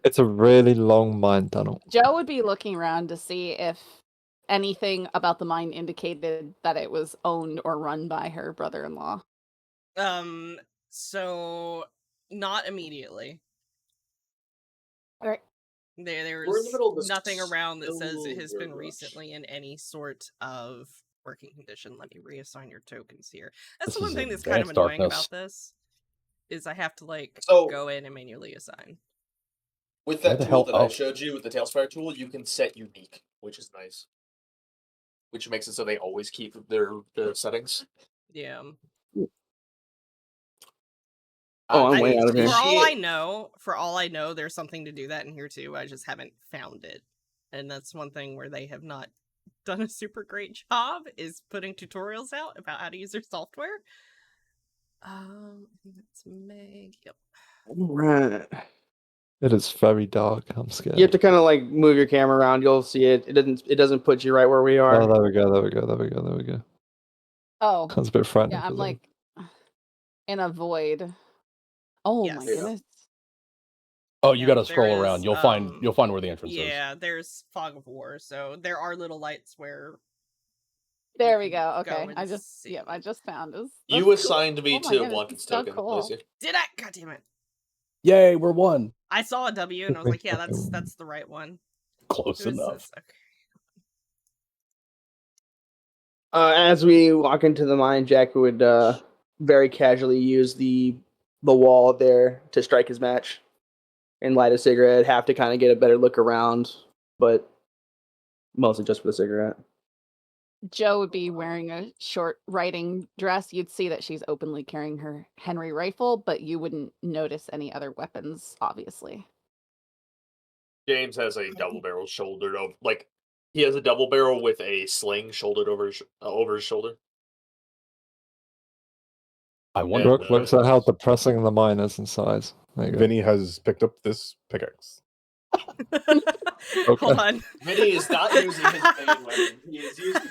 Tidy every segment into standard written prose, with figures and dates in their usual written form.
It's a really long mine tunnel. Joe would be looking around to see if anything about the mine indicated that it was owned or run by her brother-in-law. So not immediately. All right. There's We're in the middle of this nothing around that says it has been rush. recently in any sort of working condition. Let me reassign your tokens here. That's the one thing that's kind of annoying about this, is I have to go in and manually assign. With that tool that I showed you, with the Tailspire tool, you can set unique, which is nice. Which makes it so they always keep their settings. Yeah. I'm way out of here. For all I know, there's something to do that in here too. I just haven't found it. And that's one thing where they have not done a super great job, is putting tutorials out about how to use their software. That's Meg. Yep. Right. It is very dark. I'm scared. You have to kind of move your camera around. You'll see it. It doesn't put you right where we are. Oh, there we go. Oh. That's a bit frightening. Yeah, I'm in a void. Oh my goodness. Oh, you got to scroll around. You'll find where the entrance is. Yeah, there's Fog of War, so there are little lights where. There we go. Okay, I just found this. You assigned me to Wanted token, Lucy. Did I? God damn it! Yay, we're one. I saw a W and I was like, yeah, that's the right one. Close enough. Okay. As we walk into the mine, Jack would very casually use the wall there to strike his match and light a cigarette. Have to kind of get a better look around, but mostly just for the cigarette. Joe would be wearing a short riding dress. You'd see that she's openly carrying her Henry rifle, but you wouldn't notice any other weapons, obviously. James has a double barrel shouldered over, he has a double barrel with a sling shouldered over his shoulder. I wonder. Looks at how depressing the mine is in size. Vinny has picked up this pickaxe. Okay. Hold on. Vinny is not using his main weapon. He is using.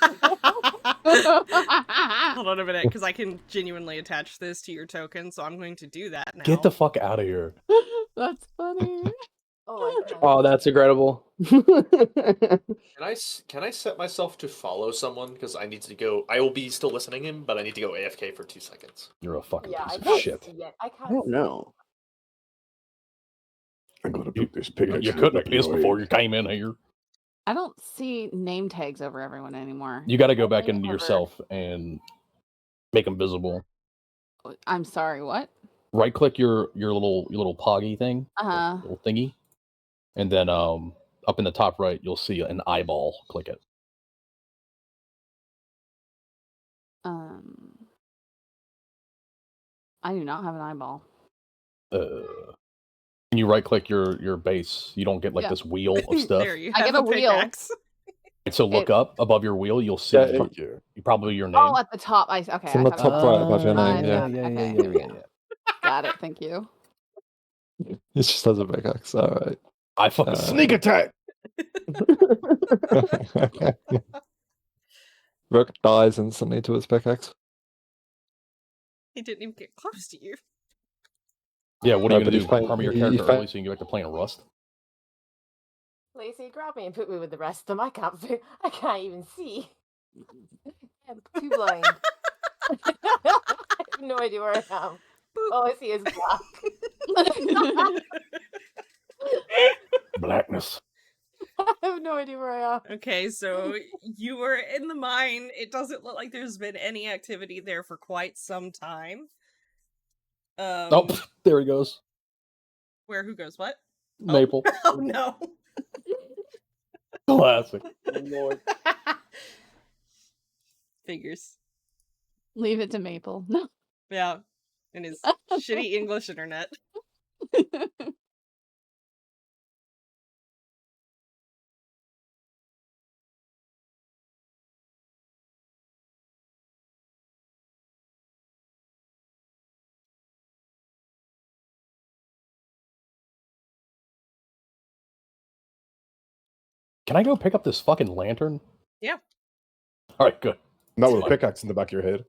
Hold on a minute, because I can genuinely attach this to your token, so I'm going to do that now. Get the fuck out of here. That's funny. Oh, that's incredible. Can I set myself to follow someone? Because I need to go. I will be still listening in, but I need to go AFK for 2 seconds. You're a fucking piece of shit. I don't know. I'm gonna put this pickaxe. You couldn't have pissed before you came in here. I don't see name tags over everyone anymore. You got to go back into yourself and make them visible. I'm sorry, what? Right click your little poggy thing, little thingy, and then up in the top right you'll see an eyeball. Click it. I do not have an eyeball. When you right click your base, you don't get this wheel of stuff. I get a wheel. So look up above your wheel, you'll see probably your name. Oh, at the top. Okay. It's on the top right above your name. Yeah. Got it. Thank you. It just has a pickaxe. All right. I fucking sneak attack. Rook dies instantly to his pickaxe. He didn't even get close to you. Yeah, what are you going to do? Armor your character early so you can get back to playing Rust? Lacey, grab me and put me with the rest of them. I can't even see. I'm too blind. I have no idea where I am. All I see is black. Blackness. I have no idea where I am. Okay, so you were in the mine. It doesn't look like there's been any activity there for quite some time. Oh, there he goes. Where? Who goes? What? Maple. Oh no. Classic. Lord. Figures. Leave it to Maple. No. Yeah. And his shitty English internet. Can I go pick up this fucking lantern? Yeah. All right, good. Not with a pickaxe in the back of your head.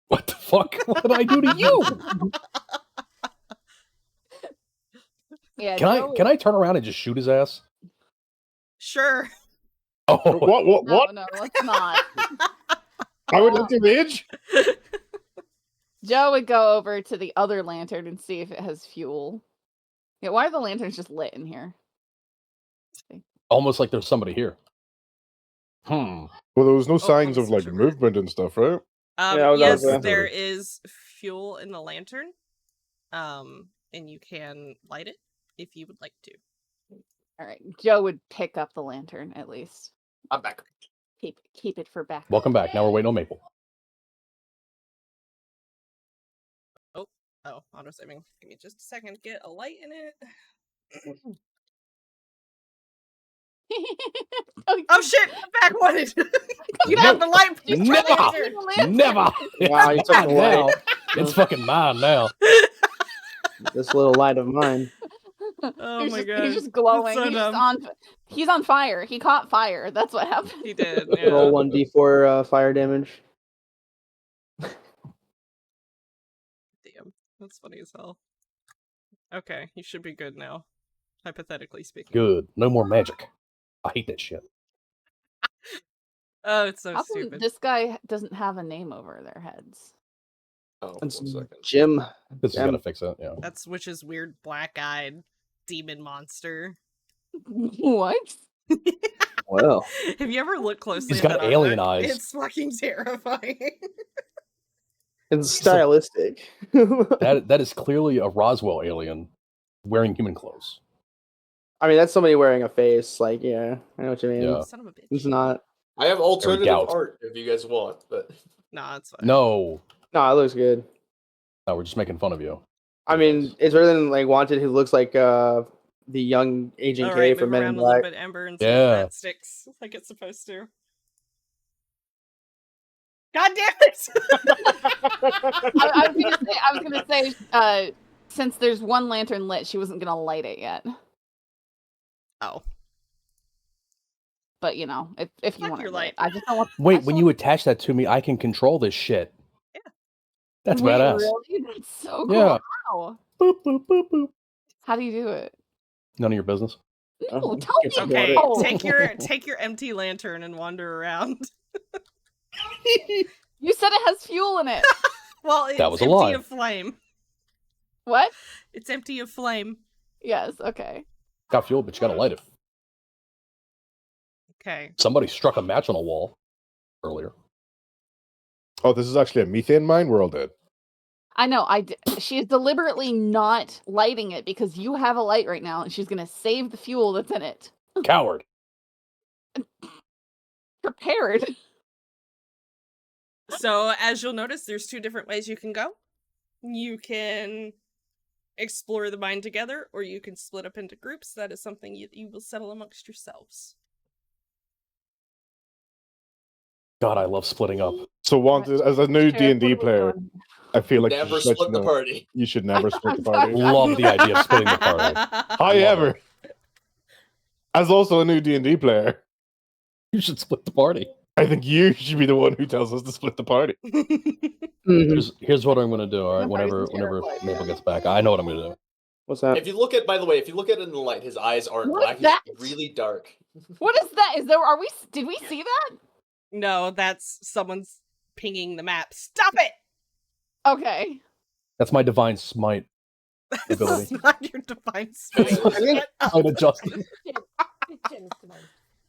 What the fuck? What did I do to you? Yeah, Can I turn around and just shoot his ass? Sure. Oh, What? No, let's not. I would lift your age. Joe would go over to the other lantern and see if it has fuel. Yeah, why are the lanterns just lit in here? almost like there's somebody here. Well, there was no signs of like switch over. movement and stuff, right? Yes, okay. there is fuel in the lantern. And you can light it if you would like to. All right, Joe would pick up the lantern at least. I'm back. Keep it for back. Welcome back. Now we're waiting on Maple. Oh, auto saving. Give me just a second to get a light in it. Oh shit! I'm back wanted. You have the light. Never. Wow, you took the now. light. It's fucking mine now. This little light of mine. Oh my god! He's just glowing. So he's on fire. He caught fire. That's what happened. He did. Yeah. Roll 1d4 fire damage. Damn, that's funny as hell. Okay, you should be good now. Hypothetically speaking. Good. No more magic. I hate that shit. Oh, it's so How come stupid. this guy doesn't have a name over their heads? Oh, That's 1 second. Jim. This is gonna fix it. Yeah. That's Witch's weird black-eyed demon monster. What? Well, Have you ever looked closely? He's at got that alien artwork? eyes. It's fucking terrifying. it's stylistic. That is clearly a Roswell alien wearing human clothes. I mean, that's somebody wearing a face. Like, yeah, I know what you mean. Yeah. Son of a bitch. It's not. I have alternative gout. art if you guys want, but Nah, it's fine. No. No, it looks good. No, we're just making fun of you. I mean, it's better than like Wanted, who looks like the young Agent All K right, from move Men around in a little Black. bit, Ember, and see Yeah. if that sticks like it's supposed to. God damn it! I was gonna say, since there's one lantern lit, she wasn't gonna light it yet. Oh. But you know, if you Fuck want your to light. I just don't want. Wait, when you attach that to me, I can control this shit. Yeah. That's Wait, badass. Really? That's so cool. Yeah. Wow. Boop, boop, boop, boop. How do you do it? None of your business. No, tell me. Okay, how. take your empty lantern and wander around. You said it has fuel in it. Well, it's That was a empty lie. of flame. What? It's empty of flame. Yes. Okay. Got fuel, but you gotta light it. Okay. Somebody struck a match on a wall earlier. Oh, this is actually a methane mine. We're all dead. I know. She's deliberately not lighting it because you have a light right now, and she's gonna save the fuel that's in it. Coward. Prepared. So, as you'll notice, there's 2 different ways you can go. You can explore the mine together, or you can split up into groups. That is something you will settle amongst yourselves. God, I love splitting up. So, Wanted, as a new D&D player, I feel like never you should let split you the know, party. You should never split the party. Love the idea of splitting the party. However, as also a new D&D player, You should split the party. I think you should be the one who tells us to split the party. Here's what I'm gonna do. All right, whenever Maple gets back, I know what I'm gonna do. What's that? If you look at, by the way, if you look at it in the light, his eyes aren't What black. is that? He's really dark. What is that? Did we see that? No, that's someone's pinging the map. Stop it! Okay. That's my divine smite ability. It's not your divine smite. Shut up. I'd adjust it.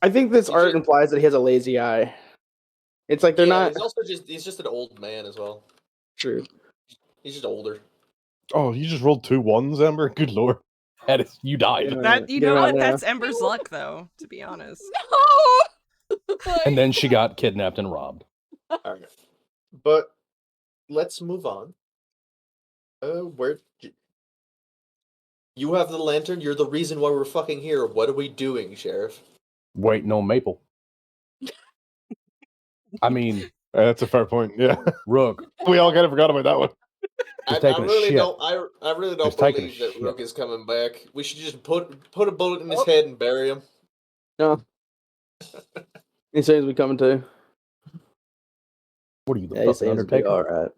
I think this art implies that he has a lazy eye. It's like they're not He's also he's just an old man as well. true. He's just older. Oh, you just rolled 2 1s, Ember? Good lord. That is, you died. Yeah. That you Get know him out what? now. That's Ember's luck, though. To be honest. No. And then she got kidnapped and robbed. Okay. But let's move on. Where you have the lantern? You're the reason why we're fucking here. What are we doing, Sheriff? Waiting on Maple. I mean, That's a fair point, yeah. Rook. We all kind of forgot about that one. He's I taking a really shit. don't. I really don't He's taking a believe that shit. Rook is coming back. We should just put a bullet in his head and bury him. No. He says we coming too. What are you, the Yeah, he fucking says we Undertaker? all right.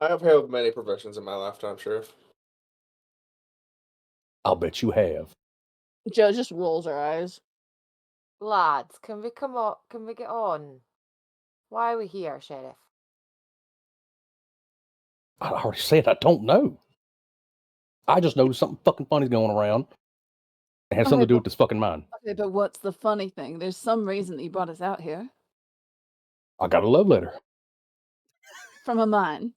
I have held many professions in my lifetime, Sheriff. I'll bet you have. Joe just rolls her eyes. Lads, can we come on? Can we get on? Why are we here, Sheriff? I already said I don't know. I just know something fucking funny's going around. It has something to do with this fucking mine. Okay, but what's the funny thing? There's some reason that you brought us out here. I got a love letter. From a mine.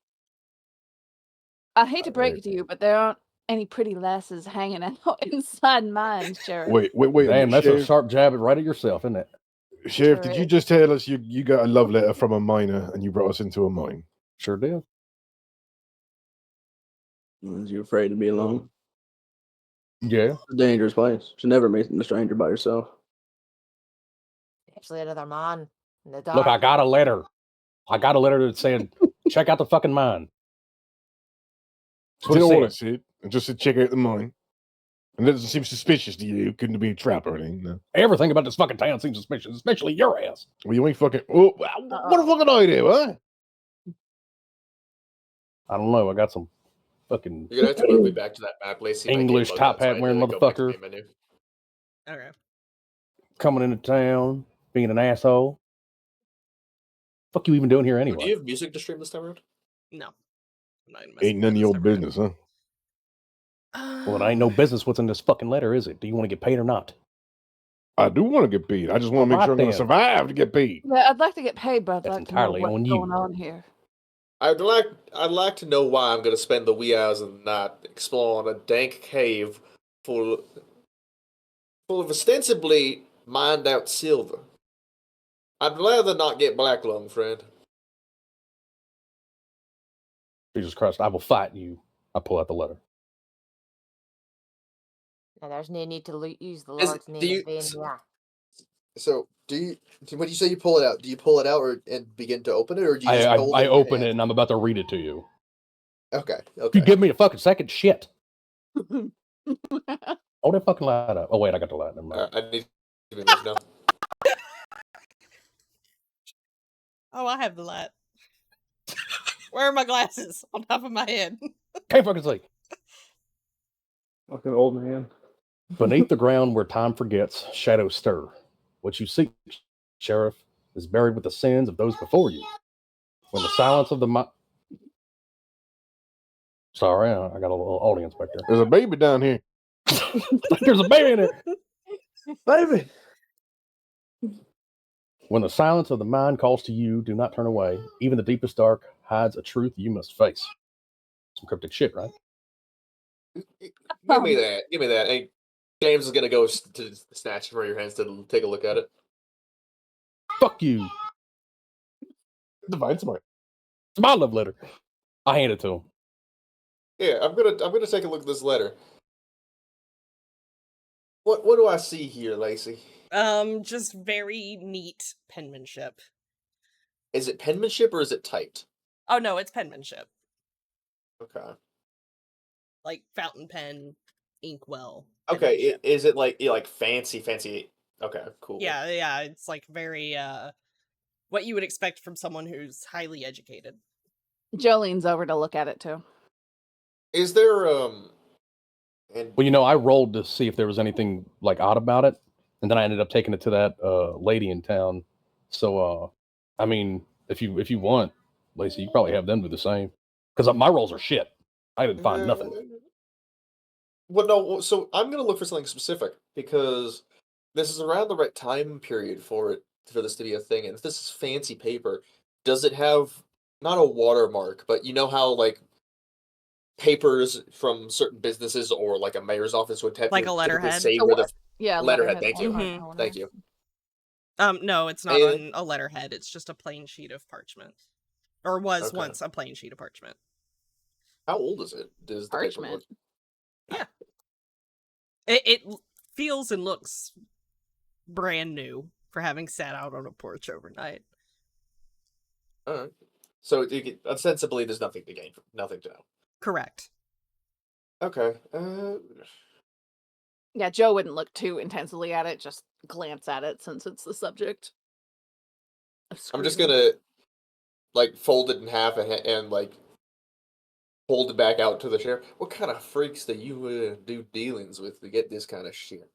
I hate to break it to you, but there aren't any pretty lasses hanging out inside mines, Sheriff. Wait. Damn, that's Sheriff, a sharp jab right at yourself, isn't it? Sheriff, Sure did you is. just tell us you got a love letter from a miner and you brought us into a mine? Sure did. Was you afraid to be alone? Yeah. It's a dangerous place. Should never meet a stranger by yourself. Actually, another man in the dark. Look, I got a letter. I got a letter that said, check out the fucking mine. That's Did what all it that said. shit and just said check out the mine. And it doesn't seem suspicious to you. Couldn't it be a trap or anything? No. Everything about this fucking town seems suspicious, especially your ass. Well, you ain't fucking. Oh, what the fucking idea, huh? I don't know. I got some fucking You're gonna have to move me back to that map, Lacey. My game English bugged top out, so I hat wearing had to go back to motherfucker main menu. Okay. coming into town, being an asshole. Fuck you even doing here Do anyway? you have music to stream this time around? No. I'm not even Ain't none of your business, huh? Well, it ain't no business what's in this fucking letter, is it? Do you want to get paid or not? I do want to get paid. I just want to make Right sure I'm going to then. survive to get paid. Yeah, I'd like to get paid, but I'd That's like to know entirely what's on you. going on here. I'd like to know why I'm gonna spend the wee hours of the night exploring a dank cave full of ostensibly mined out silver. I'd rather not get black lung, friend. Jesus Christ, I will fight you. I pull out the letter. Now, there's no need to use the Is- Lord's do name you- in vain. Yeah. So, when you say you pull it out, do you pull it out and begin to open it, or do you just hold it? I in your open hand? it and I'm about to read it to you. Okay. If you give me a fucking second, shit. Hold that fucking light up. Oh wait, I got the light. Never mind. I need to be moved now. Oh, I have the light. Where are my glasses? On top of my head. Can't fucking see. Fucking old man. Beneath the ground where time forgets, shadows stir. What you seek, Sheriff, is buried with the sins of those before you. When the silence of the Sorry, I got a little audience back there. There's a baby down here. There's a baby in there. Baby. When the silence of the mind calls to you, do not turn away. Even the deepest dark hides a truth you must face. Some cryptic shit, right? Give me that. Give me that. Hey, James is gonna go to snatch it from your hands to take a look at it. Fuck you. Divine smart. It's my love letter. I hand it to him. Yeah, I'm gonna take a look at this letter. What do I see here, Lacey? Just very neat penmanship. Is it penmanship or is it typed? Oh no, it's penmanship. Okay. Like fountain pen, inkwell. Okay, penmanship. is it like fancy? Okay, cool. Yeah, it's like very what you would expect from someone who's highly educated. Joe leans over to look at it too. Is there Well, you know, I rolled to see if there was anything like odd about it, and then I ended up taking it to that lady in town. So, I mean, if you want, Lacey, you probably have them do the same. Because my rolls are shit. I didn't find nothing. Well, no. So I'm gonna look for something specific because this is around the right time period for this to be a thing. And if this is fancy paper, does it have not a watermark, but you know how like papers from certain businesses or like a mayor's office would Like a typically letterhead? say where the Yeah, letterhead. Thank you. Mhm. Thank you. No, it's not on a letterhead. It's just a plain sheet of parchment, or was Okay. once a plain sheet of parchment. How old is it? Does the paper Parchment. look? It feels and looks brand new for having sat out on a porch overnight. All right. So ostensibly, there's nothing to gain, nothing to know. Correct. Okay. Yeah, Joe wouldn't look too intensely at it, just glance at it since it's the subject. I'm just gonna like fold it in half and like hold it back out to the sheriff. What kind of freaks do you do dealings with to get this kind of shit?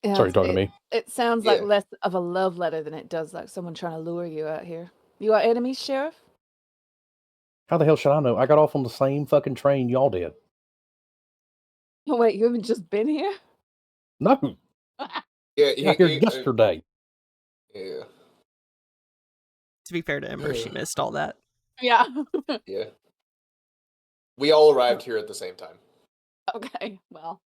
Yeah, Sorry, you're talking to me. It sounds like Yeah. less of a love letter than it does like someone trying to lure you out here. You are enemies, Sheriff? How the hell should I know? I got off on the same fucking train y'all did. Oh, wait, you haven't just been here? No, Yeah, I got here yesterday. yeah, To be fair to Ember, she missed all that. Yeah. yeah. We all arrived here at the same time, Okay, well.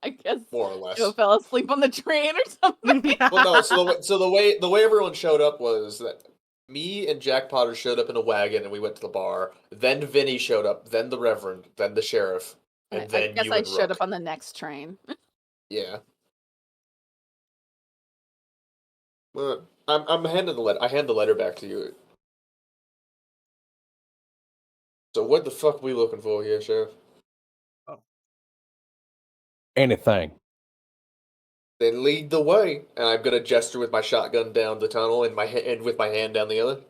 I guess more or less. Joe fell asleep on the train or something. Well, no. So the way everyone showed up was that me and Jack Potter showed up in a wagon, and we went to the bar. Then Vinny showed up. Then the Reverend. Then the sheriff. And I then guess you I and showed Rook. up on the next train. Yeah. Well, I'm handing the letter. I hand the letter back to you. So what the fuck we looking for here, Sheriff? Anything. Then lead the way, and I'm gonna gesture with my shotgun down the tunnel and and with my hand down the other.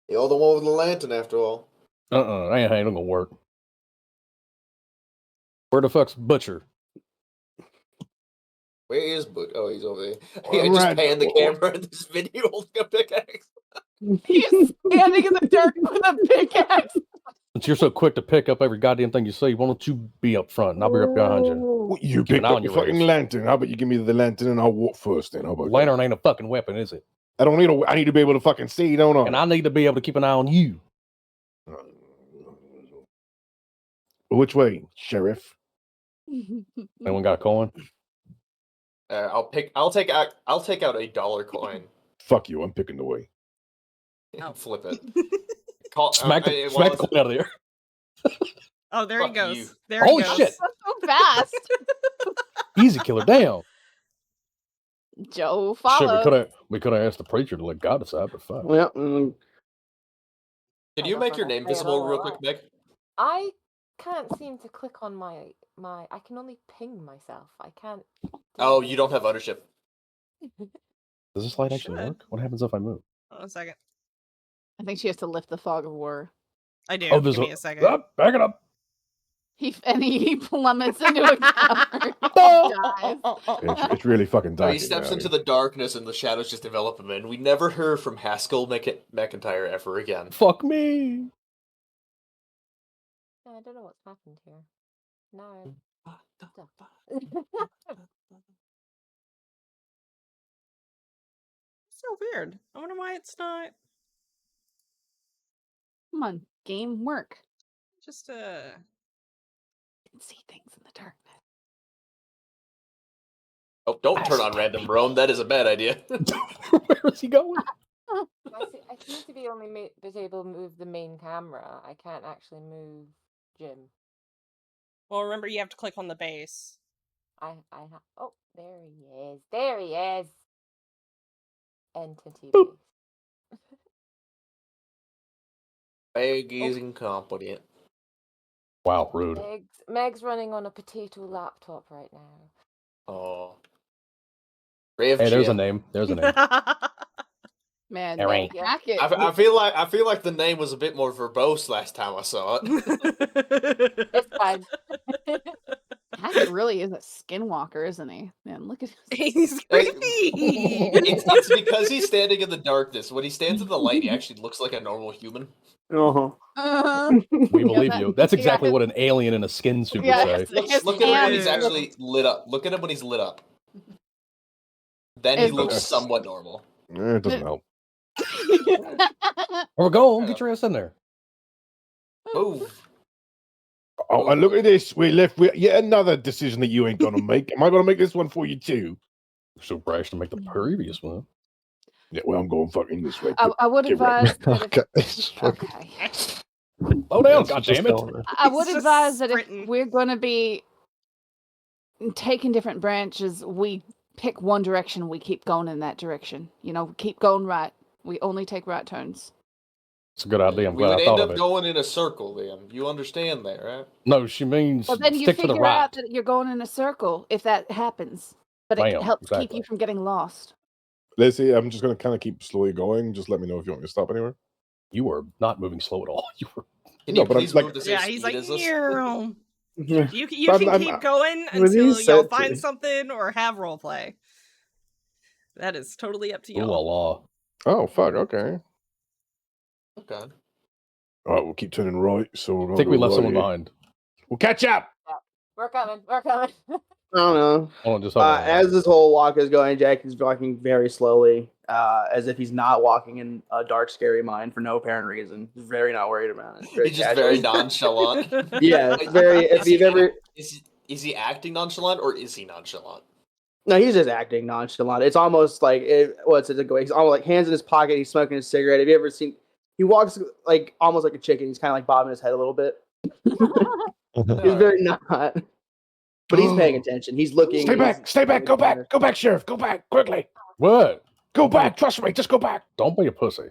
You're the one with the lantern, after all. Ain't gonna work. Where the fuck's Butcher? Where is Butch? Oh, he's over there. Well, I just right. pan the camera in this video holding a pickaxe. He's standing in the dark with a pickaxe. Since you're so quick to pick up every goddamn thing you see, why don't you be up front and I'll be right behind you? Well, you Keep an pick eye up on your your fucking race. lantern. How about you give me the lantern and I'll walk first then? How about Lantern ain't a fucking weapon, is it? that? I don't need I need to be able to fucking see, don't I? And I need to be able to keep an eye on you. Which way, Sheriff? Anyone got a coin? I'll take out a dollar coin. Fuck you, I'm picking the way. I'll flip it. Smack the coin out of there. Oh, there he Fuck goes. you. There he Holy goes. shit. So fast. Easy killer down. Joe Shit, followed. we could have asked the preacher to let God decide, but fuck. Well, Can I you don't make your wanna name say it visible all real out quick, loud. Meg? I can't seem to click on my. I can only ping myself. I can't. Oh, you don't have ownership. Does this light actually Should. work? What happens if I move? Hold on a second. I think she has to lift the fog of war. I do. Oh, there's Give me a second. back it up. He plummets into a cavern. Dies. It's really fucking So dark. he steps into the darkness and the shadows just envelop him, and we never hear from Haskell McIntyre ever again. Fuck me. Yeah, I don't know what's happened here. No. So weird. I wonder why it's not Come on, game work. just You can see things in the darkness. Oh, don't turn on random roam. That is a bad idea. Where is he going? I seem to be only able to move the main camera. I can't actually move Jim. Well, remember you have to click on the base. Oh, there he is. There he is. Entity Boop. base. Meg is incompetent. Wow, rude. Meg's running on a potato laptop right now. Oh. Rev Hey, there's a Jim. name. There's a name. Man, All right. Hackett. I feel like the name was a bit more verbose last time I saw it. It's fine. Hackett really is a skinwalker, isn't he? Man, look at his... He's Hey, creepy. it's because he's standing in the darkness. When he stands in the light, he actually looks like a normal human. uh-huh. We believe that- you. That's yeah, exactly his- what an alien in a skin suit Yeah, would say. his Look at him when he's hands- actually lit up. Look at him when he's lit up. Then he Is- looks somewhat normal. It doesn't help. Or go on, get your ass in there. Move. Oh, and look at this. We're left with yet another decision that you ain't gonna make. Am I gonna make this one for you too? You're so brash to make the previous one. Yeah, well, I'm going fucking this way. I would Get ready. advise that Okay. it's if, fucking- okay. Slow down, it's just goddammit. going there. I would He's just advise that if sprinting. we're going to be taking different branches, we pick one direction, we keep going in that direction. You know, keep going right. We only take right turns. It's a good idea. I'm We glad would I thought end of up it. going in a circle then. You understand that, right? No, she means Well, then you stick to the figure right. out that you're going in a circle if that happens. But it Bam, helps keep exactly. you from getting lost. Let's see. I'm just gonna kind of keep slowly going. Just let me know if you want me to stop anywhere. You are not moving slow at all. You were. Can No, you but I'm please like- move the same Yeah, speed he's like, as us? you I'm- can I'm- keep going What did he until y'all say? find something or have roleplay. That is totally up to Ooh, y'all. Allah. Oh fuck. Okay. Okay. All right. We'll keep turning right. So we're I gonna think we go left someone right. behind. We'll catch up. We're coming. We're coming. I don't know. Hold on, just hold on. As this whole walk is going, Jack is walking very slowly, as if he's not walking in a dark, scary mine for no apparent reason. He's very not worried about it. He's just very nonchalant. Yeah, Like, very. If is he you've ever, is he acting nonchalant or is he nonchalant? no, he's just acting nonchalant. It's almost like what's it? He's almost like hands in his pocket. He's smoking a cigarette. Have you ever seen? He walks like almost like a chicken. He's kind of like bobbing his head a little bit. He's very not. But he's paying attention. He's looking. Stay back. Stay back. Go back. Go back, Sheriff. Go back quickly. What? Go back. Trust me. Just go back. Don't be a pussy.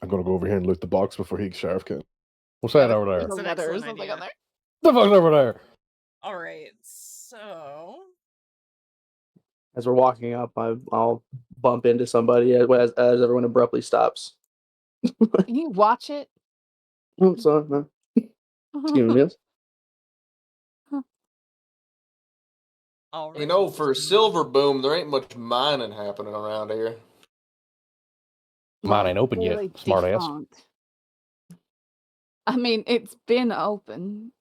I'm gonna go over here and lift the box before Sheriff can. What's that over there? That's A an letter or excellent something idea. on there. The fuck's over there? All right, so As we're walking up, I'll bump into somebody as everyone abruptly stops. Can you watch it? Oh, sorry, no. Excuse me. Yes. all right. You know, for Silver Boom, there ain't much mining happening around here. Mine ain't open yet, Really smart ass. defunct. I mean, it's been open.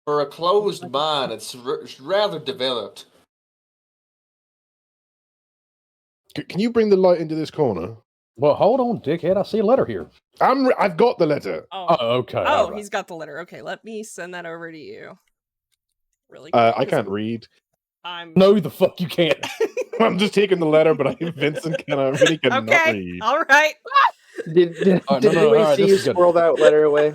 For a closed mine, it's rather developed. Can you bring the light into this corner? Well, hold on, dickhead. I see a letter here. I've got the letter. Oh, Okay. oh, all right. he's got the letter. Okay, let me send that over to you. Really? I quick, 'cause can't read. I'm No, the fuck you can't. I'm just taking the letter, but Vincent really cannot okay. read. All right. Did No, anybody all right, see this you is good. squirrel that letter away?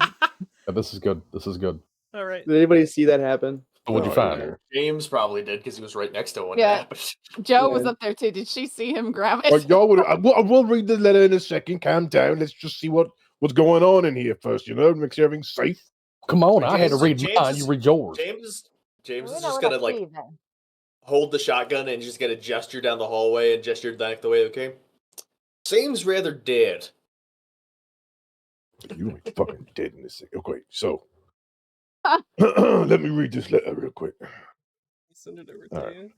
This is good. This is good. All right. Did anybody see that happen? So what'd you Oh, find? dear. James probably did because he was right next to it when Yeah. it happened. Joe was Yeah. up there too. Did she see him grab Oh, it? y'all would. I will read the letter in a second. Calm down. Let's just see what's going on in here first. Make sure everything's safe. Come on, Like, I had to James- read James mine. is- You read yours. James We is know just what gonna I like see then. hold the shotgun and just gonna gesture down the hallway and gesture back the way. Okay. Seems rather dead. You will be fucking dead in this thing. Okay, so let me read this letter real quick. Send it over All to right. you.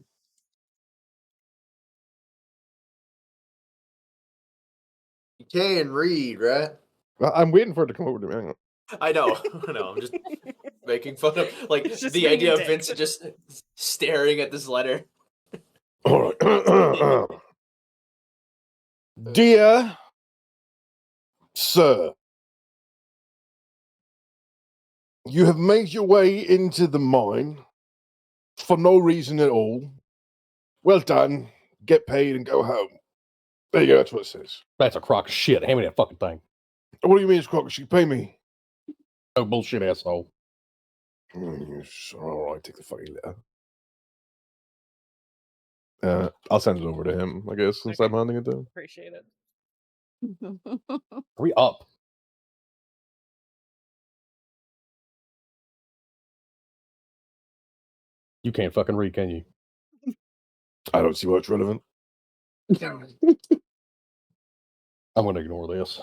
You can read, right? I'm waiting for it to come over to me. Hang on. I know. I know. I'm just making fun of like It's just the being a idea of dick. Vincent just staring at this letter. All right. Dear Sir, you have made your way into the mine for no reason at all. Well done. Get paid and go home. There you go. That's what it says. That's a crock of shit. Hand me that fucking thing. What do you mean it's crock? She pay me. Oh, bullshit, asshole. All right, take the fucking letter. I'll send it over to him, I guess, since Okay. I'm handing it to him. Appreciate it. Hurry up. You can't fucking read, can you? I don't see why it's relevant. I'm going to ignore this.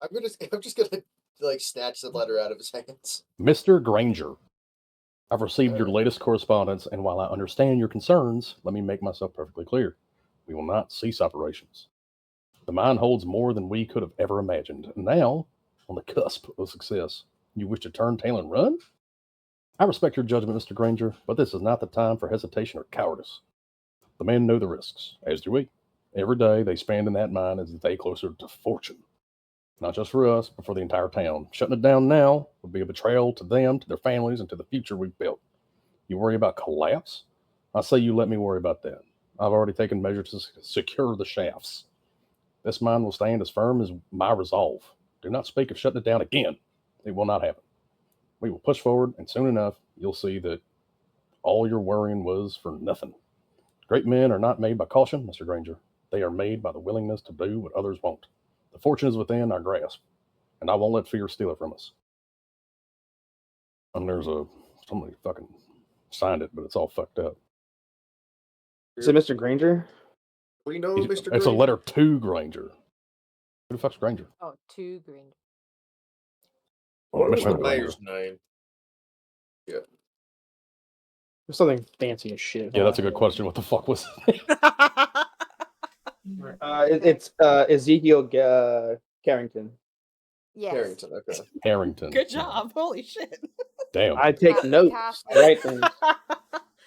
I'm just gonna like snatch the letter out of his hands. Mr. Granger, I've received your latest correspondence, and while I understand your concerns, let me make myself perfectly clear. We will not cease operations. The mine holds more than we could have ever imagined. And now, on the cusp of success, you wish to turn tail and run? I respect your judgment, Mr. Granger, but this is not the time for hesitation or cowardice. The men know the risks, as do we. Every day they spend in that mine is a day closer to fortune. Not just for us, but for the entire town. Shutting it down now would be a betrayal to them, to their families, and to the future we've built. You worry about collapse? I say you let me worry about that. I've already taken measures to secure the shafts. This mine will stand as firm as my resolve. Do not speak of shutting it down again. It will not happen. We will push forward, and soon enough, you'll see that all your worrying was for nothing. Great men are not made by caution, Mr. Granger. They are made by the willingness to do what others won't. The fortune is within our grasp, and I won't let fear steal it from us. And there's somebody fucking signed it, but it's all fucked up. Is it Mr. Granger? We know, Mr. It's a Granger. letter to Granger. Who the fuck's Granger? Oh, 2 green. Oh, What was the Mr. Granger. mayor's name? Yeah. Something fancy as shit. Yeah, that's a good question. What the fuck was it? It's Ezekiel Carrington. Yes. Carrington, okay. Harrington. Good job. Holy shit. Damn. I take notes. Cassius. Right things.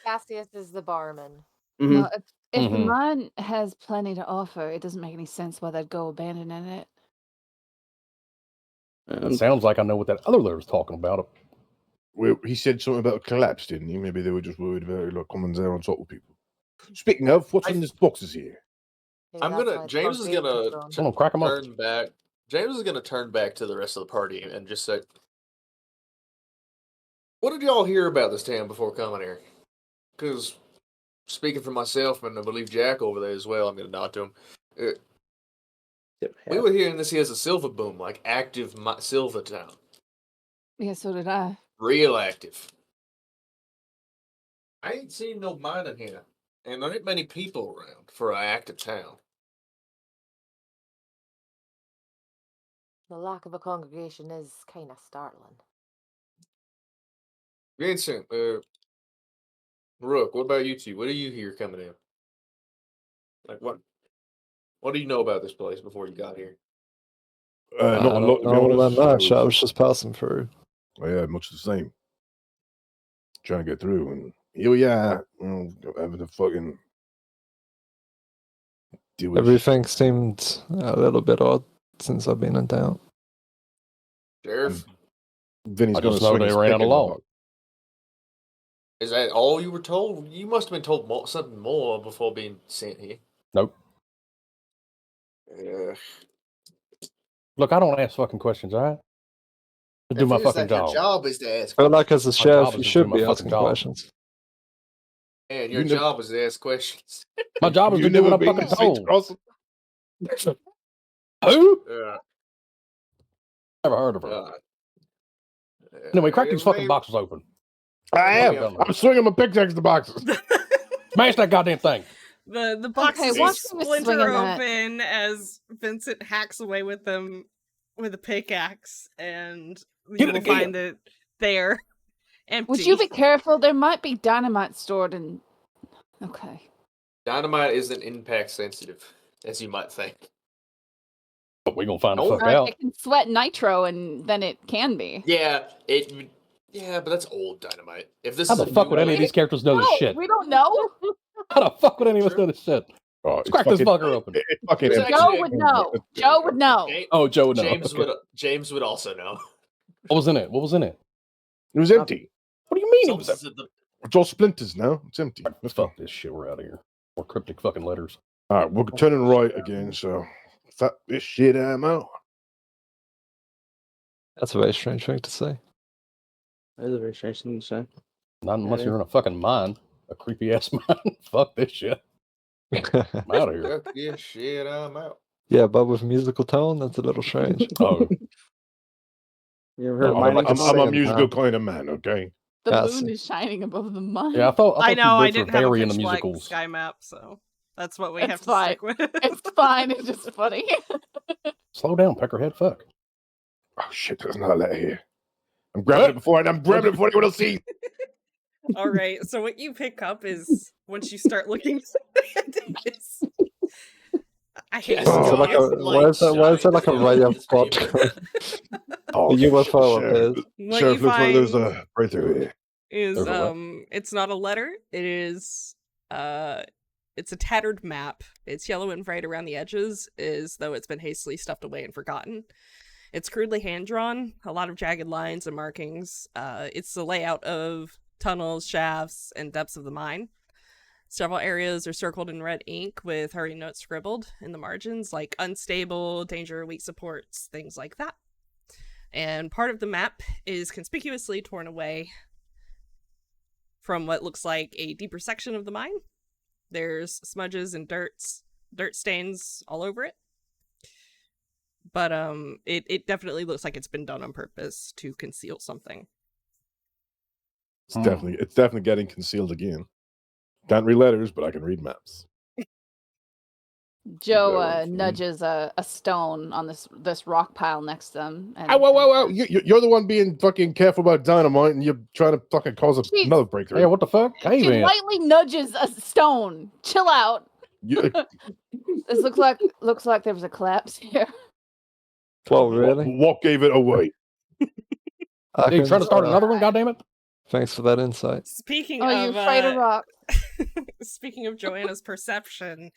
Cassius is the barman. Mhm. Well, if the Mhm. mine has plenty to offer, it doesn't make any sense why they'd go abandoning it. It sounds like I know what that other letter's talking about. Well, he said something about a collapse, didn't he? Maybe they were just worried about it, like coming down on top of people. Speaking of, what's in this boxes here? Maybe I'm that's gonna. why it's James called is gonna David Stone. Hold on, crack 'em up. turn back. James is gonna turn back to the rest of the party and just say, "What did y'all hear about this town before coming here?" Because speaking for myself, and I believe Jack over there as well, I'm gonna nod to him. We were hearing this here as a silver boom, like active silver town, Yeah, so did I. real active. I ain't seen no mining here, and there ain't many people around for an active town. The lack of a congregation is kind of startling. Vincent, Rook, what about you two? What do you hear coming in? Like what do you know about this place before you got here? Not a I lot, to don't be know honest. that much. I was just passing through. Yeah, much the same. Trying to get through, and here we are, having to fucking deal with Everything seemed a little bit odd since I've been in town. Sheriff, Vinny's I gonna just know swing they his ran pick out of in the law. box. is that all you were told? You must have been told something more before being sent here. Nope. Yeah. Look, I don't ask fucking questions, all right? To do my fucking Your job. job is to ask. I feel like as a My sheriff, job you is to do should my be fucking asking job. questions. And your You know- job is to ask questions. My job is You to do what never I'm been fucking to Saints told. Crossing? Who? Yeah. Never heard of her. God. Anyway, crack these fucking Maybe- boxes open. I am. Yeah. I'm swinging my pickaxe to boxes. Smash that goddamn thing. The boxes watch just me was splinter swinging that. open as Vincent hacks away with them with a pickaxe, and Get you it will again. find it there, empty. Would you be careful? There might be dynamite stored in. Okay. Dynamite isn't impact sensitive, as you might think. But we gonna find the Oh, fuck out. It can sweat nitro, and then it can be. Yeah, but that's old dynamite. If this How is the a fuck new would any one- of these characters know this No, shit? we don't know. How the fuck would any of us Sure. know this shit? Oh, Let's crack this fucker open. It's fucking It's empty. Joe actually- would know. Joe would know. James, Oh, Joe would know. James Okay. James would also know. What was in it? What was in it? It was empty. What do you mean it was Something's empty? at the- It's all splinters now. It's empty. Let's go. Fuck this shit. We're out of here. More cryptic fucking letters. All right, we're turning right again, so fuck this shit, I'm out. That's a very strange thing to say. That is a very strange thing to say. Not unless Yeah. you're in a fucking mine. A creepy ass mine. Fuck this shit. I'm out of here. Fuck this shit, I'm out. Yeah, but with musical tone, that's a little strange. Oh, You ever heard of I'm mining? I'm a saying, musical kind of man, okay? The Yeah, moon see. is shining above the mine. yeah. I thought I know, you I Brits were didn't have a very into pitch black musicals. sky map, so that's what we It's have to fine. stick with. It's fine. It's just funny. Slow down, Peckerhead. Fuck. Oh shit, there's not a letter here. I'm grabbing it before anyone else sees. All right, so what you pick up is once you start looking at this. I hate Yes, this Is it Oh, like game. a, why is there like a Shine ray down of this spot? paper. Oh, A UFO Sheriff, appears. What Sheriff you looks like there's find a breakthrough here. is There's a what? it's not a letter. It is it's a tattered map. It's yellow and bright around the edges, as though it's been hastily stuffed away and forgotten. It's crudely hand drawn, a lot of jagged lines and markings. It's the layout of tunnels, shafts, and depths of the mine. Several areas are circled in red ink with hurry notes scribbled in the margins, like unstable, danger, weak supports, things like that. And part of the map is conspicuously torn away from what looks like a deeper section of the mine. There's smudges and dirt stains all over it. But it definitely looks like it's been done on purpose to conceal something. It's definitely getting concealed again. Can't read letters, but I can read maps. Joe Yeah, nudges a stone on this rock pile next to them. And, whoa! You're the one being fucking careful about dynamite, and you're trying to fucking cause Jeez. another breakthrough. Hey, what the fuck? Hey, She man. lightly nudges a stone. Chill out. This looks like there was a collapse here. Well, really? What gave it away? Hey, you trying to start another one? Goddammit. Thanks for that insight. Speaking Oh, of you're afraid of rock. speaking of Joanna's perception,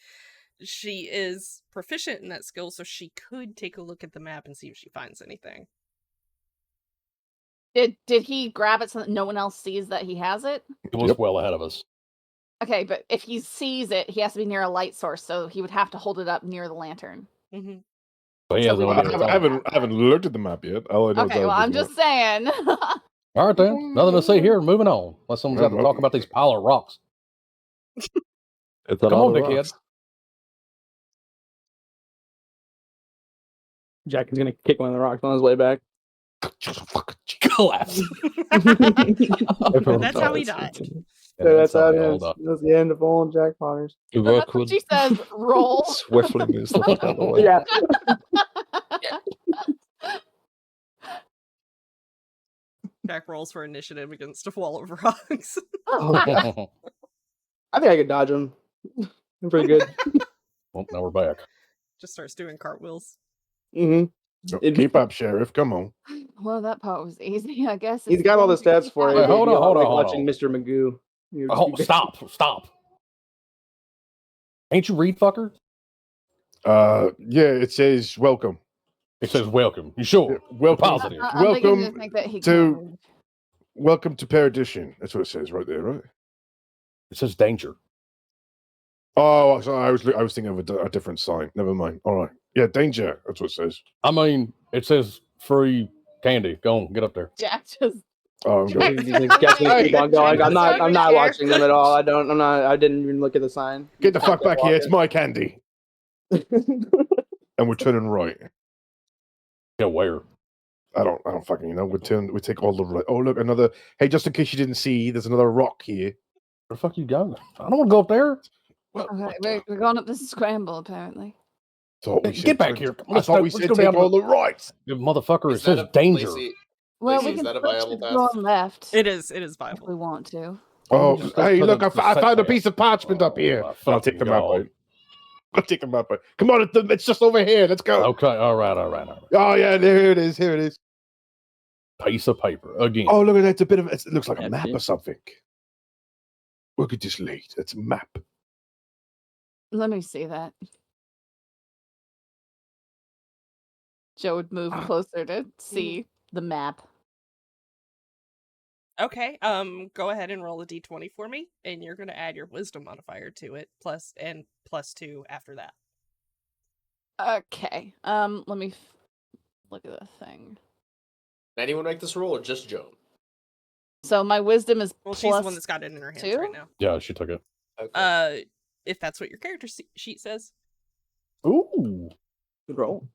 she is proficient in that skill, so she could take a look at the map and see if she finds anything. Did he grab it so that no one else sees that he has it? It was well ahead of us. Okay, but if he sees it, he has to be near a light source, so he would have to hold it up near the lantern. Mm-hmm. But he has no idea. I haven't looked at the map yet. All I know is Okay, that well, it I'm was just saying. All right, then. Nothing to say here. Moving on. Unless someone's got to talk about these pile of rocks. It's Come on, dickhead. Jack is gonna kick one of the rocks on his way back. Collapse. That's how he died. So that's how it hold is. up. That's the end of all Jack Potters. Good That's work, what Wood. she says. Roll. Swiftly moves the fuck out of the way. Yeah. Jack rolls for initiative against a wall of rocks. I think I could dodge him. I'm pretty good. Well, now we're back. Just starts doing cartwheels. Mm-hmm. Keep up, Sheriff. Come on. Well, that part was easy, I guess. He's got all the stats for it. Wait, hold on, hold on, hold watching on. Mr. Magoo. Oh, stop. Ain't you read, fucker? Yeah, it says welcome. It says welcome. You sure? Welcome. Positive. I'm beginning to Welcome think that he to can. welcome to Perdition. That's what it says right there, right? It says danger. Oh, sorry, I was thinking of a different sign. Never mind. All right. Yeah, danger. That's what it says. I mean, it says free candy. Go on, get up there. Jack just. Oh, I'm going. Jack's gonna keep on going. I'm not Sorry, watching them at all. I didn't even look at the sign. Get the fuck back here. It's my candy. And we're turning right. Yeah, where? I don't fucking know. We take all the right. Oh, look, another. Hey, just in case you didn't see, there's another rock here. Where the fuck you going? I don't want to go up there. Well, Okay, we're going up this scramble, apparently. Get back here. I thought we said take all the rights. The motherfucker, it Is that says a- danger. Lacey, Well, Lacey, we is can that a switch viable to path? going left It is if viable. we want to. Oh, Just hey, put look, a- I found a the piece of parchment up here. my And I'll take fucking the map God. out. I'll take the map out. Come on, it's just over here. Let's go. Okay, all right. Oh, yeah, there it is. Here it is. Piece of paper again. Oh, look at that. It's a bit of, it looks like a That's map it. or something. Look at this late. It's a map. Let me see that. Joe would move closer to see the map. Okay, go ahead and roll a d20 for me, and you're gonna add your wisdom modifier to it, plus 2 after that. Okay. Let me look at the thing. Anyone make this roll or just Joan? So my wisdom is Well, plus she's the one that's got it in her hands 2? right now. Yeah, she took it. Okay. If that's what your character sheet says. Ooh. Good roll.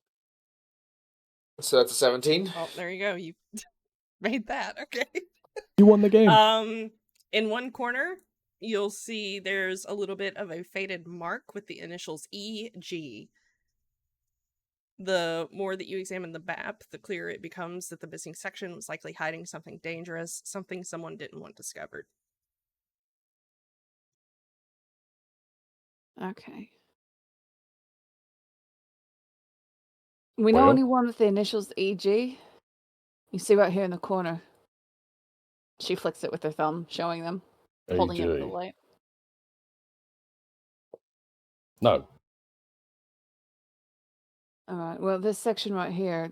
So that's a 17. Oh, there you go. You made that. Okay. You won the game. In one corner, you'll see there's a little bit of a faded mark with the initials EG. The more that you examine the map, the clearer it becomes that the missing section was likely hiding something dangerous, something someone didn't want discovered. Okay. We know Well? only one with the initials EG. You see right here in the corner. She flicks it with her thumb, showing them, holding it with the AJ. light. No. All right. Well, this section right here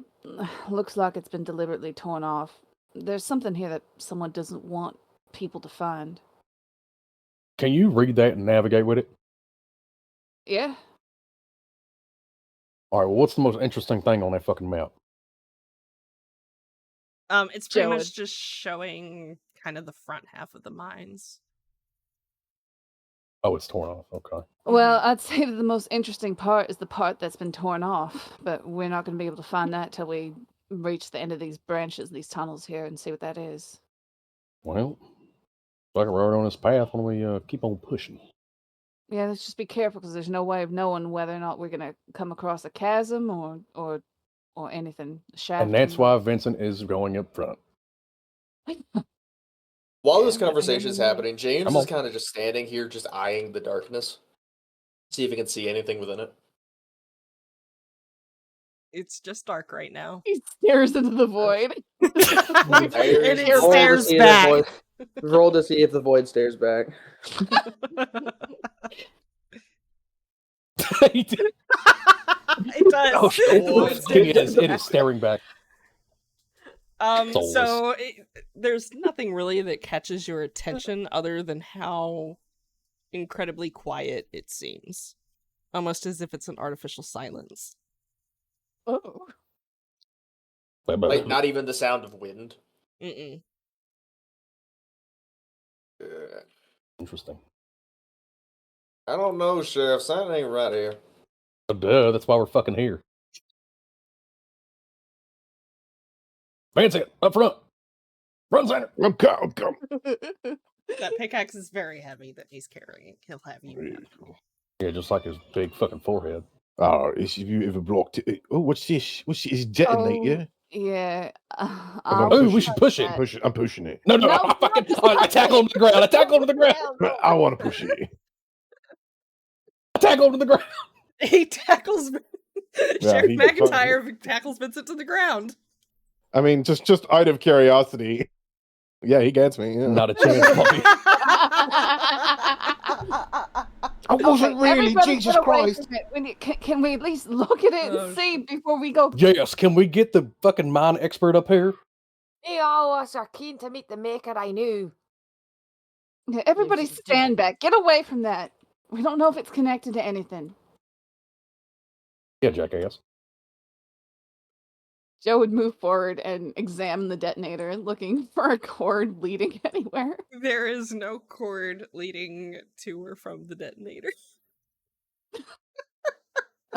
looks like it's been deliberately torn off. There's something here that someone doesn't want people to find. Can you read that and navigate with it? Yeah. All right, well, what's the most interesting thing on that fucking map? It's pretty Joe much would- just showing kind of the front half of the mines. Oh, it's torn off. Okay. Well, I'd say that the most interesting part is the part that's been torn off, but we're not going to be able to find that till we reach the end of these branches, these tunnels here, and see what that is. Well, like we're already on this path when we keep on pushing. Yeah, let's just be careful because there's no way of knowing whether or not we're gonna come across a chasm or anything. A shaft. And that's why Vincent is going up front. While Yeah, this I hear conversation is you. happening, James Come is on. kind of just standing here, just eyeing the darkness. See if he can see anything within it. It's just dark right now. He stares into the void. And it Roll to stares see back. Void, roll to see if the void stares back. He did. It does. Oh, shit. Void It is staring back. Soulless. So there's nothing really that catches your attention other than how incredibly quiet it seems. Almost as if it's an artificial silence. Oh. Like, not even the sound of wind. Mm-mm. Interesting. I don't know, Sheriff. Something ain't right here. Oh, duh, that's why we're fucking here. Vincent, up front. Front center. I'm coming. That pickaxe is very heavy that he's carrying. He'll have you. Yeah, just like his big fucking forehead. Oh, if you ever blocked it. Oh, what's this? What's this? Is it detonator? Yeah. Oh, we should push it. I'm pushing it. No, No, I fucking I tackle him to the ground. I tackle him to the ground. I want to push it. I tackle him to the ground. He tackles Sheriff he- McIntyre tackles Vincent to the ground. I mean, just out of curiosity. Yeah, he gets me. Yeah. Not a chance, puppy. I wasn't really. Everybody Jesus get away Christ. from it. Can we at least look at it and see before we go? Yes, can we get the fucking mine expert up here? They all of us are keen to meet the maker I knew. Yeah, everybody stand back. Get away from that. We don't know if it's connected to anything. Yeah, jackass. Joe would move forward and examine the detonator, looking for a cord leading anywhere. There is no cord leading to or from the detonator.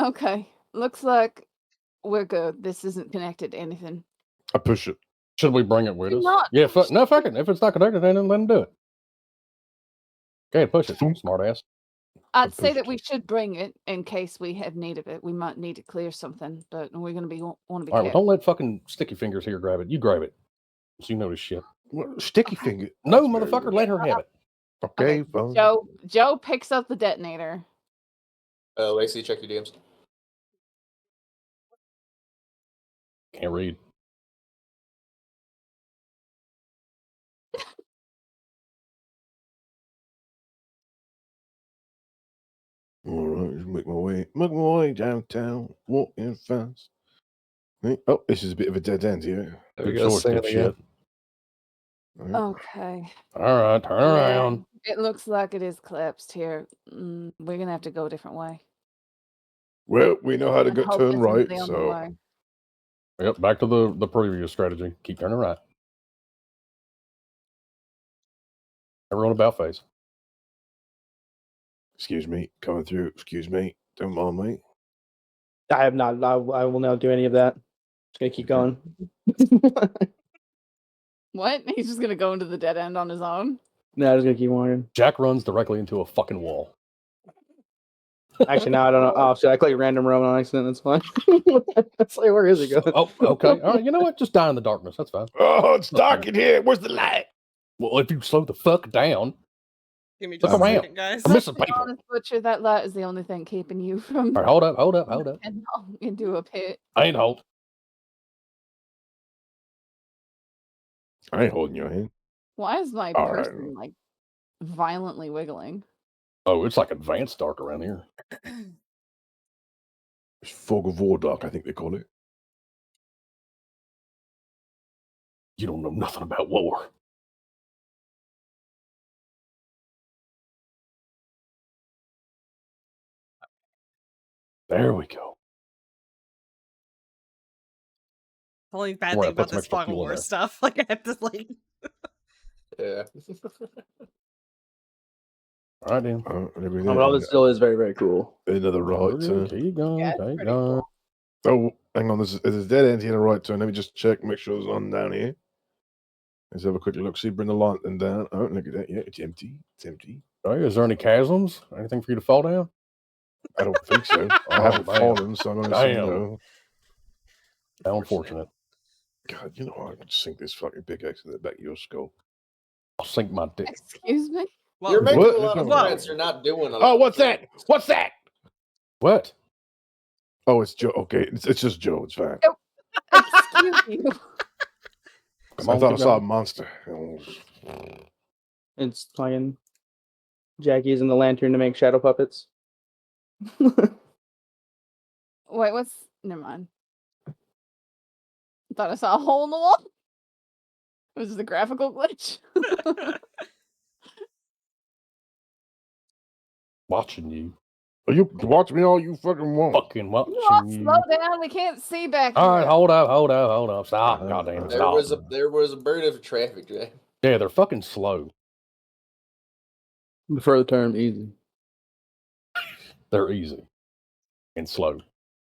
Okay, looks like we're good. This isn't connected to anything. I push it. Should we bring it with Do us? not Yeah, push no, fuck it. If it's not connected, then let him do it. Go ahead, push it, smart ass. I'd say that we should bring it in case we have need of it. We might need to clear something, but we're gonna want to be All right, well, careful. don't let fucking sticky fingers here grab it. You grab it. So you know this shit. What, sticky finger. No, motherfucker, let her have it. Okay, fine. Joe picks up the detonator. Lacey, check your DMs. Can't read. All right, just make my way downtown, walking fast. Hey, oh, this is a bit of a dead end here. There we Big go, sword, singing dipshit. again. Okay. All right, turn around. It looks like it is collapsed here. We're gonna have to go a different way. Well, we know how to I get hope turn this isn't right, the only so way. Yep, back to the previous strategy. Keep turning right. Everyone about face. excuse me, coming through. Excuse me, don't mind me. I have not. I will not do any of that. Just gonna keep going. What? He's just gonna go into the dead end on his own? No, I'm just gonna keep walking. Jack runs directly into a fucking wall. Actually, no, I don't know. Oh, shit, I clicked random roam on accident. That's fine. That's like, where is it going? Oh, okay. All right, you know what? Just die in the darkness. That's fine. Oh, it's dark in here. Where's the light? Well, if you slow the fuck down, Give me look just a around. second, guys. I'm missing To be people. honest, Butcher, that light is the only thing keeping you from All right, hold up. and into a pit. I ain't hold. I ain't holding your hand. Why is my All right. person like violently wiggling? Oh, it's like advanced dark around here. It's fog of war dark, I think they call it. You don't know nothing about war. There we go. The only bad Right, thing about put some this extra fog of fuel in war there. stuff, like I have to like. Yeah. All right, then. There we Oh, go. well, this still is very, very cool. Another right turn. Keep going, Yeah, it's keep pretty going. Oh, hang on. There's a dead end here, a right turn. Let me just check, make sure there's one down here. Let's have a quick look. See, bring the lantern down. Oh, look at that. Yeah, it's empty. It's empty. Oh, is there any chasms? Anything for you to fall down? I don't think so. I Oh, haven't damn. fallen, so I'm going to say Damn. no. How unfortunate. God, you know what? I can sink this fucking big X in the back of your skull. I'll sink my dick. Excuse me? Well, You're making What? a lot of Whoa. friends. You're not doing a lot. Oh, of what's that? things. What's that? What? Oh, it's Joe. Okay, it's just Joe. It's fine. Excuse you. Come I on, thought I keep saw a going. monster. It's fucking Jackie using the lantern to make shadow puppets. Wait, what's... Never mind. I thought I saw a hole in the wall. Was this a graphical glitch? Watching you. You watch me all you fucking want. Fucking watching You all you. slow down. We can't see back All here. right, hold up. Stop. Goddamn it, There stop. was a bird of traffic jam. Yeah, they're fucking slow. Prefer the term easy. They're easy. And slow.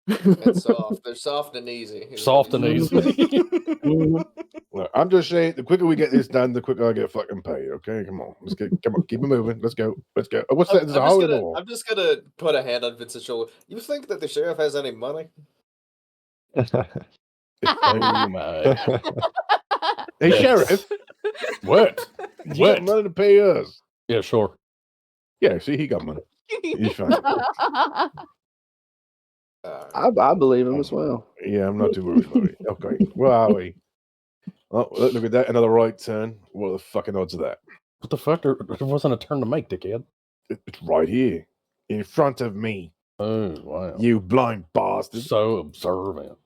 And soft. They're soft and easy. is what Soft and he's easy. saying. Look, I'm just saying, the quicker we get this done, the quicker I get fucking paid. Okay, come on, keep it moving. Let's go. Oh, what's that? There's a hole in the wall. I'm just gonna put a hand on Vince's shoulder. You think that the sheriff has any money? Oh my. Hey, Yes. sheriff, What? you got money to pay us? Yeah, sure. Yeah, see, he got money. He's fine. I believe him as well. Yeah, I'm not too worried about it. Okay, where are we? Oh, look at that, another right turn. What are the fucking odds of that? What the fuck? There wasn't a turn to make, dickhead. It's right here, in front of me. Oh, wow. You blind bastard. So observant.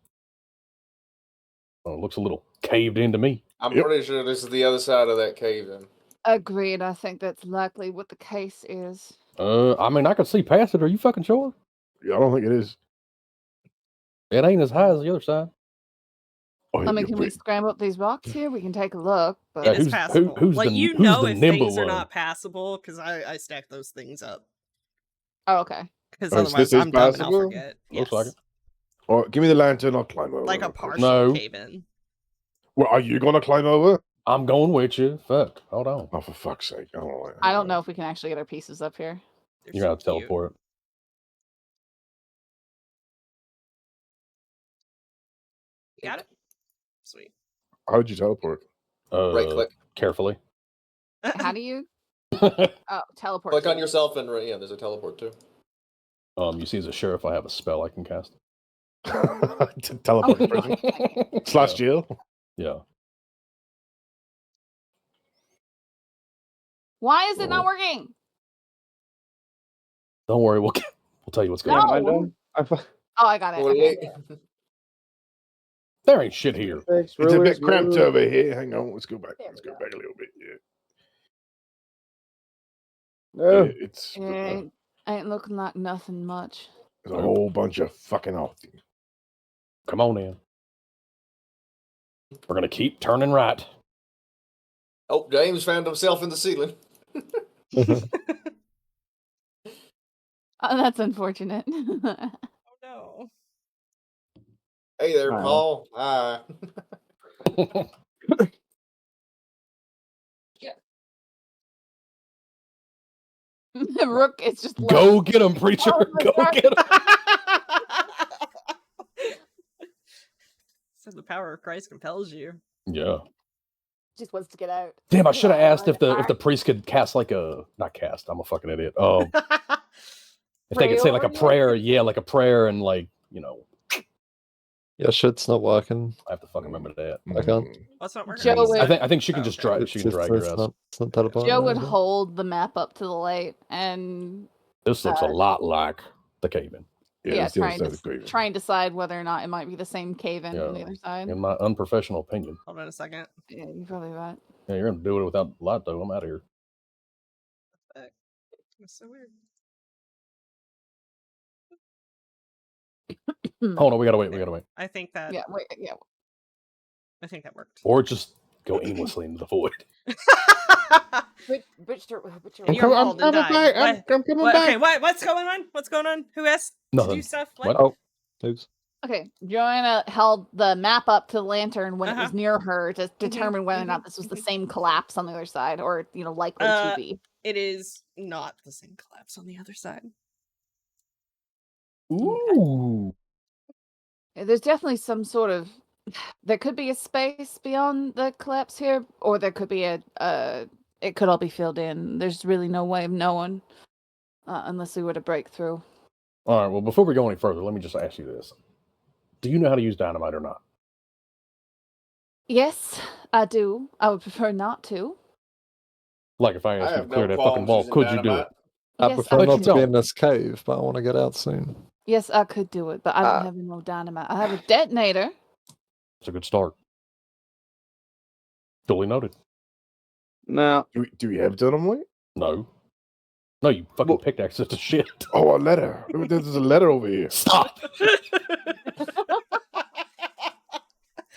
Oh, it looks a little caved into me. I'm Yep. pretty sure this is the other side of that cave in. Agreed. I think that's likely what the case is. I mean, I could see past it. Are you fucking sure? Yeah, I don't think it is. It ain't as high as the other side. Oh, I mean, you're can we scramble up these rocks here? We can take a look. But It is who's- passable. who's like the- you who's know the if nimble things are one? not passable because I stack those things up. Oh, okay. Because Oh, so otherwise this is I'm dumb and I'll passable? forget. Looks like it. Or give me the lantern, I'll climb over. Like a real quick. partial No. cave in. Well, are you gonna climb over? I'm going with you. Fuck. Hold on. Oh, for fuck's sake! I don't know if we can actually get our pieces up here. They're You're gonna so have to cute. teleport. You got it? Sweet. How'd you teleport? Right click. Carefully. How do you? Oh, teleport. Click to on it. yourself and yeah, there's a teleport too. You see, as a sheriff, I have a spell I can cast. To teleport Oh, person. right. Slash Yeah. jail. Yeah. Why is it not Oh. working? Don't worry. We'll tell you what's going No. on. Am I done? Oh, I got it. Well, Okay. There ain't shit here. It's a bit cramped over here. Hang on, let's go back. There Let's we go go. back a little bit. Yeah. No. Yeah, it's Ain't looking like nothing much. there's a whole bunch of fucking off. Come on in. We're gonna keep turning right. Oh, James found himself in the ceiling. Oh, that's unfortunate. Oh no. Hey there, Hi. Paul. Hi. Rook is just Go get him, preacher. Oh my Go God. get him. So the power of Christ compels you. Yeah. Just wants to get out. Damn, I should have asked if God. the priest could cast like a not cast. I'm a fucking idiot. If they Pray could say like a over you? prayer, yeah, like a prayer, and like Yeah, shit's not working. I have to fucking remember that. I can't. What's not working? Joe would- I think she can just Okay. drive. She can drag your It's ass. not teleporting. Joe would okay. hold the map up to the light and This looks a lot like the cave-in, yeah, it's the other trying side to of the cave. try and decide whether or not it might be the same cave in on the Yeah. other side. in my unprofessional opinion. Hold on a second. Yeah, you're probably right. Yeah, you're gonna do it without light though. I'm out of here. That's so weird. Hold on, we gotta wait. We gotta wait. I think that Yeah, wait, yeah. I think that worked. Or just go aimlessly into the void. Which And you're mauled and died. I'm coming What? back. Okay, what's going on? What's going on? Who asked to Nothing. do stuff? What? Oh, oops. Okay, Joanna held the map up to the lantern when it was near her to determine whether or not this was the same collapse on the other side, or likely to be. It is not the same collapse on the other side. Ooh. There's definitely some sort of. There could be a space beyond the collapse here, or there could be it could all be filled in. There's really no way of knowing unless we were to break through. All right, well, before we go any further, let me just ask you this. Do you know how to use dynamite or not? Yes, I do. I would prefer not to. Like, if I asked you to have no clear that fucking qualms wall, using could you do dynamite. it? I Yes, prefer I not could. to be in this cave, but I want to get out soon. Yes, I could do it, but I don't have no dynamite. I have a detonator. It's a good start. Duly noted. No. Do we have dynamite? No. No, you fucking pickaxe to shit. Oh, a letter. There's a letter over here. Stop.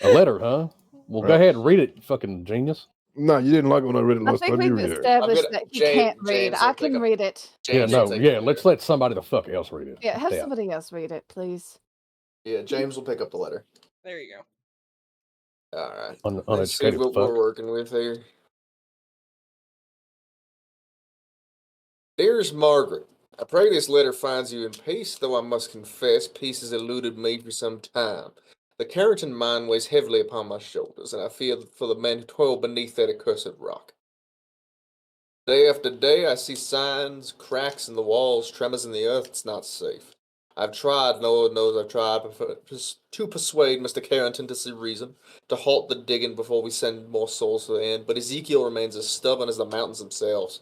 A letter, huh? Well, go ahead and read it, you fucking genius. No, you didn't like it when I read it I last think time you we've were here. established that he can't read. James I will can take read it. Yeah, James will no, take yeah, the let's letter. let somebody the fuck else read it. Yeah, have Yeah. somebody else read it, please. Yeah, James will pick up the letter. There you go. All right. Let's see Uneducated what fuck. we're working with here. Dearest Margaret, I pray this letter finds you in peace, though I must confess peace has eluded me for some time. The Carrington mine weighs heavily upon my shoulders, and I fear for the men who toil beneath that accursed rock. Day after day I see signs, cracks in the walls, tremors in the earth. It's not safe. I've tried, Lord knows I've tried to persuade Mr. Carrington to see reason, to halt the digging before we send more souls to the end, but Ezekiel remains as stubborn as the mountains themselves.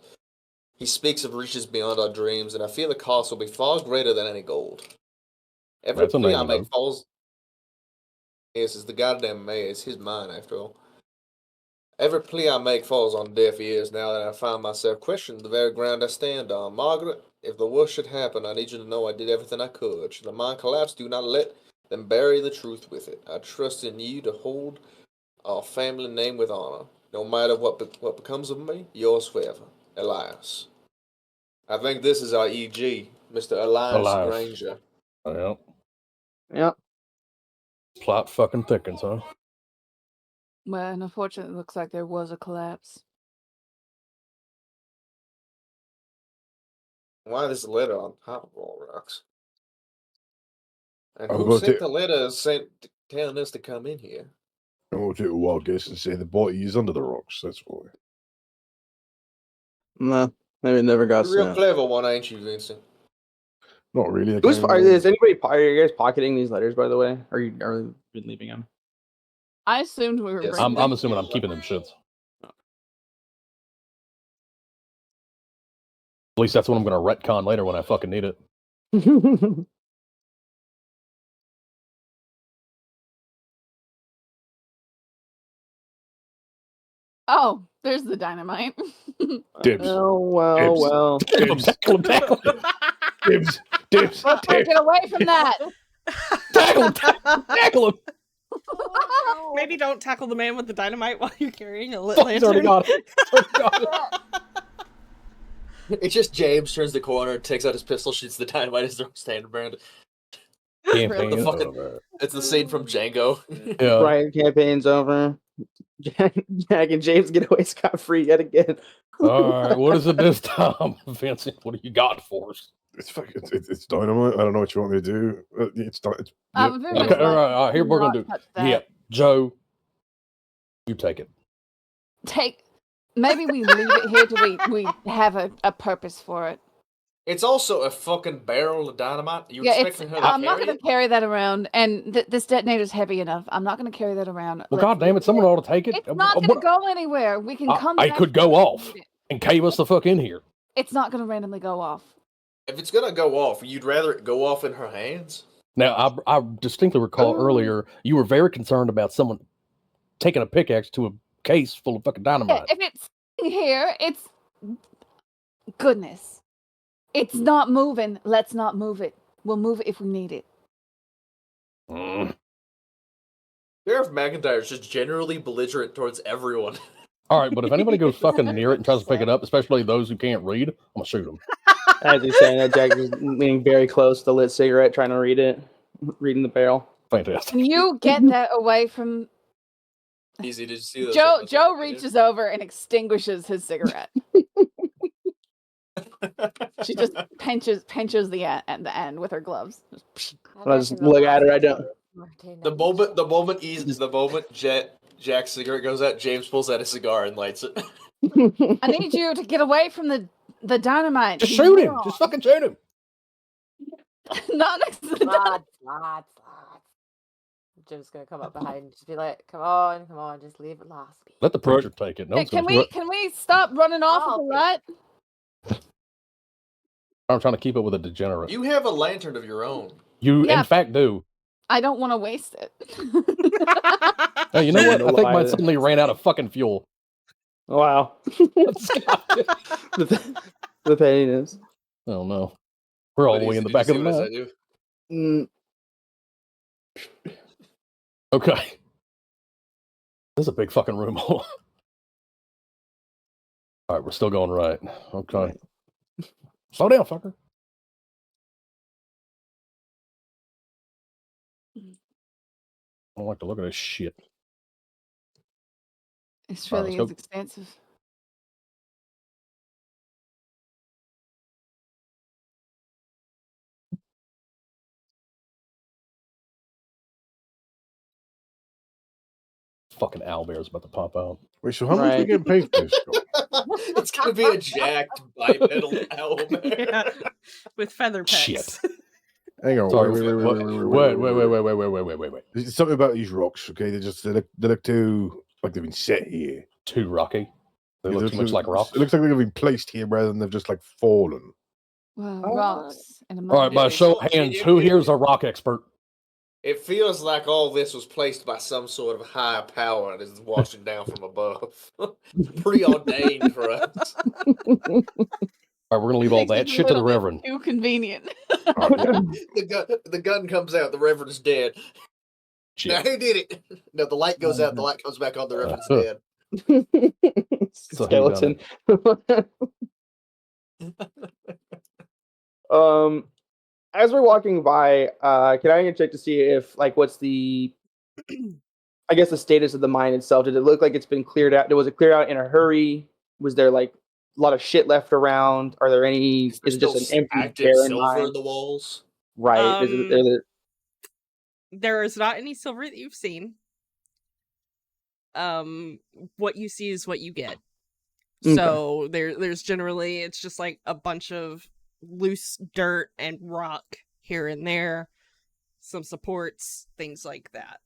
He speaks of riches beyond our dreams, and I fear the cost will be far greater than any gold. Every That's a plea name I you make know. falls. Yes, it's the goddamn mayor. It's his mine, after all. Every plea I make falls on deaf ears now that I find myself questioning the very ground I stand on. Margaret, if the worst should happen, I need you to know I did everything I could. Should the mine collapse, do not let them bury the truth with it. I trust in you to hold our family name with honor. No matter what becomes of me, yours forever, Elias. I think this is our EG, Mr. Elias Elias. Granger. Yep. Yep. Plot fucking thickens, huh? Well, and unfortunately, it looks like there was a collapse. Why this letter on top of all rocks? And I'm who going sent to- the letter telling us to come in here? I'm going to take a wild guess and say the body is under the rocks. That's why. No, maybe it never got You're a real sent. clever one, ain't you, Vincent? Not really. Is anybody? Are you guys pocketing these letters, by the way? Are you been leaving them? I assumed we were Yes. bringing I'm them. assuming I'm keeping them shits. At least that's what I'm going to retcon later when I fucking need it. Oh, there's the dynamite. Dibs. Oh well, Dibs. well. Tackle him. Dibs. Dibs. Let's Dibs. get away from that. Tackle him. Maybe don't tackle the man with the dynamite while you're carrying a lit Fuck, he's already lantern. got it. It's just James turns the corner, takes out his pistol, shoots the dynamite as they're standing around. Campaign The fucking- over. It's the scene from Django. Yeah. Right, campaign's over. Jack and James get away scot-free yet again. All right. What is it this time, Vincent? What do you got for us? It's dynamite. I don't know what you want me to do. It's yep. Very much Okay. All like right. All right. Here do we're going not to do. touch that. Yeah. Joe, you take it. Maybe we leave it here till we have a purpose for it. It's also a fucking barrel of dynamite. You Yeah, expecting her to I'm not carry going it? to carry that around, and this detonator's heavy enough. I'm not going to carry that around. Well, God damn it. Someone ought to take it. It's not going to go anywhere. We can come I back could to go it if off we need it. and cave us the fuck in here. It's not going to randomly go off. If it's gonna go off, you'd rather it go off in her hands? Now, I distinctly recall earlier you were very concerned about someone taking a pickaxe to a case full of fucking Yeah, dynamite. if it's here, it's goodness. It's not moving. Let's not move it. We'll move it if we need it. Sheriff McIntyre is just generally belligerent towards everyone. All right, but if anybody goes fucking near it and tries to pick it up, especially those who can't read, I'm gonna shoot them. As he's saying that, Jack is leaning very close to the lit cigarette, trying to read it, reading the barrel. Fantastic. Can you get that away from Easy to see those. Joe? those Joe things, reaches over and extinguishes his cigarette. She just pinches the end with her gloves. I just look at her. I don't. The moment Jack's cigarette goes out, James pulls out a cigar and lights it. I need you to get away from the dynamite. Just shoot him. Just fucking shoot him. Not next to the dynamite. Lads. Joe's gonna come up behind and just be like, come on, just leave it last. Let the preacher take it. No one's Can gonna- we stop running off with the light? I'm trying to keep up with a degenerate. You have a lantern of your own. You, Yeah. in fact, do. I don't want to waste it. Hey, you know what? No I think lie. mine suddenly ran out of fucking fuel. Wow. the pettiness. Oh no. We're all the way in the back of the night. Mm, Okay. This is a big fucking room. All right, we're still going right. Okay. Slow down, fucker. I don't like to look at this shit. It's All right, really let's is go. expensive. Fucking owlbear's about to pop out. Wait, so how much we Right. getting paid for this? It's gonna be a jacked bipedal owlbear. Yeah, with feather pets. Shit. Hang on. Sorry. Wait. There's something about these rocks, okay? They look too like they've been set here. Too rocky. They Yeah, look too much like rocks. It looks like they've been placed here rather than they've just like fallen. Well, rocks and a All right, by Yeah, a show of so- hands, who here's a rock expert? It feels like all this was placed by some sort of higher power and is watching down from above. Preordained for us. All right, we're gonna leave all Makes it that a shit to the little bit Reverend. Too convenient. Oh, yeah. The gun comes out, the Reverend's dead. Now Shit. who did it? No, the light goes out, the light comes back on, the Reverend's dead. So who done Skeleton. As we're walking by, can I check to see if what's the I guess the status of the mine itself? Did it look like it's been cleared out? Was it cleared out in a hurry? Was there like a lot of shit left around? Are there any? Is it just an empty active barren silver mine? in the walls? Right. There is not any silver that you've seen. What you see is what you get. Okay. So there's generally, it's just like a bunch of loose dirt and rock here and there, some supports, things like that.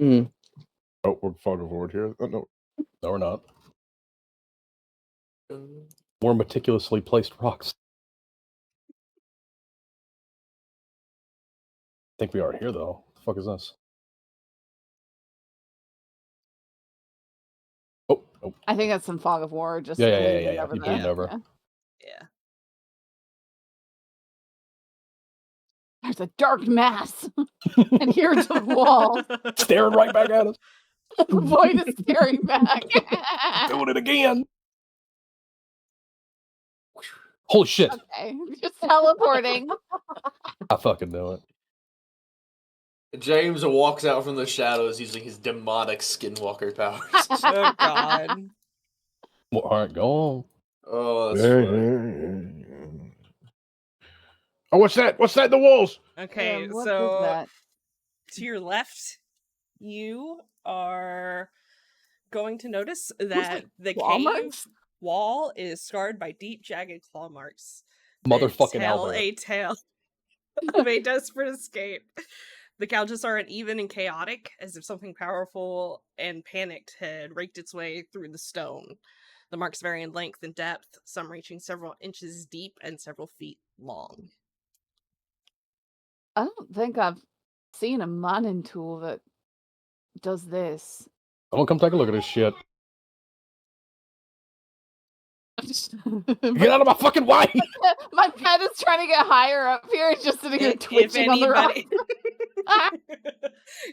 Mm. Oh, we're farther forward here. Oh, no. No, we're not. More meticulously placed rocks. I think we are here, though. What the fuck is this? Oh. I think that's some fog of war. Just Yeah. leaning over You the- leaned over. yeah. Yeah. There's a dark mass, and here's the wall. Staring right back at us. The void is staring back. Doing it again. Holy shit. Okay, just teleporting. I fucking know it. James walks out from the shadows using his demonic skinwalker powers. Oh god. Well, all right, go on. Oh, that's funny. Oh, what's that? What's that in the walls? Okay, What is so that? to your left, you are going to notice that the claw cave marks? wall is scarred by deep, jagged claw marks. Motherfucking tell Albert. a tale of a desperate escape. The gouges are uneven and chaotic, as if something powerful and panicked had raked its way through the stone. The marks vary in length and depth, some reaching several inches deep and several feet long. I don't think I've seen a mining tool that does this. Someone come take a look at this shit. my, Get out of my fucking way! my pet is trying to get higher up here. It's just sitting here twitching on the rock.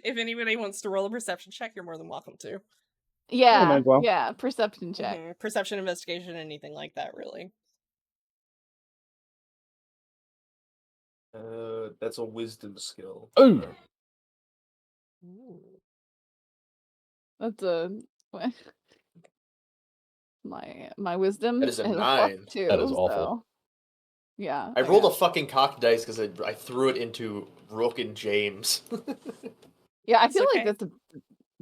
If anybody wants to roll a perception check, you're more than welcome to. Yeah, might as well. yeah. Perception check. Mhm. Perception, investigation, anything like that, really. That's a wisdom skill. Ooh. That's a what? My wisdom That is a is a 9. +2. That is awful. So, yeah. I rolled a fucking cocked dice because I threw it into Rook and James. Yeah, I It's feel okay. like that's a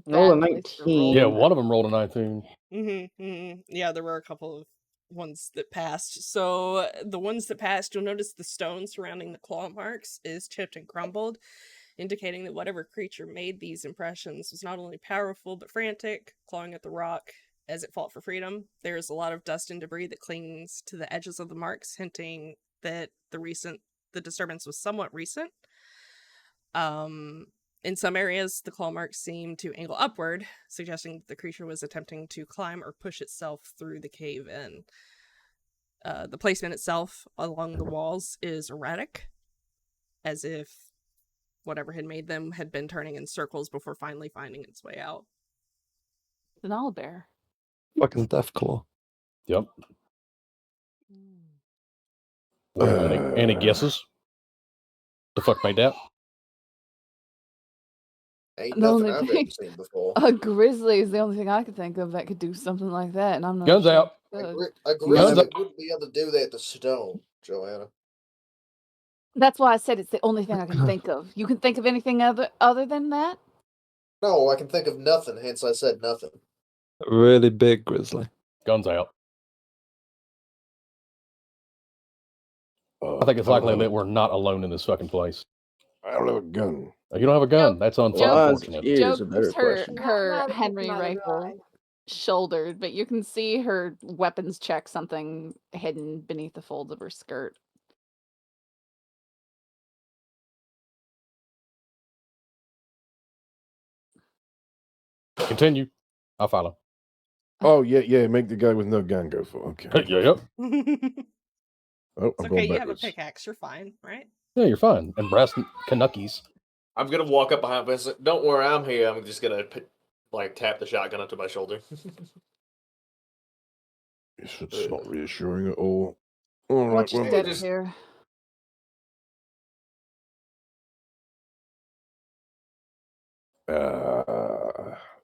Roll a bad place to 19. roll. Yeah, one of them rolled a 19. Yeah, there were a couple of ones that passed. So the ones that passed, you'll notice the stone surrounding the claw marks is chipped and crumbled, indicating that whatever creature made these impressions was not only powerful but frantic, clawing at the rock as it fought for freedom. There's a lot of dust and debris that clings to the edges of the marks, hinting that the disturbance was somewhat recent. In some areas, the claw marks seem to angle upward, suggesting that the creature was attempting to climb or push itself through the cave in. The placement itself along the walls is erratic, as if whatever had made them had been turning in circles before finally finding its way out. An owlbear. Fucking Deathclaw. Yep. What do you any guesses? The fuck made that? Ain't The nothing only I've thing- ever seen before. A grizzly is the only thing I could think of that could do something like that, and I'm not Guns sure out. it A, could. gri- a Guns grizzly up. wouldn't be able to do that to stone, Joanna. That's why I said it's the only thing I can think of. You can think of anything other than that? No, I can think of nothing, hence I said nothing. A really big grizzly. Guns out. I think it's I don't likely have that a- we're not alone in this fucking place. I don't have a gun. You don't have a gun. Joe- That's Well, unfortunate. here's Joe a better keeps her, question. her Neither- Henry neither do rifle I. shouldered, but you can see her weapons check something hidden beneath the folds of her skirt. Continue. I'll follow. Oh yeah. Make the guy with no gun go for. Okay. Yep. It's Oh, I'm okay, going you have a backwards. pickaxe, you're fine, right? Yeah, you're fine. And brass Canuckies. I'm gonna walk up behind him and say, "Don't worry, I'm here." I'm just gonna tap the shotgun up to my shoulder. It's not reassuring at all. All right. Watch your Well, step just- here.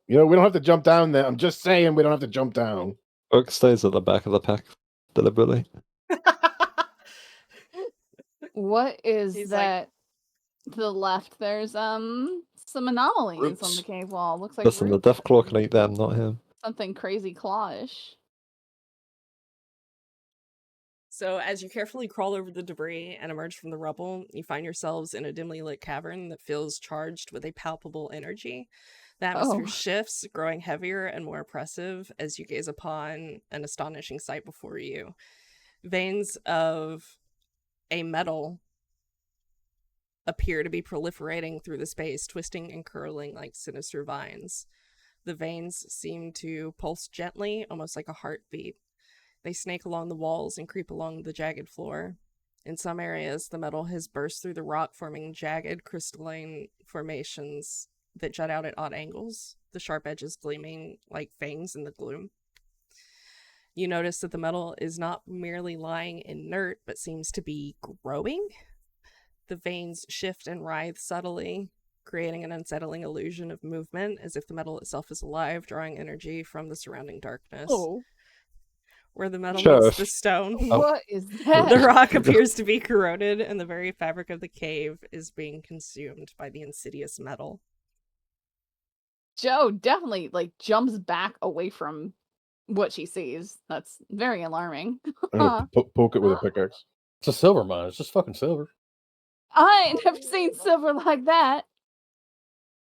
we don't have to jump down there. I'm just saying we don't have to jump down. Rook stays at the back of the pack deliberately. What is He's like- that? To the left, there's some anomalies on Roots. the cave wall. Looks like Listen, the roots. Deathclaw can eat them, not him. Something crazy clawish. So, as you carefully crawl over the debris and emerge from the rubble, you find yourselves in a dimly lit cavern that feels charged with a palpable energy. The atmosphere Oh. shifts, growing heavier and more oppressive as you gaze upon an astonishing sight before you. Veins of a metal appear to be proliferating through the space, twisting and curling like sinister vines. The veins seem to pulse gently, almost like a heartbeat. They snake along the walls and creep along the jagged floor. In some areas, the metal has burst through the rock, forming jagged crystalline formations that jut out at odd angles, the sharp edges gleaming like fangs in the gloom. You notice that the metal is not merely lying inert, but seems to be growing. The veins shift and writhe subtly, creating an unsettling illusion of movement, as if the metal itself is alive, drawing energy from the surrounding darkness. Oh, Where the metal Sheriff. meets the stone, what is that? the rock appears to be corroded, and the very fabric of the cave is being consumed by the insidious metal. Joe definitely jumps back away from what she sees. That's very alarming. I'm gonna poke it with a pickaxe. It's a silver mine. It's just fucking silver. I ain't never seen silver like that.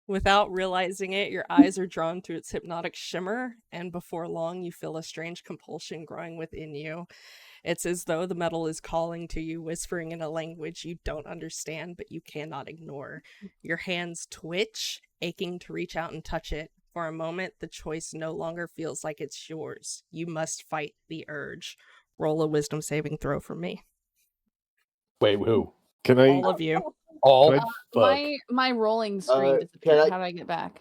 Without realizing it, your eyes are drawn to its hypnotic shimmer, and before long you feel a strange compulsion growing within you. It's as though the metal is calling to you, whispering in a language you don't understand, but you cannot ignore. Your hands twitch, aching to reach out and touch it. For a moment, the choice no longer feels like it's yours. You must fight the urge. Roll a wisdom saving throw for me. Wait, who? Can I? All of you. All Can I- fuck. My rolling screen can disappeared. I- How do I get back?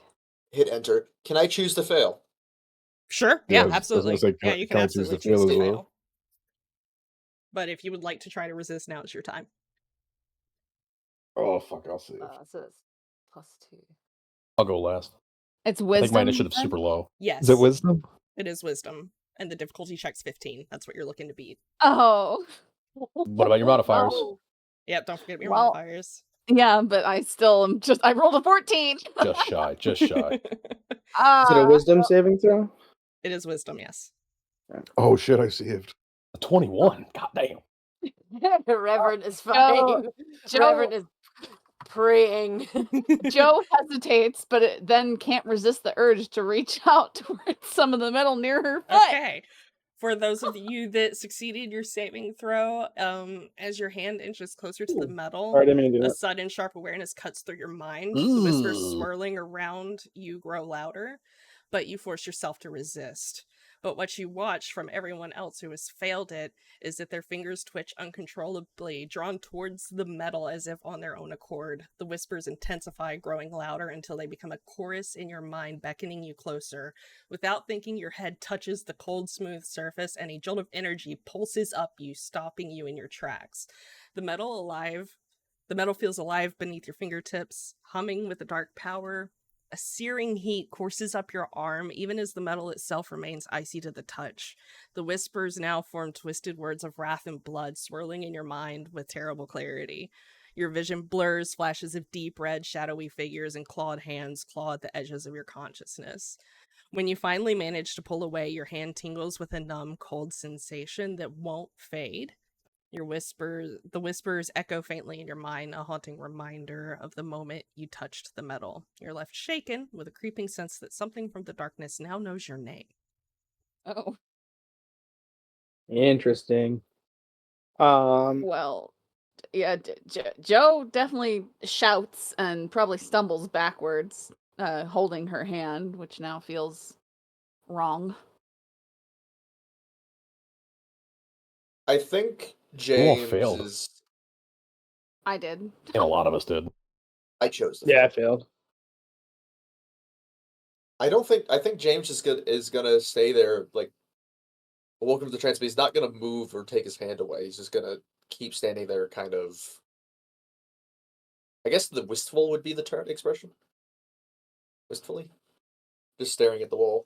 Hit enter. Can I choose to fail? Sure. Yeah, Yeah, I was gonna absolutely. say, Yeah, can- you can can I choose absolutely to choose fail to as well? fail. But if you would like to try to resist, now is your time. Oh fuck, I'll see. So it's +2. I'll go last. It's I wisdom. think my initiative's then? super low. Yes. Is it wisdom? It is wisdom. And the difficulty check's 15. That's what you're looking to beat. Oh. What about your modifiers? Oh, Yep, don't forget your Well- modifiers. Yeah, but I still am I rolled a 14. Just shy, just shy. Is it a wisdom saving throw? It is wisdom, yes. Oh shit, I saved. A 21. God damn. the Reverend is Joe- fine. Joe- Reverend is praying. Joe hesitates, but then can't resist the urge to reach out towards some of the metal near her foot. Okay. For those of you that succeeded your saving throw, as your hand inches closer to the metal, Sorry, I didn't mean to do a that. sudden sharp awareness cuts through your mind. The whispers Ooh. swirling around you grow louder, but you force yourself to resist. But what you watch from everyone else who has failed it is that their fingers twitch uncontrollably, drawn towards the metal as if on their own accord. The whispers intensify, growing louder until they become a chorus in your mind, beckoning you closer. Without thinking, your head touches the cold, smooth surface, and a jolt of energy pulses up you, stopping you in your tracks. The metal feels alive beneath your fingertips, humming with a dark power. A searing heat courses up your arm, even as the metal itself remains icy to the touch. The whispers now form twisted words of wrath and blood, swirling in your mind with terrible clarity. Your vision blurs, flashes of deep red, shadowy figures and clawed hands claw at the edges of your consciousness. When you finally manage to pull away, your hand tingles with a numb, cold sensation that won't fade. The whispers echo faintly in your mind, a haunting reminder of the moment you touched the metal. You're left shaken with a creeping sense that something from the darkness now knows your name. Oh, Interesting. well, yeah, Joe definitely shouts and probably stumbles backwards, holding her hand, which now feels wrong. I think all James failed. is. I did. And a lot of us did. I chose the Yeah, I fail. failed. I think James is gonna stay there. Like, welcome to the trance, but he's not gonna move or take his hand away. He's just gonna keep standing there, kind of. I guess the wistful would be the term expression. Wistfully, just staring at the wall.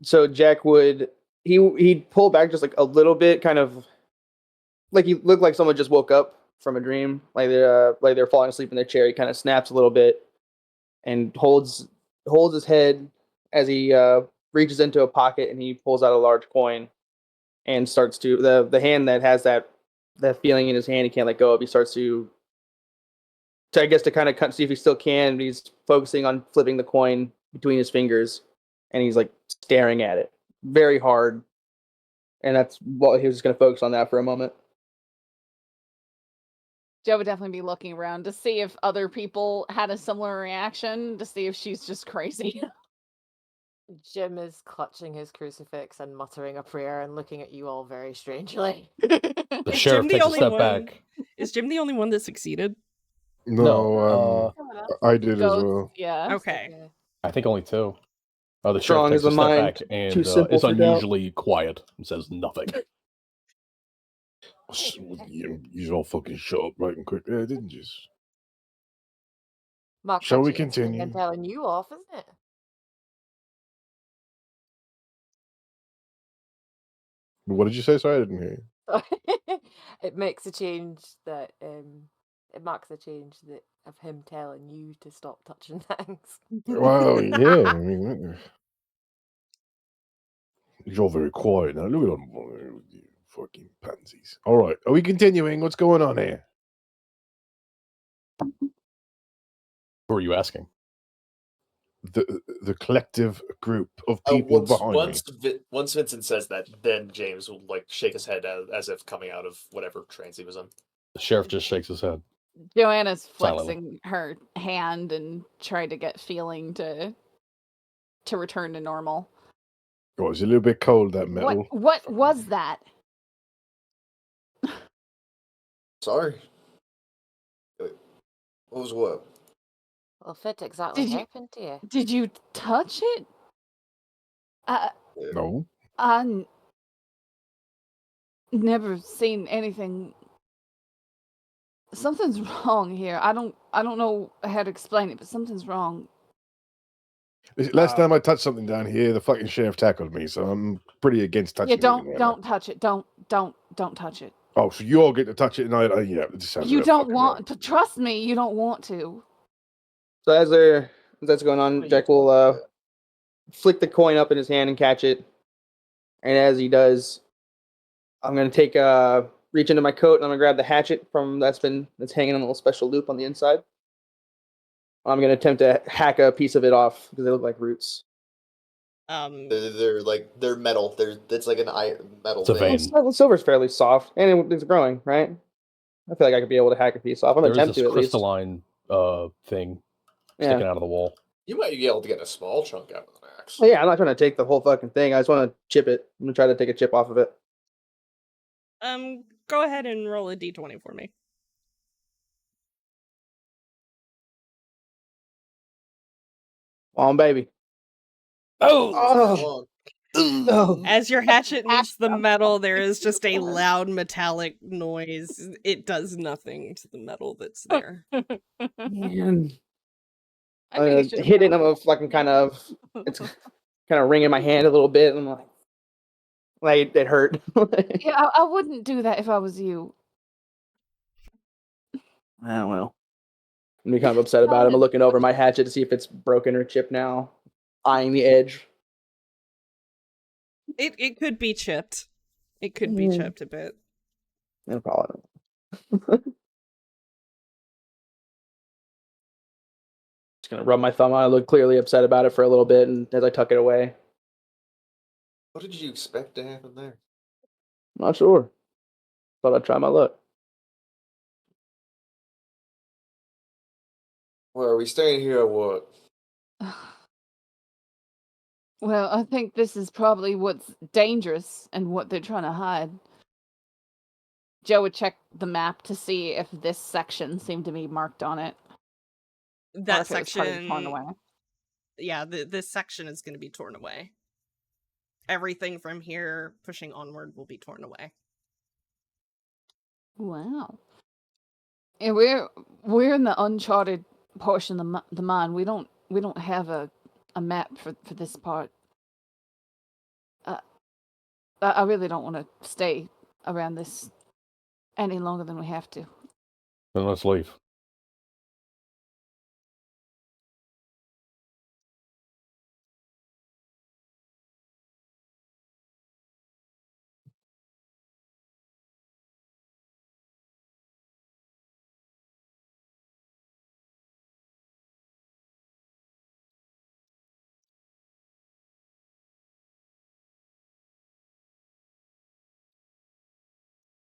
So Jack would he'd pull back just like a little bit, kind of like he looked like someone just woke up from a dream, like they're falling asleep in their chair. He kind of snaps a little bit and holds his head as he reaches into a pocket and he pulls out a large coin and starts to the hand that has that feeling in his hand he can't let go of. He starts to I guess to kind of see if he still can. He's focusing on flipping the coin between his fingers, and he's like staring at it very hard. And that's what he was just going to focus on that for a moment. Joe would definitely be looking around to see if other people had a similar reaction, to see if she's just crazy. Jim is clutching his crucifix and muttering a prayer and looking at you all very strangely. The Is sheriff Jim the takes a only step one- back. Is Jim the only one that succeeded? No, I did as Ghosts, well. yeah. Okay. I think only 2. The Strong sheriff as takes a the step mind, back and too simple is for doubt. unusually quiet and says nothing. You all fucking shut up right and quick there, didn't you? Mark, Shall we that's cheating continue? and telling you off, isn't What did you say? Sorry, I didn't hear you. it? It makes a change that it marks a change that of him telling you to stop touching things. Well, yeah. I mean, you're all very quiet now. Look at them, you fucking pansies. All right, are we continuing? What's going on here? Who are you asking? The collective group of people behind me. Once Vincent says that, then James will like shake his head as if coming out of whatever trance he was in. The sheriff just shakes his head. Joanna's Silently. flexing her hand and trying to get feeling to return to normal. Oh, it's a little bit cold, that metal. What was that? Sorry. Wait, what was what? Well, fit exactly Did you- happened to you. Did you touch it? No. Never seen anything something's wrong here. I don't know how to explain it, but something's wrong. Last time I touched something down here, the fucking sheriff tackled me, so I'm pretty against touching Yeah, anything right don't touch it. Don't touch it. now. Oh, so you all get to touch it, and yeah, it just sounds You like a don't fucking want to trust me. You don't want to. So as that's going on, Jack will flick the coin up in his hand and catch it. And as he does, I'm gonna take reach into my coat and I'm gonna grab the hatchet that's hanging on a little special loop on the inside. I'm gonna attempt to hack a piece of it off because they look like roots. They're metal. It's like an iron metal It's a thing. vein. Well, silver's fairly soft and it's growing, right? I feel like I could be able to hack a piece off. I'm gonna There is attempt this to at least. crystalline thing Yeah. sticking out of the wall. You might be able to get a small chunk out with an axe. Oh, yeah, I'm not trying to take the whole fucking thing. I just want to chip it. I'm gonna try to take a chip off of it. Go ahead and roll a d20 for me. On, baby. Oh! No. As your hatchet meets the metal, there is just a loud metallic noise. It does nothing to the metal that's there. Man. I think it should Hit it. I'm a fucking it's kind of ringing my hand a little bit. And I'm like it hurt. Yeah, I wouldn't do that if I was you. Oh well. I'm kind of upset about it. I'm looking over my hatchet to see if it's broken or chipped now. Eyeing the edge. It could be chipped. It could be chipped a bit. No problem. Just gonna rub my thumb on. I look clearly upset about it for a little bit, and as I tuck it away. What did you expect to happen there? Not sure. Thought I'd try my luck. Well, are we staying here or what? Well, I think this is probably what's dangerous and what they're trying to hide. Joe would check the map to see if this section seemed to be marked on it. That or if it was part of the torn section, away. yeah, this section is going to be torn away. Everything from here pushing onward will be torn away. Wow. And we're in the uncharted portion of the mine. We don't have a map for this part. I really don't want to stay around this any longer than we have to. Then let's leave.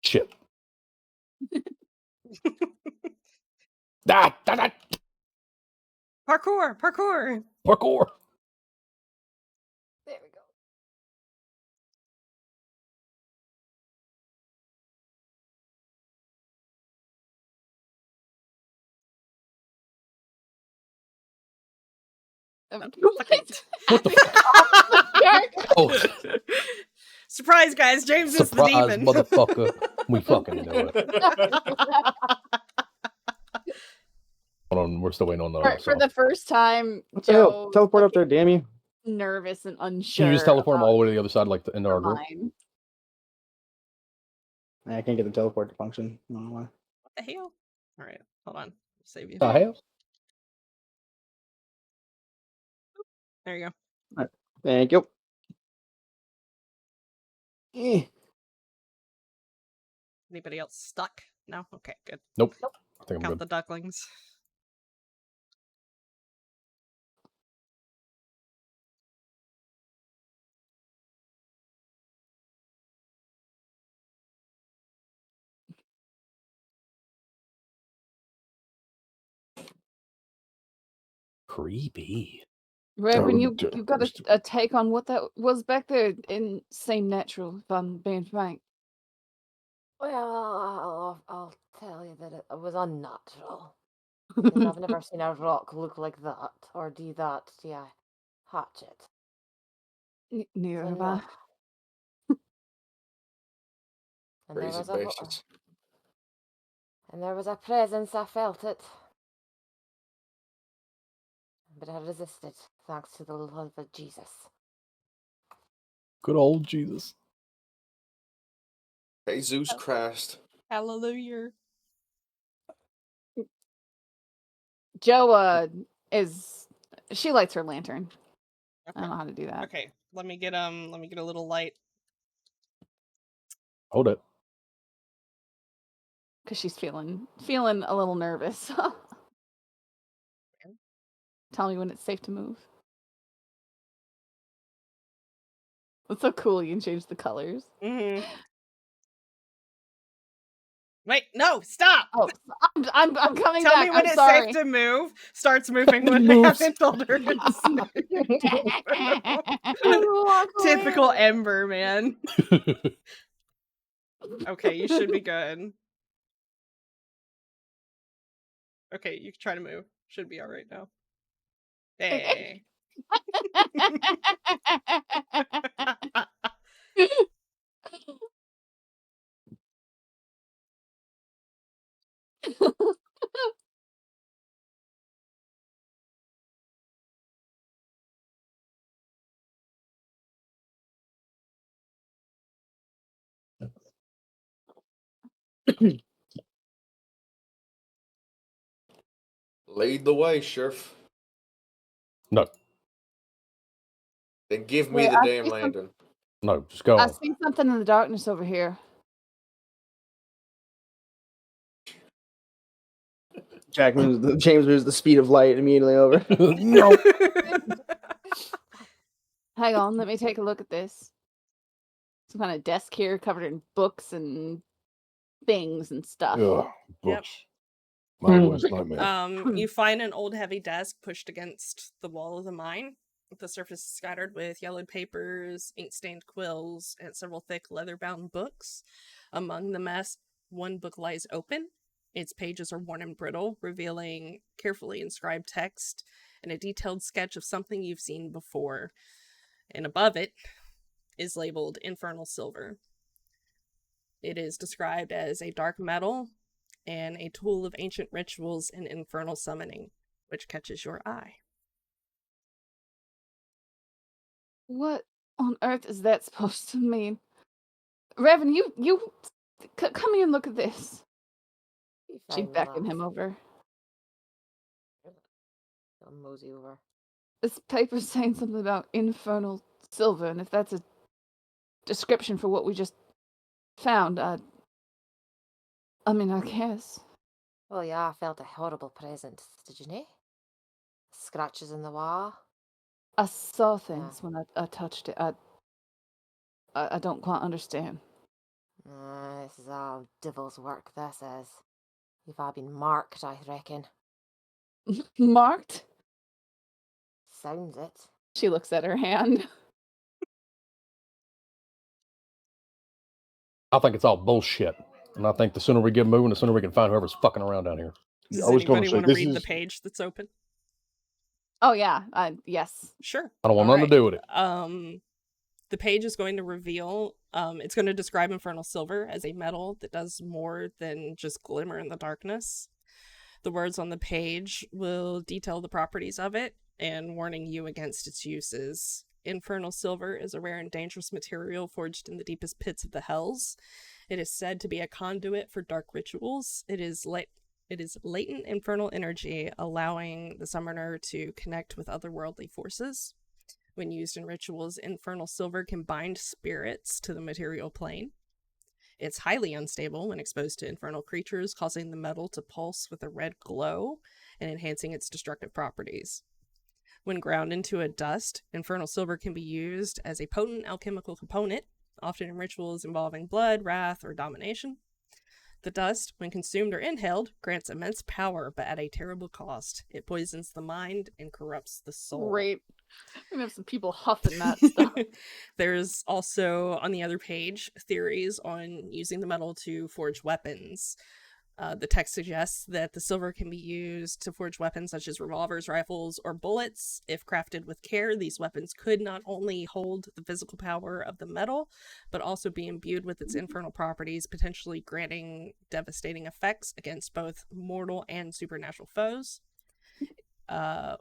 Shit. Ah. Parkour! Parkour! There we go. What the Oh, Surprise, guys! James is the surprise, demon. motherfucker. We fucking know it. Hold on, we're still waiting on the For the first time, What the hell? Joe Teleport up there, damn you. nervous and unsure. Can you just teleport them about all the way to the other side, like into the our group? mine. I can't get the teleport to function. I don't know why. What the hell? All right, hold on. Save you. The hell? There you go. Right. Thank you. Anybody else stuck? No? Okay, good. Nope. I think I'm Count good. the ducklings. Creepy. Reverend, you Oh, got a take on what that was back there? Didn't seem natural, if I'm being frank. Well, I'll tell you that it was unnatural. Because I've never seen a rock look like that or do that to a hatchet. Neither So, have yeah. I. And there Crazy was a bastards. And there was a presence, I felt it. But I resisted, thanks to the love of Jesus. Good old Jesus. Jesus Christ. Hallelujah. Jo she lights her lantern. I Okay. don't know how to do that. Okay. Let me get a little light. Hold it. Because she's feeling a little nervous. Tell me when it's safe to move. It's so cool. You can change the colors. Mm-hmm. Wait, no, stop! Oh, I'm coming Tell back. me when I'm it's sorry. safe to move. Starts moving when I Moves. haven't told her it's safe to move. Walk Typical away. Ember, man. Okay, you should be good. Okay, you can try to move. Should be alright now. Hey. Lead the way, Sheriff. No, Then give me Wait, the I damn see some- lantern. no, just go I on. see something in the darkness over here. James moves the speed of light immediately over. No. Hang on, let me take a look at this. Some kind of desk here covered in books and things and stuff. Ugh, Yep. books. My worst nightmare. You find an old heavy desk pushed against the wall of the mine. The surface is scattered with yellowed papers, ink-stained quills, and several thick leather-bound books. Among the mess, one book lies open. Its pages are worn and brittle, revealing carefully inscribed text and a detailed sketch of something you've seen before. And above it is labeled Infernal Silver. It is described as a dark metal and a tool of ancient rituals and infernal summoning, which catches your eye. What on earth is that supposed to mean? Revan, you come here and look at this. Be She fine, beckoned lass. him over. I'll mosey over. This paper's saying something about infernal silver, and if that's a description for what we just found, I mean, I guess. Well, yeah, I felt a horrible presence, did you know? Scratches in the wall. I saw things when I touched it. I don't quite understand. This is all devil's work, this is. You've all been marked, I reckon. Marked? Sounds it. She looks at her hand. I think it's all bullshit. And I think the sooner we get moving, the sooner we can find whoever's fucking around down here. Does I was gonna anybody say, want to this read the is- page that's open? Oh yeah, yes. Sure. I don't want nothing to do with it. The page is going to reveal, it's going to describe infernal silver as a metal that does more than just glimmer in the darkness. The words on the page will detail the properties of it and warning you against its uses. Infernal silver is a rare and dangerous material forged in the deepest pits of the hells. It is said to be a conduit for dark rituals. It is latent infernal energy, allowing the summoner to connect with otherworldly forces. When used in rituals, infernal silver can bind spirits to the material plane. It's highly unstable when exposed to infernal creatures, causing the metal to pulse with a red glow and enhancing its destructive properties. When ground into a dust, infernal silver can be used as a potent alchemical component, often in rituals involving blood, wrath, or domination. The dust, when consumed or inhaled, grants immense power, but at a terrible cost. It poisons the mind and corrupts the soul. Great. We're gonna have some people huffing that stuff. There's also, on the other page, theories on using the metal to forge weapons. The text suggests that the silver can be used to forge weapons such as revolvers, rifles, or bullets. If crafted with care, these weapons could not only hold the physical power of the metal, but also be imbued with its infernal properties, potentially granting devastating effects against both mortal and supernatural foes.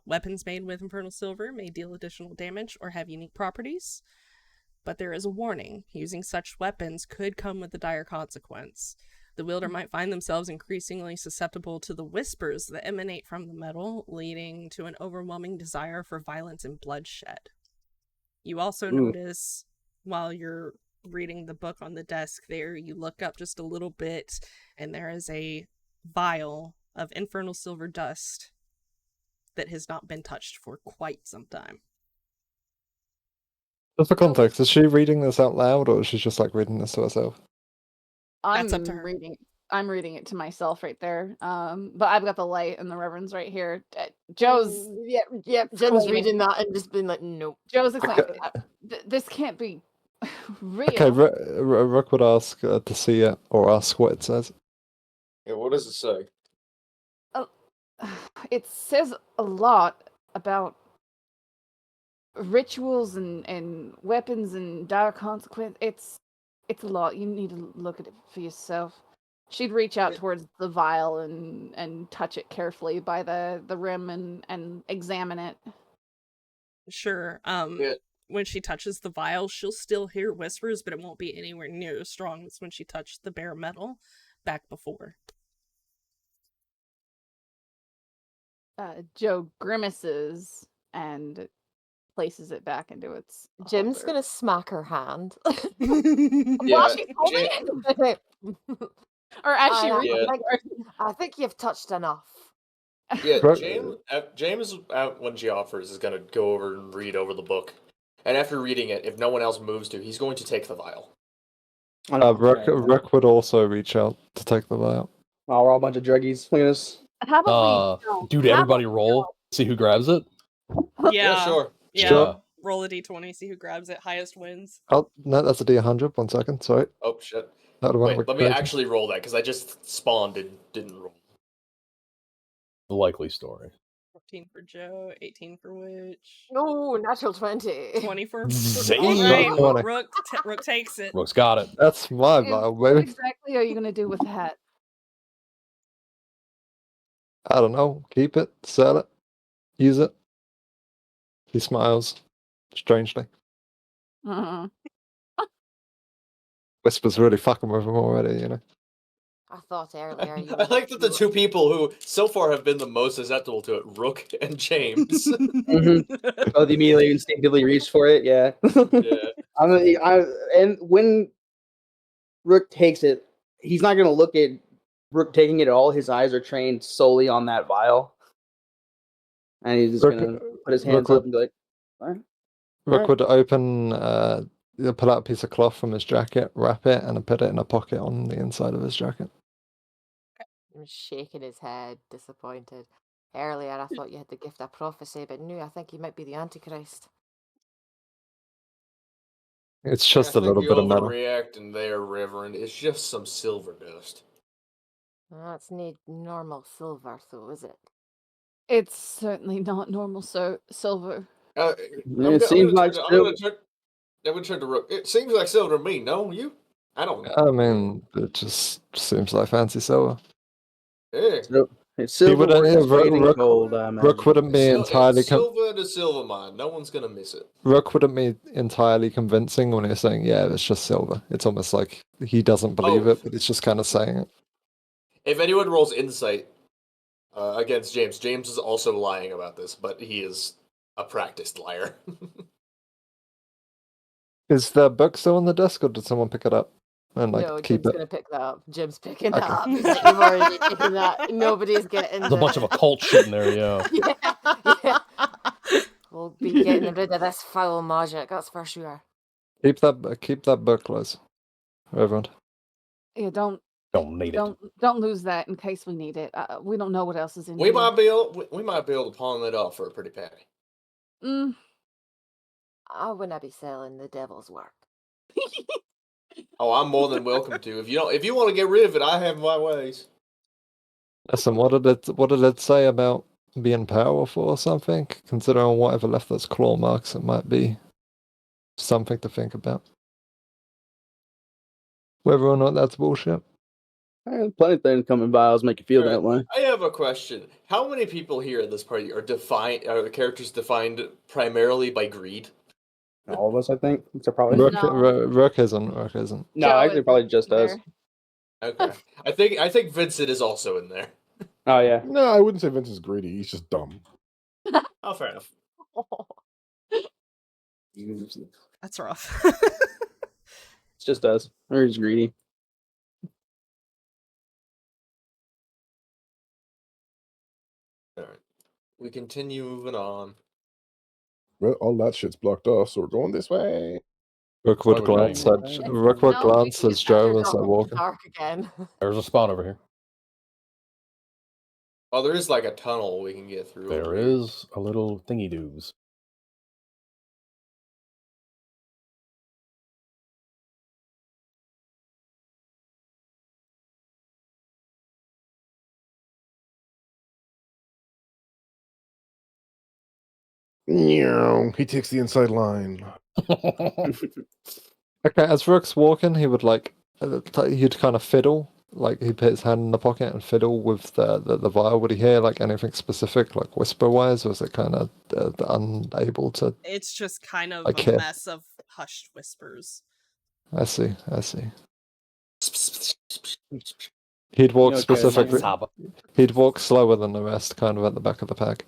Weapons made with infernal silver may deal additional damage or have unique properties, but there is a warning. Using such weapons could come with a dire consequence. The wielder might find themselves increasingly susceptible to the whispers that emanate from the metal, leading to an overwhelming desire for violence and bloodshed. You also notice, while you're reading the book on the desk there, you look up just a little bit, and there is a vial of infernal silver dust that has not been touched for quite some time. Just for context, is she reading this out loud, or is she just like reading this to herself? That's up to her. I'm reading it to myself right there. But I've got the light and the reverends right here. Joe's Yep. Jim's reading that and just being like, nope. Joe's like, this can't be real. Okay, Rook would ask to see it, or ask what it says. Yeah, what does it say? It says a lot about rituals and weapons and dire consequence. It's a lot. You need to look at it for yourself. She'd reach out towards the vial and touch it carefully by the rim and examine it. Sure. When she touches the vial, she'll still hear whispers, but it won't be anywhere near as strong as when she touched the bare metal back before. Joe grimaces and places it back into its Jim's holder. gonna smack her hand. Yeah, Or as she reads Yeah. I think you've touched enough. Yeah, Rook- James, when she offers, is going to go over and read over the book. And after reading it, if no one else moves to, he's going to take the vial. Rook would also reach out to take the vial. Oh, we're all a bunch of druggies. Look at this. How about we don't? Dude, How everybody about we roll. See who grabs it. Yeah, sure. Yeah. Sure. Roll a d20, see who grabs it. Highest wins. Oh, no, that's a D100. 1 second, sorry. Oh, shit. That would Wait, have let me actually roll that, because I just spawned and didn't roll. The likely story. 14 for Joe, 18 for Witch, No, natural 20. 20 for... Zing. Alright, Got 20. Rook takes it. Rook's got it. That's my What vial, what baby. exactly are you going to do with that? I don't know. Keep it, sell it, use it. He smiles strangely. Uh-huh. Whisper's really fucking with him already, you know. I thought earlier you I like that the two people who so far have been the most susceptible to it, Rook and James. Both immediately instinctively reach for it. Yeah. Yeah. And when Rook takes it, he's not going to look at Rook taking it at all. His eyes are trained solely on that vial. And he's just Rook- going to put his hands Rook up and be like, all right. Rook would open, pull out a piece of cloth from his jacket, wrap it, and put it in a pocket on the inside of his jacket. I'm shaking his head, disappointed. Earlier, I thought you had the gift of prophecy, but no, I think you might be the Antichrist. It's just I a little think you bit of metal. overreacting there, Reverend. It's just some silver dust. That's not normal silver, though, is it? It's certainly not normal silver. It seems like I'm gonna turn to Rook. It seems like silver to me. No, you? I don't know. I mean, it just seems like fancy silver. Yeah. It's silver wouldn't- worth its weight in Rook- gold, I Rook imagine. wouldn't be It's entirely silver to silver mine. No one's gonna miss it. Rook wouldn't be entirely convincing when he's saying, "Yeah, it's just silver." It's almost like he doesn't believe it, but he's just kind of saying it. If anyone rolls insight against James, James is also lying about this, but he is a practiced liar. Is the book still on the desk, or did someone pick it up and No, keep Jim's it? going to pick that up. Jim's picking Okay. that up. He's like, you've already taken that. Nobody's getting There's a bunch of occult shit in there, yeah. yeah. We'll be getting rid of this foul magic, that's for sure. Keep that book close, Reverend. Yeah, don't need it. Don't lose that in case we need it. We don't know what else is in we here. might be able to pawn that off for a pretty penny. I wouldn't be selling the devil's work. Oh, I'm more than welcome to. If you want to get rid of it, I have my ways. Listen, what did it say about being powerful or something? Considering whatever left those claw marks, it might be something to think about. Whether or not that's bullshit. Plenty of things coming by make you feel that way. I have a question. How many people here at this party are the characters defined primarily by greed? All of us, I think. So probably. Rook, No. Rook isn't. Rook isn't. No, Joe actually, isn't probably just us. either. Okay. I think Vincent is also in there. Oh yeah. No, I wouldn't say Vincent's greedy. He's just dumb. Oh, fair enough. It's That's rough. just us. We're just greedy. All right. We continue moving on. Well, all that shit's blocked off, so we're going this way. Rook would Why would glance you? at Rook would No, glance we as can Joe get as out they in walk. the dark again. There's a spot over here. Oh, there is like a tunnel we can get through. There over here. is a little thingy doos. He takes the inside line. Okay, as Rook's walking, he would he'd kind of fiddle, like he'd put his hand in the pocket and fiddle with the vial. Would he hear like anything specific, like whisper wise, or was it kind of unable to? It's just kind of Okay. a mess of hushed whispers. I see. He'd walk Okay, specifically. Saba. He'd walk slower than the rest, kind of at the back of the pack,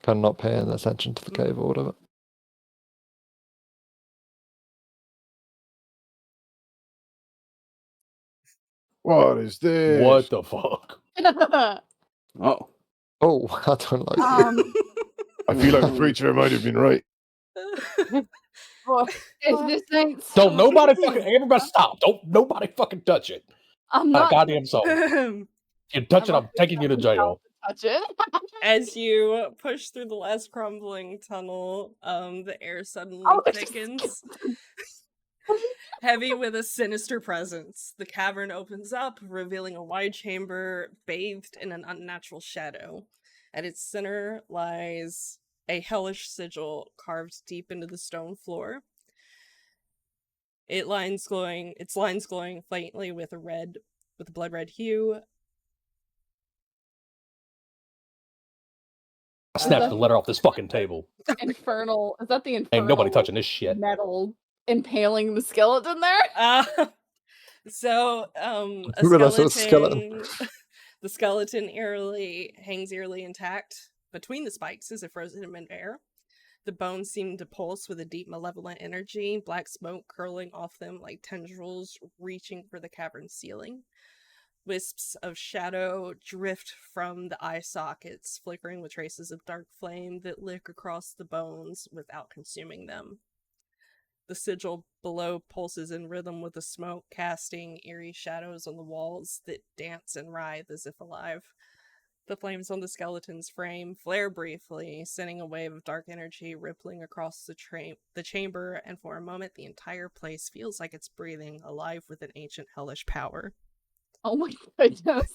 kind of not paying attention to the cave or whatever. What is this? What the fuck? Oh. Oh, I don't like it. I feel like the preacher might have been right. This ain't Don't so nobody easy. fucking everybody stop. Don't nobody fucking touch it. I'm Not a not goddamn soul. As You touch it, I'm I'm taking you to jail. touch it. you push through the last crumbling tunnel, the air suddenly It's just- thickens. Heavy with a sinister presence, the cavern opens up, revealing a wide chamber bathed in an unnatural shadow. At its center lies a hellish sigil carved deep into the stone floor. Its lines glowing faintly with a blood red hue. I snapped the letter off this fucking table. Infernal. Is that the infernal? Ain't nobody touching this shit. Metal impaling the skeleton there. A I realized it was a skeleton. The skeleton hangs eerily intact. Between the spikes is a frozen in midair. The bones seem to pulse with a deep malevolent energy, black smoke curling off them like tendrils reaching for the cavern's ceiling. Wisps of shadow drift from the eye sockets, flickering with traces of dark flame that lick across the bones without consuming them. The sigil below pulses in rhythm with the smoke, casting eerie shadows on the walls that dance and writhe as if alive. The flames on the skeleton's frame flare briefly, sending a wave of dark energy rippling across the chamber, and for a moment the entire place feels like it's breathing, alive with an ancient hellish power. Oh my goodness.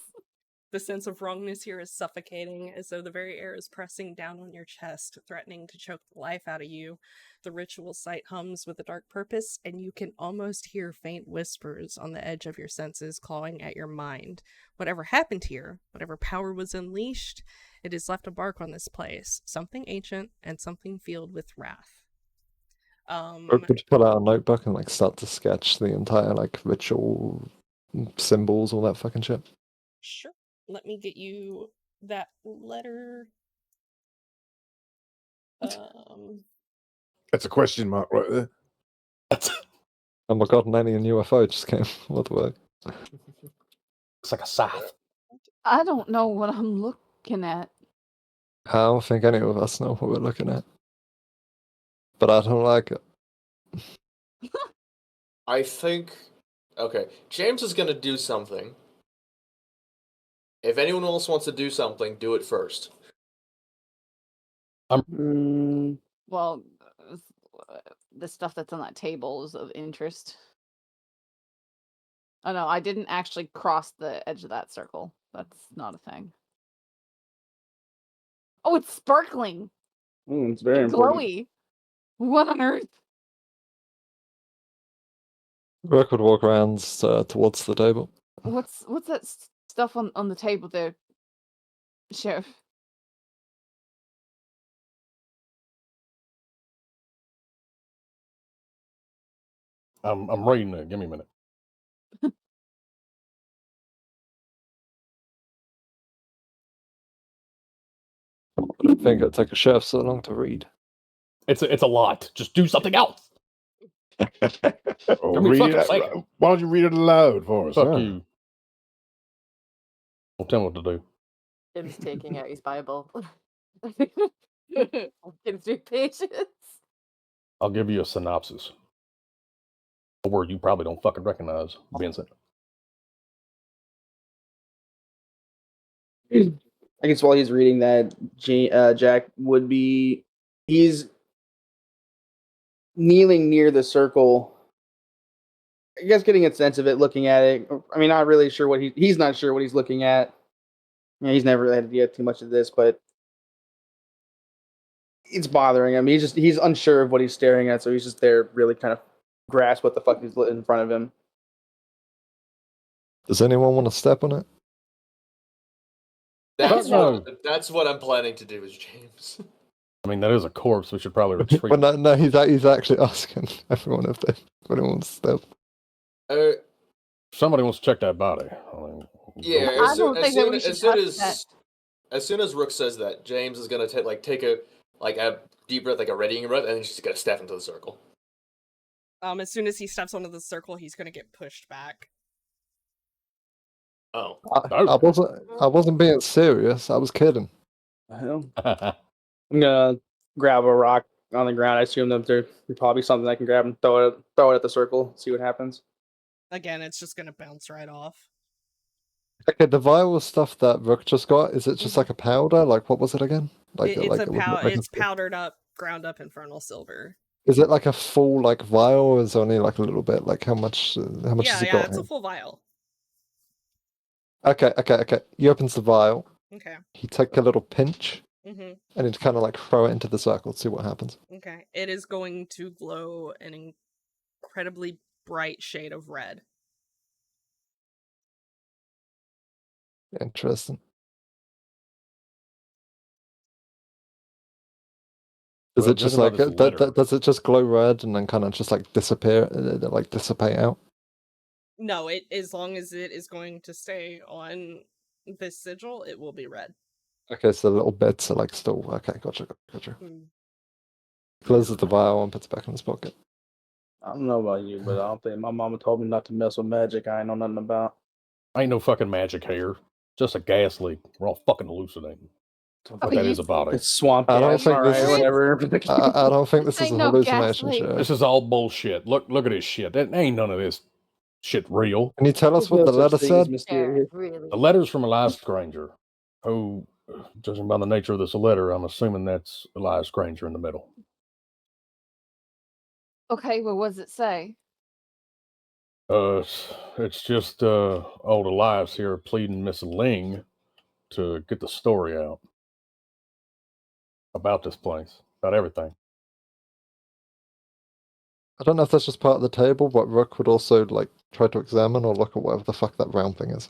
The sense of wrongness here is suffocating, as though the very air is pressing down on your chest, threatening to choke the life out of you. The ritual site hums with a dark purpose, and you can almost hear faint whispers on the edge of your senses clawing at your mind. Whatever happened here, whatever power was unleashed, it has left a mark on this place, something ancient and something filled with wrath. Rook would pull out a notebook and like start to sketch the entire like ritual symbols, all that fucking shit. Sure. Let me get you that letter. That's a question mark right there. Oh my god, an alien UFO just came. What the work? Looks like a scythe. I don't know what I'm looking at. I don't think any of us know what we're looking at. But I don't like it. I think. Okay, James is gonna do something. If anyone else wants to do something, do it first. Well, the stuff that's on that table is of interest. Oh no, I didn't actually cross the edge of that circle. That's not a thing. Oh, it's sparkling It's very and important. glowy. What on earth? Rook would walk around towards the table. What's that stuff on the table there, Sheriff? I'm reading it. Give me a minute. I think it'd take a chef so long to read. It's a lot. Just do something else. Oh, Give me read fucking it. second. Why don't you read it aloud for us? Fuck huh? you. Don't tell me what to do. Tim's taking out his Bible. Looking through pages. I'll give you a synopsis. A word you probably don't fucking recognize, Vincent. I guess while he's reading that, Jack would be. He's kneeling near the circle. I guess getting a sense of it, looking at it. I mean, not really sure what he's not sure what he's looking at. He's never had to get too much of this, but it's bothering him. He's unsure of what he's staring at, so he's just there, really kind of grasp what the fuck is in front of him. Does anyone want to step on it? That's what I'm planning to do, is James. I mean, that is a corpse. We should probably retreat. But no, he's actually asking everyone if anyone wants to step. Somebody wants to check that body. I mean, Yeah, I don't think that we should touch that. as soon as Rook says that, James is gonna take a deep breath, like a readying breath, and then she's gonna step into the circle. As soon as he steps onto the circle, he's gonna get pushed back. Oh, I wasn't being serious. I was kidding. I'm gonna grab a rock on the ground. I assume that there's probably something I can grab and throw it at the circle, see what happens. Again, it's just gonna bounce right off. Okay, the vial stuff that Rook just got, is it just like a powder? Like, what was it again? It's powdered up, ground up infernal silver. Is it like a full vial, or is it only like a little bit? Like how much has it got? It's a full vial. Okay. He opens the vial. Okay. He takes a little pinch, Mm-hmm. and he'd kind of throw it into the circle to see what happens. Okay. It is going to glow an incredibly bright shade of red. Interesting. Does Well, it just judging by this letter- does it just glow red and then kind of just disappear, dissipate out? No, as long as it is going to stay on this sigil, it will be red. Okay, so the little bits are still okay. Gotcha. Mm. Closes the vial and puts it back in his pocket. I don't know about you, but I don't think my mama told me not to mess with magic. I ain't know nothing about. Ain't no fucking magic here. Just a gas leak. We're all fucking hallucinating. What that is about it. It's swamp I don't gas, think all this right, is- whatever. I don't think this is Ain't a no hallucination, gas leak. Sheriff. This is all bullshit. Look at this shit. That ain't none of this shit real. Can you tell us what the letter said? Sheriff, really. The letter's from Elias Granger, who, judging by the nature of this letter, I'm assuming that's Elias Granger in the middle. Okay, well, what does it say? It's just old Elias here pleading Miss Ling to get the story out about this place, about everything. I don't know if that's just part of the table, but Rook would also try to examine or look at whatever the fuck that round thing is.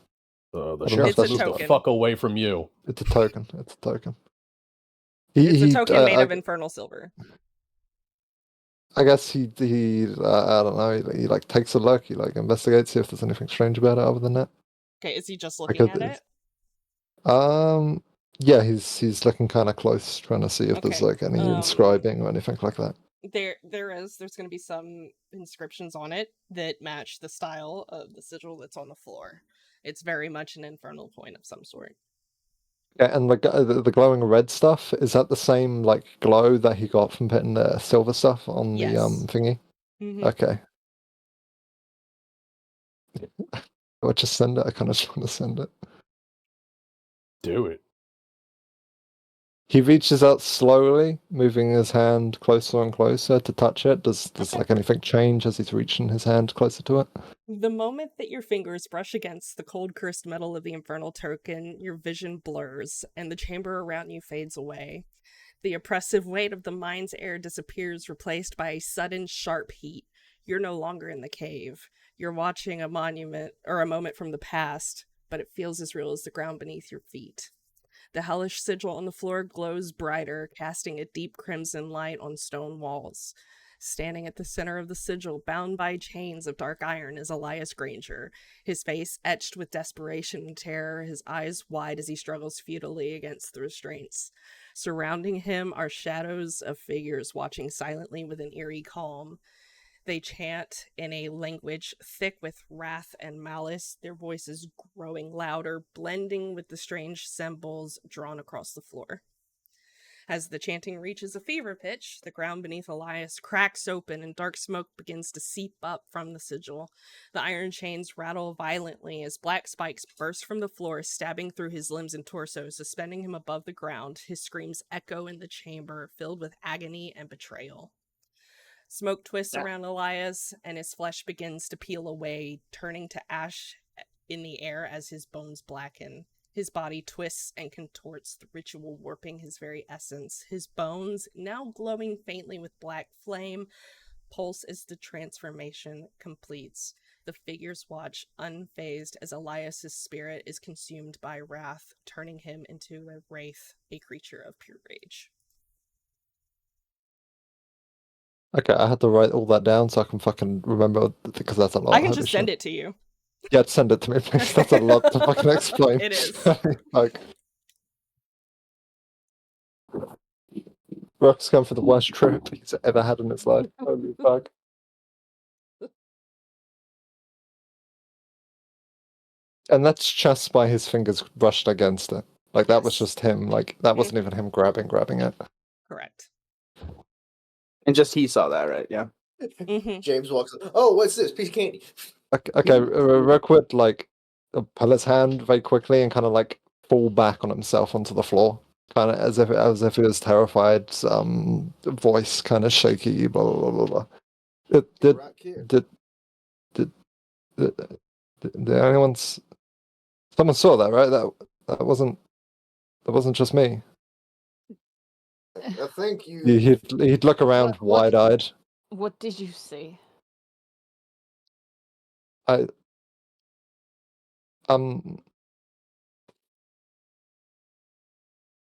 The don't know sheriff if that's moves just the token. fuck away from you. It's a token. It's a token. It's a token made of infernal silver. I guess he I don't know. He takes a look. He investigates, see if there's anything strange about it other than that. Okay, is he just looking at it? Yeah, he's looking kind of close, trying to see if there's any inscribing or anything like that. There's going to be some inscriptions on it that match the style of the sigil that's on the floor. It's very much an infernal point of some sort. Yeah, and the glowing red stuff, is that the same glow that he got from putting the silver stuff on Yes. the thingy? Mm-hmm. Okay. Or just send it. I kind of just want to send it. Do it. He reaches out slowly, moving his hand closer and closer to touch it. Does Okay. like anything change as he's reaching his hand closer to it? The moment that your fingers brush against the cold cursed metal of the infernal token, your vision blurs, and the chamber around you fades away. The oppressive weight of the mine's air disappears, replaced by a sudden sharp heat. You're no longer in the cave. You're watching a monument or a moment from the past, but it feels as real as the ground beneath your feet. The hellish sigil on the floor glows brighter, casting a deep crimson light on stone walls. Standing at the center of the sigil, bound by chains of dark iron, is Elias Granger, his face etched with desperation and terror, his eyes wide as he struggles futilely against the restraints. Surrounding him are shadows of figures watching silently with an eerie calm. They chant in a language thick with wrath and malice, their voices growing louder, blending with the strange symbols drawn across the floor. As the chanting reaches a fever pitch, the ground beneath Elias cracks open and dark smoke begins to seep up from the sigil. The iron chains rattle violently as black spikes burst from the floor, stabbing through his limbs and torso, suspending him above the ground. His screams echo in the chamber, filled with agony and betrayal. Smoke twists around Elias, and his flesh begins to peel away, turning to ash in the air as his bones blacken. His body twists and contorts, the ritual warping his very essence. His bones, now glowing faintly with black flame, pulse as the transformation completes. The figures watch unfazed as Elias's spirit is consumed by wrath, turning him into a wraith, a creature of pure rage. Okay, I had to write all that down so I can fucking remember because that's a lot. I can just send it to you. Yeah, send it to me, please. That's a lot to fucking explain. It is. Like, Rock's gone for the worst trip he's ever had in his life. Holy fuck. And that's just by his fingers brushed against it. Like, that was Yes. just him. Like, that wasn't even him grabbing it. Correct. And just he saw that, right? Yeah. Mm-hmm. James walks up. Oh, what's this? Piece of candy. Okay, Rook would, like, pull his hand very quickly and kind of, like, fall back on himself onto the floor. Kind of as if he was terrified, voice kind of shaky, blah, blah, blah, blah. Did anyone's... Someone saw that, right? That wasn't just me. I think you. He'd look around What- wide-eyed. What did you see?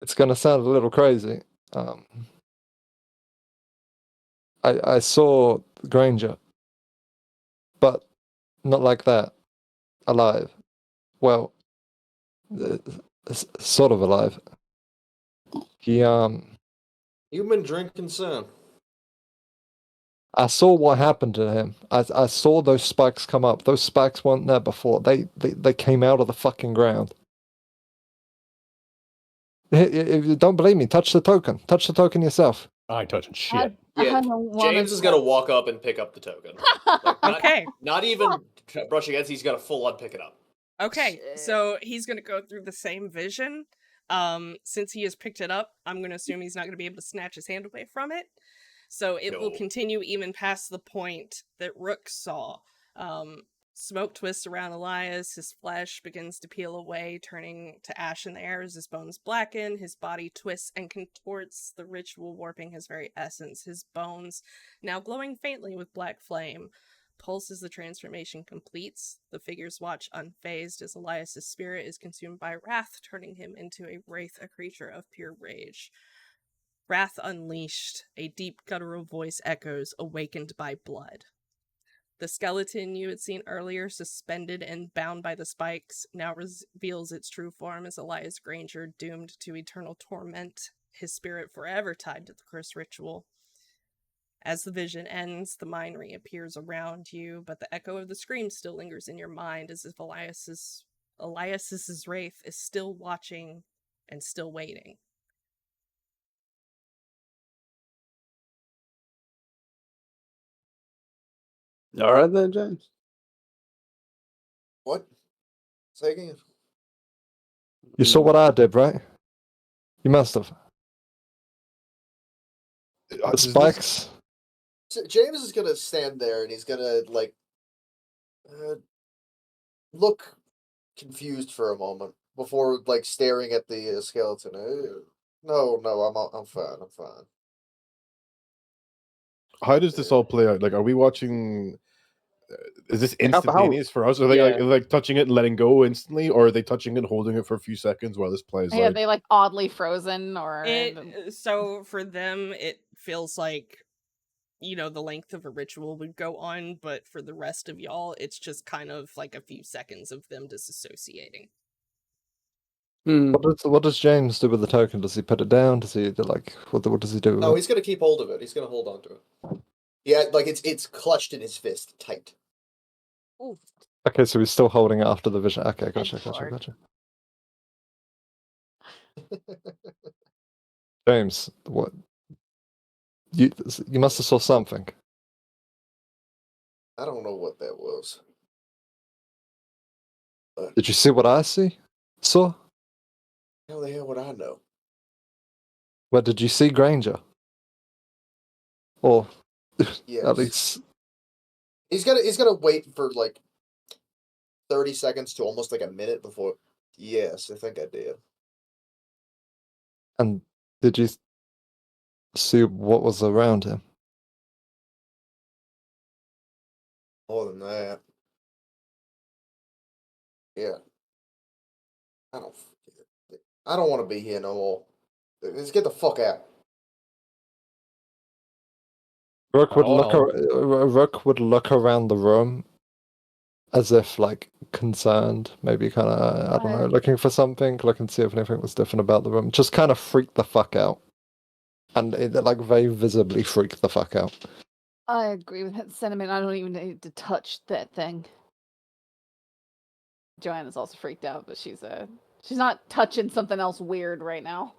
It's gonna sound a little crazy. I saw Granger, but not like that. Alive. Well, sort of alive. He You've been drinking some. I saw what happened to him. I saw those spikes come up. Those spikes weren't there before. They came out of the fucking ground. If you don't believe me, touch the token. Touch the token yourself. I ain't touching shit. Yeah, James is gonna walk up and pick up the token. Like, Okay. Not even brush against. He's gonna full on pick it up. Okay, so he's going to go through the same vision. Since he has picked it up, I'm going to assume he's not going to be able to snatch his hand away from it. So it will continue even past the point that Rook saw. Smoke twists around Elias, his flesh begins to peel away, turning to ash in the air as his bones blacken, his body twists and contorts, the ritual warping his very essence, his bones now glowing faintly with black flame. Pulse as the transformation completes. The figures watch unfazed as Elias's spirit is consumed by wrath, turning him into a wraith, a creature of pure rage. Wrath unleashed, a deep guttural voice echoes, awakened by blood. The skeleton you had seen earlier, suspended and bound by the spikes, now reveals its true form as Elias Granger, doomed to eternal torment, his spirit forever tied to the cursed ritual. As the vision ends, the mine reappears around you, but the echo of the scream still lingers in your mind as if Elias's wraith is still watching and still waiting. All right then, James. What? Say again. You saw what I did, right? You must have. The spikes. So James is gonna stand there and he's gonna like look confused for a moment before like staring at the skeleton. No, I'm fine. I'm fine. How does this all play out? Like, are we watching? Is this How- instantaneous for us? Are they yeah. like touching it and letting go instantly, or are they touching it and holding it for a few seconds while this plays Yeah, out? they like oddly frozen or So for them, it feels like, you know, the length of a ritual would go on, but for the rest of y'all, it's just kind of like a few seconds of them disassociating. What does James do with the token? Does he put it down? Does he like what does he do? With No, it? he's gonna keep hold of it. He's gonna hold on to it. Yeah, like it's clutched in his fist, tight. Ooh. Okay, so he's still holding it after the vision. Okay, gotcha. James, what? You must have saw something. I don't know what that was. But Did you see what I saw? how the hell would I know? What did you see, Granger? Or Yes. at least He's gonna wait for like 30 seconds to almost like a minute before. Yes, I think I did. and did you see what was around him? More than that. Yeah. I don't want to be here no more. Let's get the fuck out. Rook would Hold look. Rook would look around the room, as if like concerned, maybe kind of I don't know, looking for something, looking to see if anything was different about the room. Just kind of freaked the fuck out, and it like very visibly freaked the fuck out. I agree with that sentiment. I don't even need to touch that thing. Joanna's also freaked out, but she's not touching something else weird right now.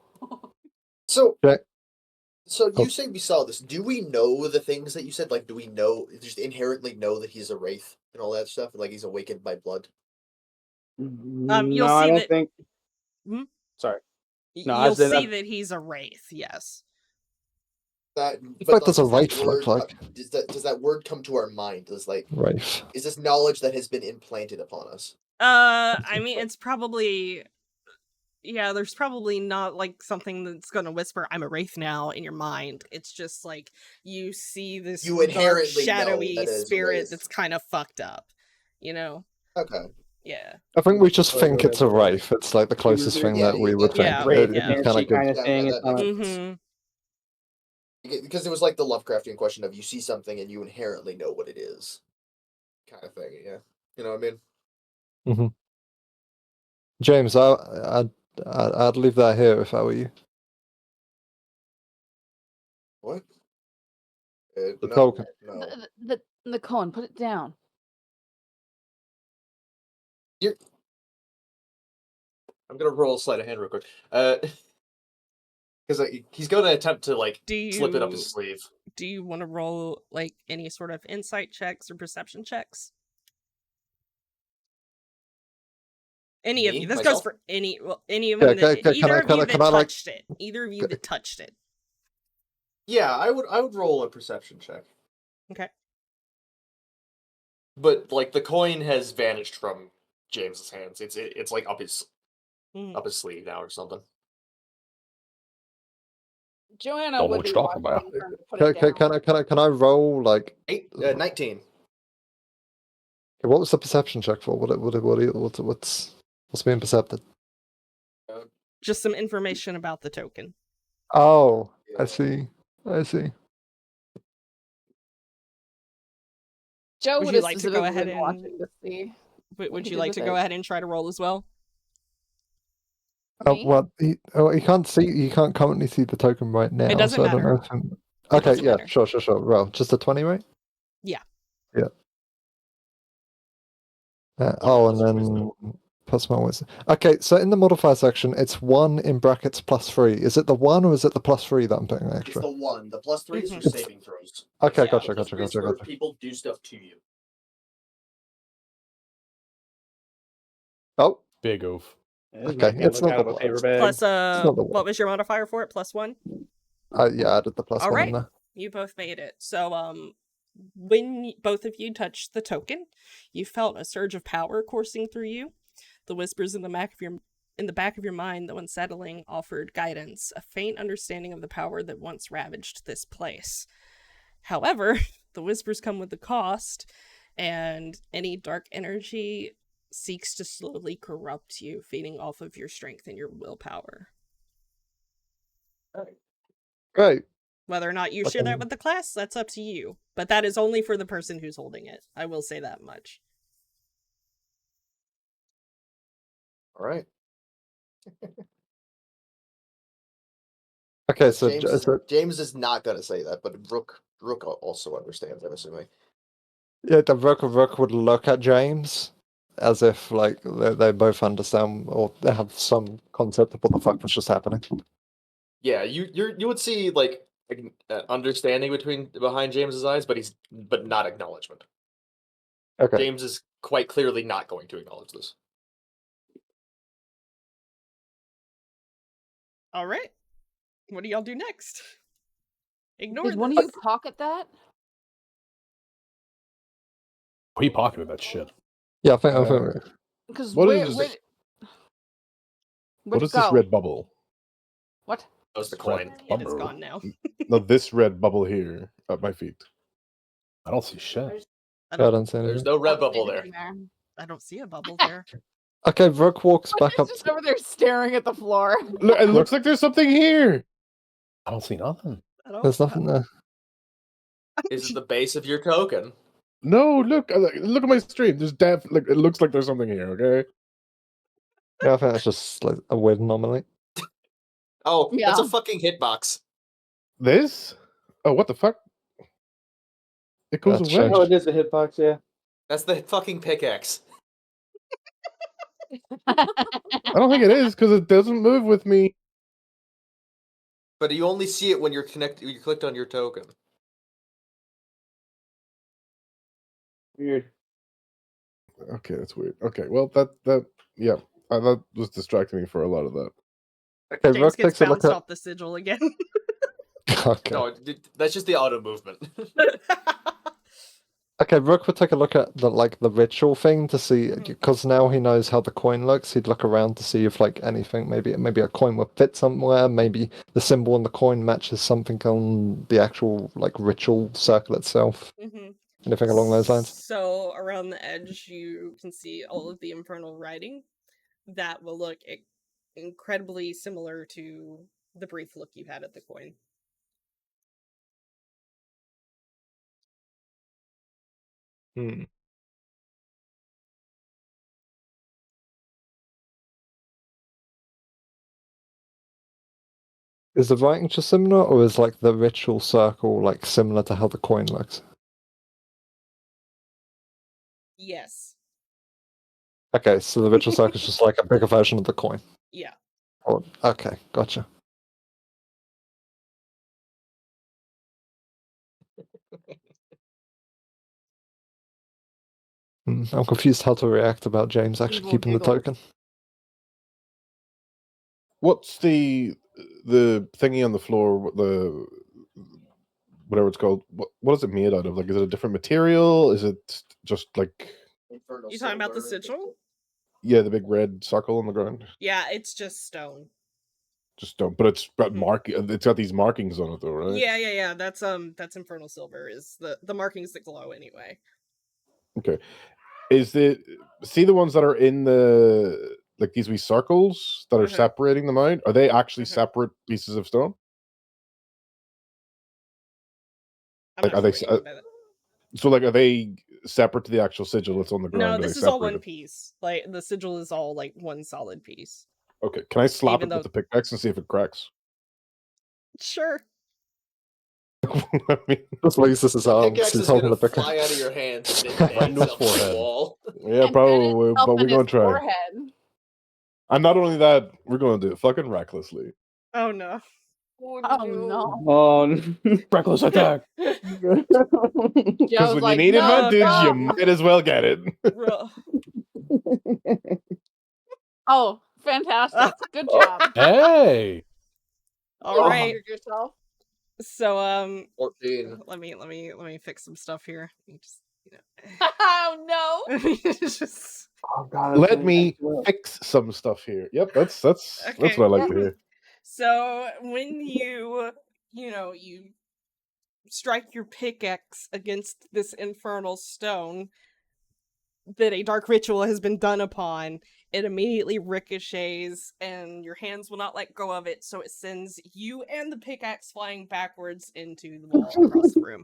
So Jack- So Oh. you say we saw this. Do we know the things that you said? Like, do we just inherently know that he's a wraith and all that stuff? Like he's awakened by blood? You'll no, I see don't that- think. Hmm? Sorry. No, I You'll said see that- that he's a wraith, yes. That What does a does that wraith look word like? does that word come to our mind? Does like Wraith. is this knowledge that has been implanted upon us? I mean, it's probably... Yeah, there's probably not like something that's gonna whisper, "I'm a wraith now" in your mind. It's just like you see this You dark, inherently know shadowy that it is a spirit wraith. that's kind of fucked up. You know? Okay. Yeah. I think we just Or think it's a whatever. wraith. It's like the closest thing Yeah, that we would think. yeah, Wraith, yeah. It's banshee good. kind of Yeah, thing. yeah, It's that not makes like- Because it was like the Lovecraftian question of you see something and you inherently know what it is, kind of thing. Yeah, you know what I mean. James, I'd leave that here if I were you. What? The No, token. no. The cone, put it down. I'm gonna roll a sleight of hand real quick. Because he's going to attempt to like slip it up his sleeve. Do you want to roll like any sort of insight checks or perception checks? Any of Me? you. This Myself? goes for any of Yeah, them. can Either I- of can you I- that can I, like- touched it. Either of you that touched it. Yeah, I would roll a perception check. Okay. But like the coin has vanished from James's hands. It's like up his sleeve now or something. Joanna Don't know would what be you're talking watching about. her put it down. Can I roll like 19. what was the perception check for? What's being percepted? Just some information about the token. Oh, I see. Joe Would would you have like to go specifically ahead been and- watching to see. Would he you did like with to go it. ahead and try to roll as well? Me? Well, he can't see. He can't currently see the token right now. It doesn't so I don't matter. know if It okay, doesn't yeah, matter. sure. Roll just a 20, right? Yeah. Yeah. And then plus my wisdom. Okay, so in the modifier section, it's 1 in brackets +3. Is it the 1 or is it the +3 that I'm putting It's extra? the 1. The +3 is for It's- saving throws. Okay, Yeah. gotcha. The +3 is for people do stuff to you. Oh, Big oof. This Okay, might get it's looked not out of the a paper worst. bag. Plus, not the what was your modifier for it? +1? Yeah, I did the plus All one right. in there. You both made it. So, when both of you touched the token, you felt a surge of power coursing through you. The whispers in the back of your mind, though unsettling, offered guidance, a faint understanding of the power that once ravaged this place. However, the whispers come with a cost, and any dark energy seeks to slowly corrupt you, feeding off of your strength and your willpower. Great. Whether or not you share that with the class, that's up to you. But that is only for the person who's holding it. I will say that much. All right. Okay, so James is not going to say that, but Rook also understands, I'm assuming. yeah, the Rook would look at James as if like they both understand or they have some concept of what the fuck was just happening. Yeah, you would see like understanding behind James's eyes, but not acknowledgement. Okay. James is quite clearly not going to acknowledge this. All right. What do y'all do next? Ignore Did this. one of you pocket that? He pocketed that shit. Yeah, I think Because What where, is where, this? where'd What it is this go? red bubble? What? That was the Red coin. It is bubble. gone now. No, this red bubble here at my feet. I don't see shit. I I don't, don't see anything. There's no red bubble there. Anything there. I don't see a bubble there. Okay, Rook walks back He's up. just over there staring at the floor. Look, it looks like there's something here. I don't see nothing. I don't, There's nothing there. Is it the base of your token? No, look at my stream. There's like it looks like there's something here. Okay. Yeah, I think that's just like a weird anomaly. Oh, that's a Yeah. fucking hitbox. This? Oh, what the fuck? It goes That's away. changed. Oh, it is a hitbox, yeah. That's the fucking pickaxe. I don't think it is because it doesn't move with me. But you only see it when you're connected. You clicked on your token. Weird. Okay, that's weird. Okay, well that yeah, that was distracting me for a lot of that. Okay, James Rook gets takes a look bounced at. off the sigil again. Okay. No, that's just the auto movement. Okay, Rook would take a look at the ritual thing to see, because now he knows how the coin looks. He'd look around to see if like anything, maybe a coin would fit somewhere. Maybe the symbol on the coin matches something on the actual like ritual circle itself. Anything along those lines. So around the edge, you can see all of the infernal writing that will look incredibly similar to the brief look you had at the coin. Hmm. Is the writing just similar, or is like the ritual circle like similar to how the coin looks? Yes. Okay, so the ritual circle is just like a bigger version of the coin. Yeah. Oh, okay, gotcha. I'm confused how to react about James actually Evil keeping the giggles. token. What's the thingy on the floor? The whatever it's called. What is it made out of? Like, is it a different material? Is it just like You talking about the sigil? yeah, the big red circle on the ground? Yeah, it's just stone. Just don't. But it's got It's got these markings on it, though, right? Yeah. That's infernal silver is the markings that glow anyway. Okay. Is it see the ones that are in the like these wee circles that are separating them out? Are they actually separate pieces of stone? I'm Like, not are sure they what you mean by that. so like are they separate to the actual sigil that's on the ground? No, Are this they is all one separated? piece. Like the sigil is all like one solid piece. Okay, can I slap Even it with the pickaxe and see if it cracks? Sure. I mean, Just raises his The arms. pickaxe He's is holding gonna the fly pickaxe. out of your hands and then bang Right into his itself on the forehead. wall. yeah, And probably, itself but we're in his gonna try. forehead. And not only that, we're gonna do it fucking recklessly. Oh no. Oh no. Oh, Reckless attack. Because Joe's when like, you need no, advantage, you no. might as well get it. Oh, fantastic. Good job. Hey. All right. Injured yourself. So 14. let me fix some stuff here. Let me just, Oh no! just Oh god, Let me fix some stuff here. Yep, that's what I like to hear. So when you strike your pickaxe against this infernal stone that a dark ritual has been done upon, it immediately ricochets and your hands will not let go of it, so it sends you and the pickaxe flying backwards into the wall across the room.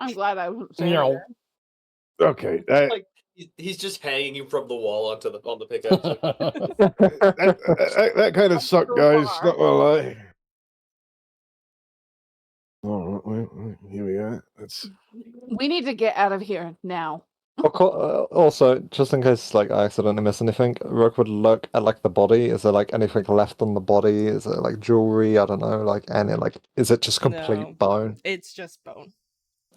I'm glad I wasn't You saying know, that. Okay, Like he's just hanging from the wall on the pickaxe. that kind of sucked, So guys. far. Not gonna lie. Oh, wait, here we are. That's We need to get out of here now. Also, just in case like I accidentally miss anything, Rook would look at like the body. Is there like anything left on the body? Is it like jewelry? I don't know. Like any like, is it just complete No. bone? It's just bone.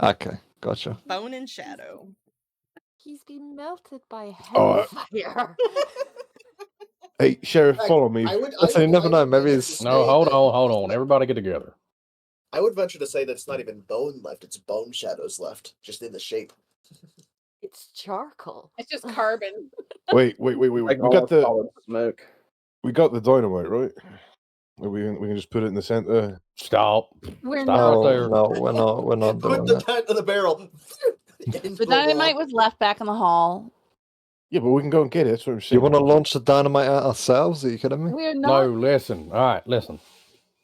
Okay, gotcha. Bone and shadow. He's been melted by Oh, hellfire. hey, Sheriff, Like, follow me. Listen, you never know, maybe venture it's- to no, say hold that on. it's Everybody get together. I would venture to say that it's not even bone left; it's bone shadows left, just in the shape. It's charcoal. It's just carbon. Wait. Like We got the solid smoke. dynamite, right? We can just put it in the center. Stop. We're Stop not. right there. No, we're not Put doing the that. gun to the barrel. Into The the wall. dynamite was left back in the hall. Yeah, but we can go and get it. That's what I'm You saying. want to launch the dynamite at ourselves? Are you kidding me? We're No, not. listen. All right, listen.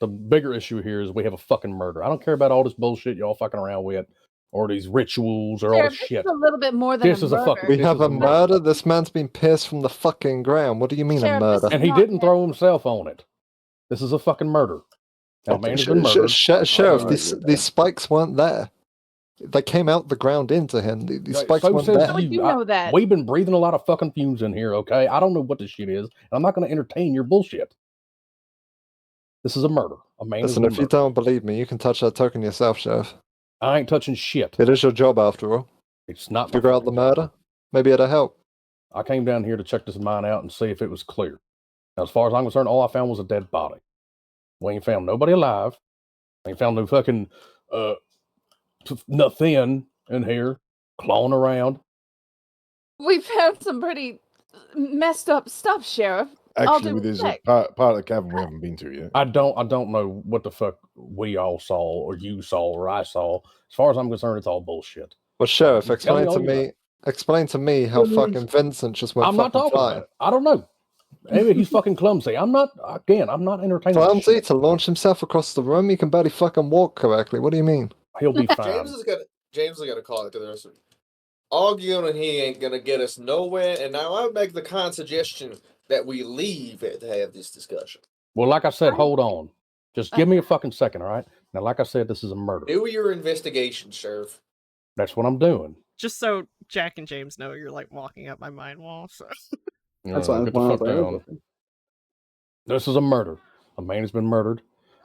The bigger issue here is we have a fucking murder. I don't care about all this bullshit y'all fucking around with, or these rituals, or all Sheriff, this this shit. is a little bit more than This a is a murder. fucking- We This have is a a murder. murder. This man's been pierced from the fucking ground. What do you mean Sheriff, a this murder? is And he not didn't that. throw himself on it. This is a fucking murder. Now, a man has been murdered. Sheriff, Oh, these spikes weren't there. They came out the ground into him. These Right, spikes so weren't says there. How would you I- know that? We've been breathing a lot of fucking fumes in here, okay? I don't know what this shit is, and I'm not going to entertain your bullshit. This is a murder. A man has Listen, been if you murdered. don't believe me, you can touch that token yourself, Sheriff. I ain't touching shit. It is your job after all. It's not my Figure out the fucking job. murder. Maybe it'll help. I came down here to check this mine out and see if it was clear. Now, as far as I'm concerned, all I found was a dead body. We ain't found nobody alive. We ain't found no fucking nothing in here clawing around. We found some pretty messed up stuff, Sheriff. All Actually, due there's a respect. part of the cavern we haven't been to yet. I don't know what the fuck we all saw or you saw or I saw. As far as I'm concerned, it's all bullshit. Well, Sheriff, You tell me explain to all you me. Explain to me how fucking Vincent just went I'm not fucking talking flying. about it. I don't know. Maybe he's fucking clumsy. I'm not entertaining this Clumsy shit. to launch himself across the room. He can barely fucking walk correctly. What do you mean? He'll be fine. James is gonna call it to the rest of arguing, and he ain't gonna get us nowhere. And now I make the kind suggestion that we leave it to have this discussion. Well, like I said, hold on. Just give me a fucking second, all right? Now, like I said, this is a murder. Do your investigation, Sheriff. That's what I'm doing. Just so Jack and James know, you're like walking up my mind wall. So That's why Get the fuck down. This is a murder. A man has been murdered,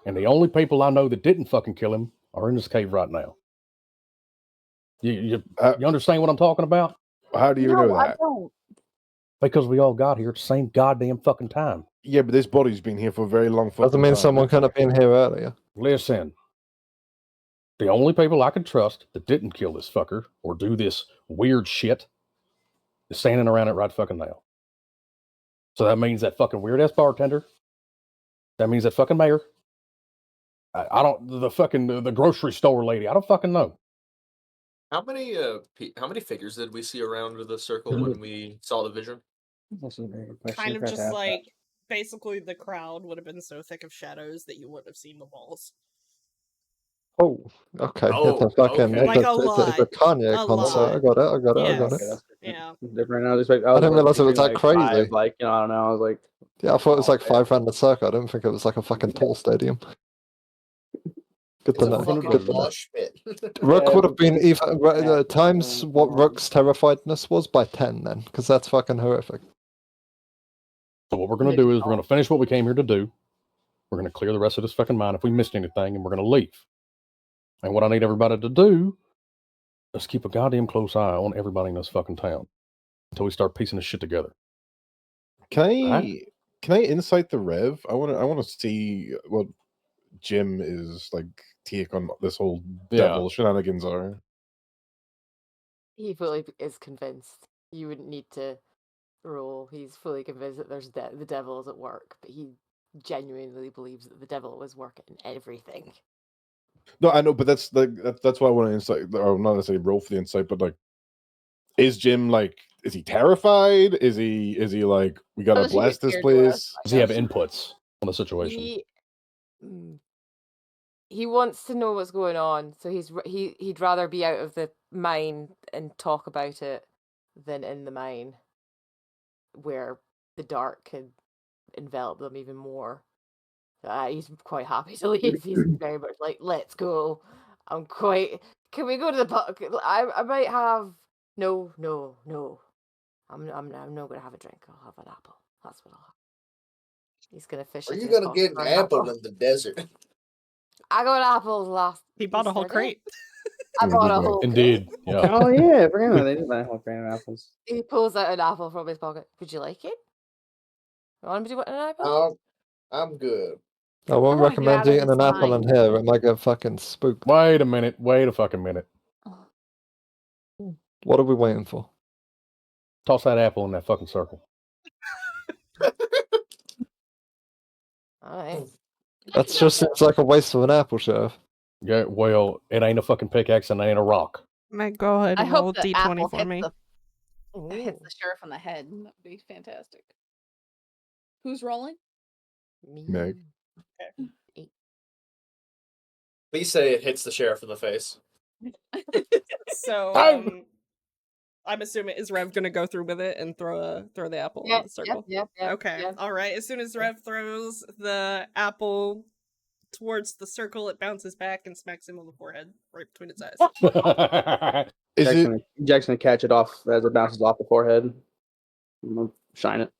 and the only people I know that didn't fucking kill him are in this cave right now. You understand what I'm talking about? How do you know I that? don't. Because we all got here at the same goddamn fucking time. Yeah, but this body's been here for a very long fucking Doesn't mean time. someone couldn't have been here earlier. Listen, the only people I can trust that didn't kill this fucker or do this weird shit is standing around it right fucking now. So that means that fucking weird ass bartender. That means that fucking mayor. I don't, the grocery store lady. I don't fucking know. How many figures did we see around the circle when we saw the vision? kind of just like basically the crowd would have been so thick of shadows that you wouldn't have seen the walls. Oh, okay. Oh, It's a fucking okay. Like a it's a lot. Kanye A concert. lot. I got it. Yes. Yeah. Different. I didn't realize it was that crazy. Like, I don't know. I was like, Yeah, I thought it was like okay. 5 round the circle. I didn't think it was like a fucking tall stadium. Good It's to a know. fucking Good to know. mosh pit. Rook Yeah, would have been even yeah. times what Rook's terrifiedness was by 10 then, because that's fucking horrific. So what we're going to do is we're going to finish what we came here to do. We're going to clear the rest of this fucking mine if we missed anything, and we're going to leave. And what I need everybody to do is keep a goddamn close eye on everybody in this fucking town until we start piecing this shit together. Can I Right. Can I insight the Rev? I want to see what Jim is like take on this whole devil shenanigans are. He fully is convinced. You wouldn't need to roll. He's fully convinced that there's the devil is at work, but he genuinely believes that the devil was working everything. No, I know, but that's that's why I want to insight, or not necessarily roll for the insight, but like, is Jim like, is he terrified? Is he like, we gotta blast this place? Does he have inputs on the situation? He wants to know what's going on, so he'd rather be out of the mine and talk about it than in the mine, where the dark could envelop them even more. He's quite happy to leave. He's very much like, let's go. Can we go to the pub? I might have no. I'm not gonna have a drink. I'll have an apple. That's what I'll have. He's gonna fish. Are you gonna get an apple in the desert? I got apples last. He bought a whole crate. I bought a whole. Indeed. Yeah. Oh yeah, I forgot they did buy a whole crate of apples. He pulls out an apple from his pocket. Would you like it? You want me to an apple? I'm good. I won't Oh, recommend yeah, eating an that's apple in fine. here. It might get fucking spooked. Wait a minute. Wait a fucking minute. What are we waiting for? Toss that apple in that fucking circle. Alright. That just seems like a waste of an apple, Sheriff. Yeah, well, it ain't a fucking pickaxe and it ain't a rock. Might go ahead I and hope roll the D20 apple for hits me. hits the sheriff on the head. That would be fantastic. Who's rolling? Meg. Please say it hits the sheriff in the face. So I'm assuming, is Rev gonna go through with it and throw the apple in the circle? Yep. Okay. All right. As soon as Rev throws the apple towards the circle, it bounces back and smacks him on the forehead, right between its eyes. Jack's gonna catch it off as it bounces off the forehead. Shine it.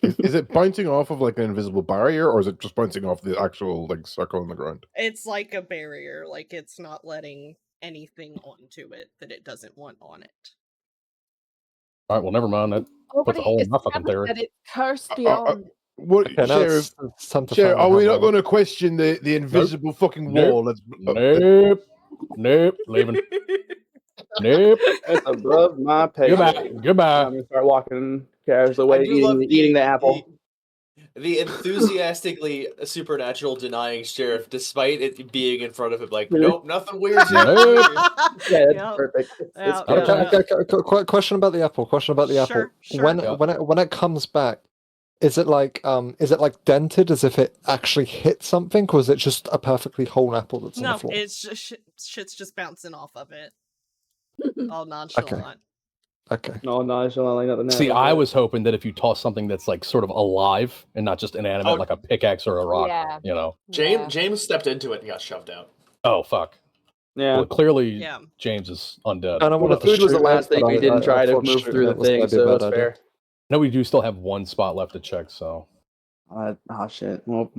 Is it bouncing off of like an invisible barrier, or is it just bouncing off the actual like circle on the ground? It's like a barrier. Like it's not letting anything onto it that it doesn't want on it. All right, well, never mind. That puts a hole in my fucking theory. That it's cursed beyond. What, Okay, now Sheriff? it's time to Sheriff, find out are we how not well- going to question the invisible fucking Nope. wall? Let's Nope. Leaving. Nope. That's above my pay. Goodbye. I'm gonna start walking casually away, I do love eating the apple. The enthusiastically supernatural denying sheriff, despite it being in front of him, like, Mhm. nope, nothing weird here. Nope. Yeah, that's Yep. perfect. It's Yeah, perfect. Okay, question about the apple. Question about the apple. Sure. When it comes back, is it like dented as if it actually hit something, or is it just a perfectly whole apple that's on the No, floor? it's just shit's just bouncing off of it. All nonchalant. Okay. No, it's not like nothing. See, I was hoping that if you toss something that's like sort of alive and not just inanimate, Oh. like a pickaxe or a rock, Yeah. you know. James stepped into it and got shoved out. Oh fuck. Yeah. Well, clearly Yeah. James is undead. And I Well, the wanted to food was the shoot last it, thing but we didn't try to thought move shooting through it the was thing, maybe a so bad it's idea. fair. No, we do still have one spot left to check, so Shit. Well,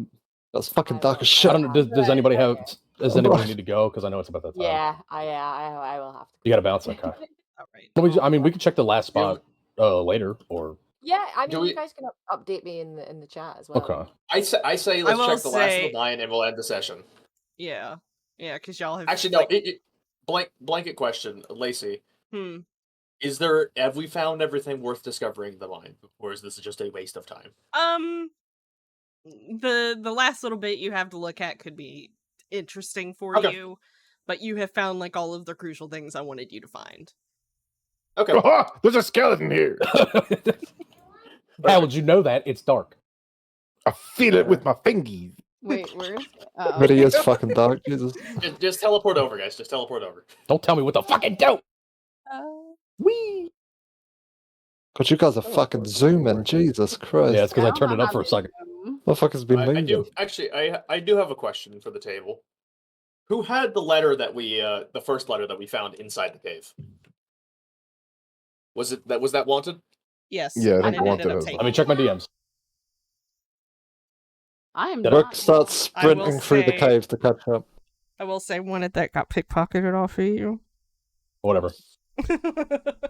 That's fucking I dark will- as shit. I don't know. Does anybody have? Does Oh, anybody boy. need to go? Because I know it's about that time. Yeah, I will have to. You got to bounce. Okay. All right. Well, I mean, we can check the last spot later, or Yeah, I Do mean, we- you guys can update me in the chat as well. okay. I say I let's will check the last of say- the mine and we'll end the session. Yeah, because y'all have Actually, no. like, Blanket question, Lacey. hmm. Have we found everything worth discovering in the mine, or is this just a waste of time? The last little bit you have to look at could be interesting for Okay. you, but you have found like all of the crucial things I wanted you to find. Okay. Aha! There's a skeleton here. How would you know that? It's dark. I feel it with my fingies. Wait, where is it? But he is fucking dark, Jesus. Just teleport over, guys. Just teleport over. Don't tell me what the fucking do. wee. God, you guys are fucking zooming, Jesus Christ. Yeah, it's because I turned it up for a second. What the fuck has been I moving? do actually. I do have a question for the table. Who had the letter that we the first letter that we found inside the cave? Was that wanted? Yes. Yeah, I think didn't Wanted end up has taking Let me it. check my DMs. I am Yep. Brooke not. starts I will sprinting through the say- cave to catch up. I will say one of that got pickpocketed off of you. Whatever.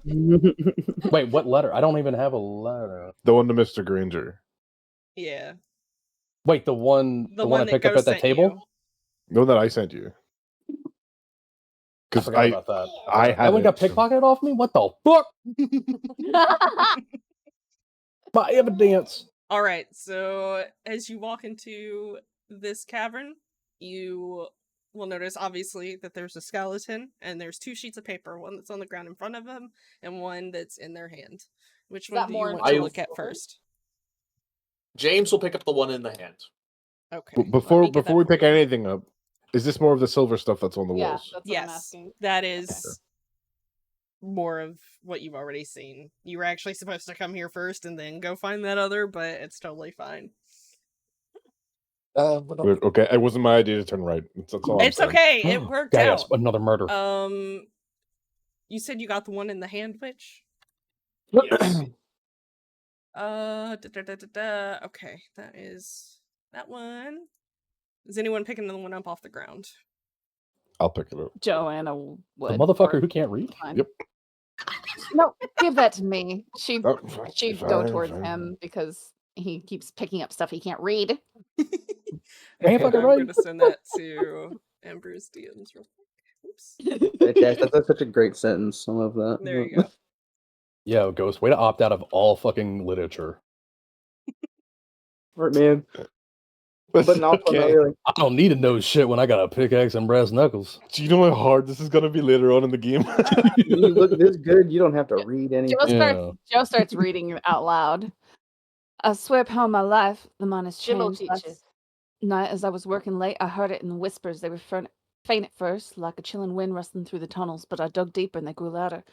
Wait, what letter? I don't even have a letter. The one to Mr. Granger. Yeah. Wait, the one I picked up at that table? The one that I sent you. I Because forgot about that. I had That one got pickpocketed off me? What the fuck? My evidence. All right, so as you walk into this cavern, you will notice obviously that there's a skeleton and there's 2 sheets of paper, one that's on the ground in front of them and one that's in their hand. Which one that do you more want to important? look at first? James will pick up the one in the hand. Okay. Before get that we for pick you. anything up, is this more of the silver stuff that's on the Yeah, walls? that's what I'm Yes, asking. that is more of what you've already seen. You were actually supposed to come here first and then go find that other, but it's totally fine. Okay, it wasn't my idea to turn right. That's all It's I'm saying. okay. It worked Yes, out. another murder. You said you got the one in the hand, Witch? Yes. Okay, that is that one. Is anyone picking the one up off the ground? I'll pick it up. Joanna The would. motherfucker who can't read? Fine. Yep. No, give that to me. She'd Oh, go towards him because he keeps picking up stuff he can't read. Ain't fucking I'm right. gonna send that to Amber's DMs real quick. Oops. Fantastic. That's such a great sentence. I love that. There you go. Yeah, Ghost, way to opt out of all fucking literature. Right, man. But also, okay. not really. I don't need to know shit when I got a pickaxe and brass knuckles. Do you know how hard this is gonna be later on in the game? You look this good, you don't have to read anything. Joe starts reading out loud. I swear upon my life, the man has Jim will changed. teach you. Last night, as I was working late, I heard it in whispers. They were faint at first, like a chilling wind rustling through the tunnels, but I dug deeper and they grew louder.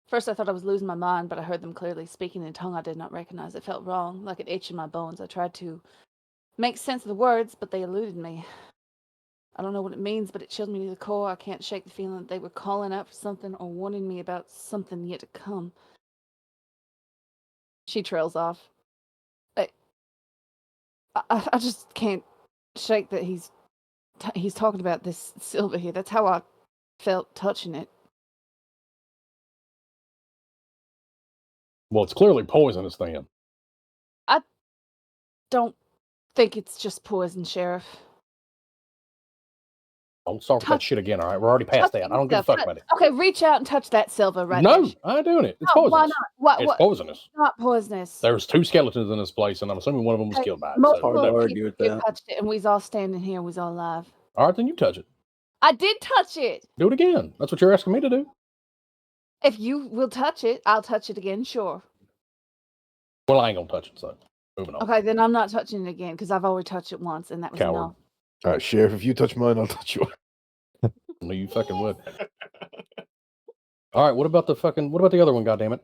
First, I thought I was losing my mind, but I heard them clearly, speaking in a tongue I did not recognize. It felt wrong, like it itched in my bones. I tried to make sense of the words, but they eluded me. I don't know what it means, but it chilled me to the core. I can't shake the feeling that they were calling out for something or warning me about something yet to come. She trails off. I just can't shake that he's talking about this silver here. That's how I felt touching it. Well, it's clearly poisonous then. I don't think it's just poison, Sheriff. Don't start with that shit again, all right? We're already past that. I don't give a fuck about it. Okay, reach out and touch that silver right No, there. I ain't doing it. It's No, poisonous. why not? It's poisonous. Not poisonous. There's 2 skeletons in this place, and I'm assuming one of them was killed by it. Hard to Multiple argue people with here that. touched it, and we's all standing here, and we's all alive. All right, then you touch it. I did touch it. Do it again. That's what you're asking me to do. If you will touch it, I'll touch it again, sure. Well, I ain't gonna touch it, so moving on. Okay, then I'm not touching it again, because I've already touched it once, and that was Coward. enough. All right, Sheriff, if you touch mine, I'll touch yours. No, you fucking would. All right, what about the other one, goddammit?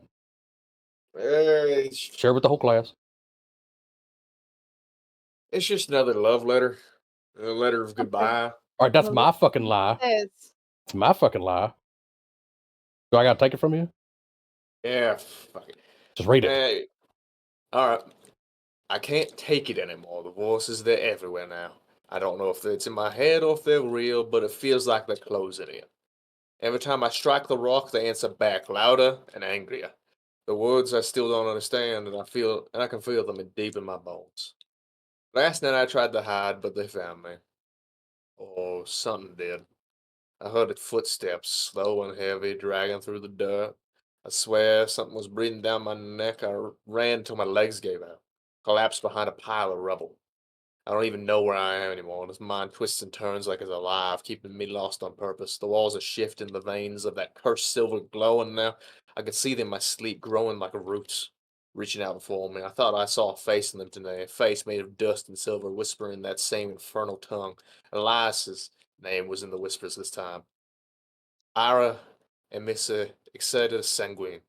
Share with the whole class. It's just another love letter. A letter of goodbye. All right, that's my fucking lie. It's my fucking lie. Do I gotta take it from you? Yeah, fuck it. Just read it. Hey. Alright. I can't take it anymore. The voices, they're everywhere now. I don't know if it's in my head or if they're real, but it feels like they're closing in. Every time I strike the rock, they answer back, louder and angrier. The words I still don't understand, and I can feel them deep in my bones. Last night I tried to hide, but they found me. Oh, something did. I heard its footsteps, slow and heavy, dragging through the dirt. I swear something was breathing down my neck. I ran till my legs gave out, collapsed behind a pile of rubble. I don't even know where I am anymore. This mind twists and turns like it's alive, keeping me lost on purpose. The walls are shifting, the veins of that cursed silver glowing now. I could see them in my sleep, growing like roots, reaching out before me. I thought I saw a face in them today, a face made of dust and silver, whispering that same infernal tongue. Elias's name was in the whispers this time. Ira emissa excited sanguine.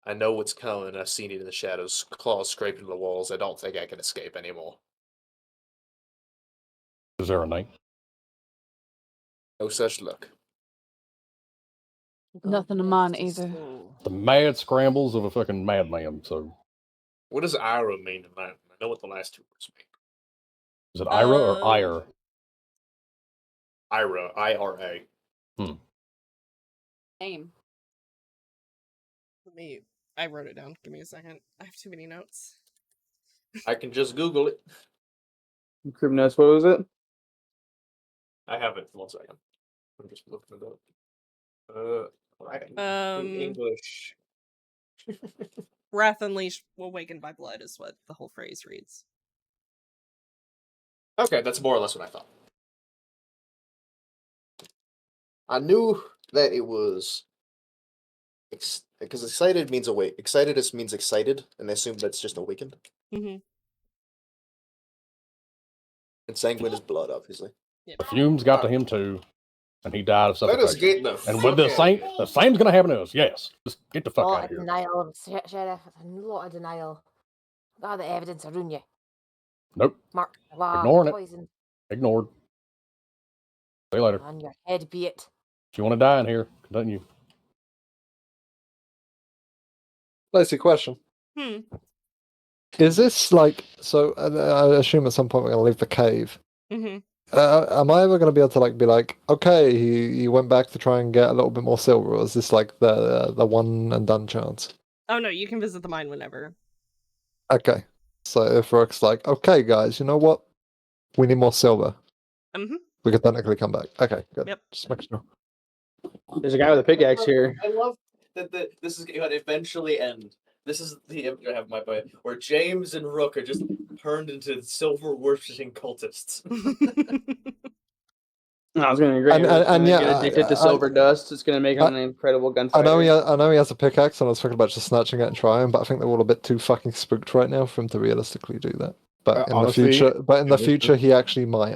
I know what's coming. I've seen it in the shadows, claws scraping the walls. I don't think I can escape anymore. Is there a name? No such luck. Nothing of mine either. The mad scrambles of a fucking madman. So, What does Ira mean in Latin? I know what the last 2 words mean. is it Ira or Ire? Ira, I-R-A. Name. I wrote it down. Give me a second. I have too many notes. I can just Google it. Crib notes. What was it? I have it. 1 second. I'm just looking it up. In English. Wrath Unleashed, awakened by blood is what the whole phrase reads. Okay, that's more or less what I thought. I knew that it was because excited means awake. Excitedus means excited, and I assume that's just awakened. Mm-hmm. And sanguine is blood, obviously. The fumes got to him too, and he died of Let us suffocation. get the And with the same's gonna happen to us. Yes, just get the A fuck lot out of of here. denial, Sheriff. A lot of denial. Got the evidence around you. Nope, Mark, wow, Ignoring it. poison ignored. See you later. on your head, be it. If you want to die in here, continue. Basic question. Is this like so? I assume at some point we're gonna leave the cave. Mm-hmm. Am I ever gonna be able to be like, okay, he went back to try and get a little bit more silver, or is this like the one and done chance? Oh no, you can visit the mine whenever. Okay, so if Rook's like, okay, guys, you know what? We need more silver. Mm-hmm. We could technically come back. Okay, good. Yep. Just make sure. There's a guy with a pickaxe here. I love that this is going to eventually end. This is the image I have in my mind, where James and Rook are just turned into silver worshipping cultists. No, it's gonna be great. And Get yeah, addicted to silver dust. It's gonna make him an incredible gunfighter. I know he has a pickaxe, and I was thinking about just snatching it and trying, but I think they're all a bit too fucking spooked right now for him to realistically do that. But in honestly, the future, he actually might.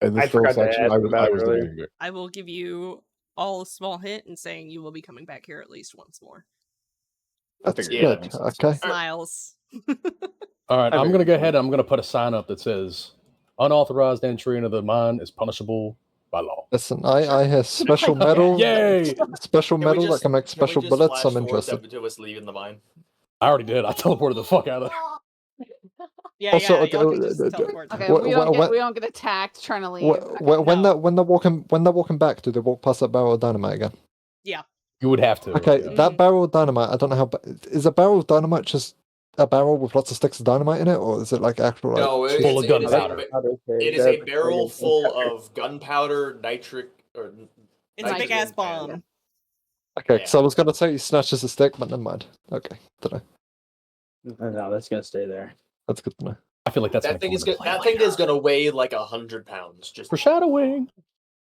And this I forgot to actually, ask about it earlier. doing it. I will give you all a small hint in saying you will be coming back here at least once more. That's figured good. that. Okay. Smiles. All right, I I'm figured gonna go so. ahead. I'm gonna put a sign up that says unauthorized entry into the mine is punishable by law. Listen, I hear special metal. Yay! Special Can we metal that just- can make can we special just bullets. flash I'm forward interested. to us leaving the mine. I already did. I teleported the fuck out of there. Yeah, Also, yeah, okay, y'all can just teleport. Okay, Wh- we wh- don't get attacked trying to leave. Okay. When No. they're walking back, do they walk past that barrel of dynamite again? Yeah. You would have to. Okay, yeah. that barrel of dynamite. I don't know how. Is a barrel of dynamite just a barrel with lots of sticks of dynamite in it, or is it like actual? Like, No, Full of gunpowder. It is a barrel full of gunpowder, nitric, or It's a big ass nitrogen, bomb. Okay, Yeah. so I was gonna say he snatches a stick, but never mind. Okay, don't know. No, that's gonna stay there. That's good to know. I feel like that's That thing is gonna gonna, that thing is gonna weigh like 100 pounds. Just foreshadowing.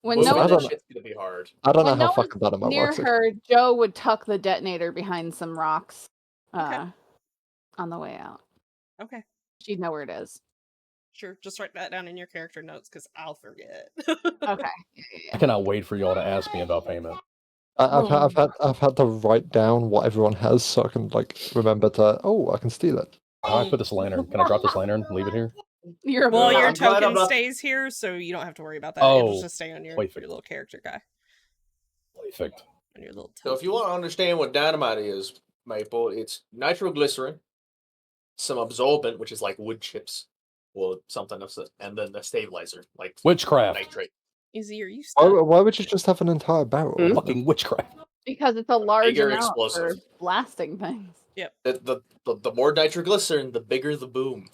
When moving no I that don't one, know. shit's gonna be hard. I don't know when how no one's fucking dynamite near works. her, Joe would tuck the detonator behind some rocks Okay. on the way out. Okay. She'd know where it is. Sure. Just write that down in your character notes because I'll forget. Okay. I cannot wait for y'all to ask me about payment. I've had to write down what everyone has so I can remember to. Oh, I can steal it. How do I put this lantern? Can I drop this lantern? Leave it here? Your Well, your I'm glad I'm token not- stays here, so you don't have to worry about that. It'll Oh, just stay on your perfect. little character guy. Perfect. On your little So if you want to understand what dynamite is, Maple, it's nitroglycerin, some absorbent, which is like wood chips, or something of it, and then the stabilizer, like Witchcraft. nitrate. Izzy, are you Why, stuck? why would you just have an entire barrel? Hmm? Fucking witchcraft. Because it's a large Bigger amount explosive. for blasting things. The more nitroglycerin, the bigger the boom.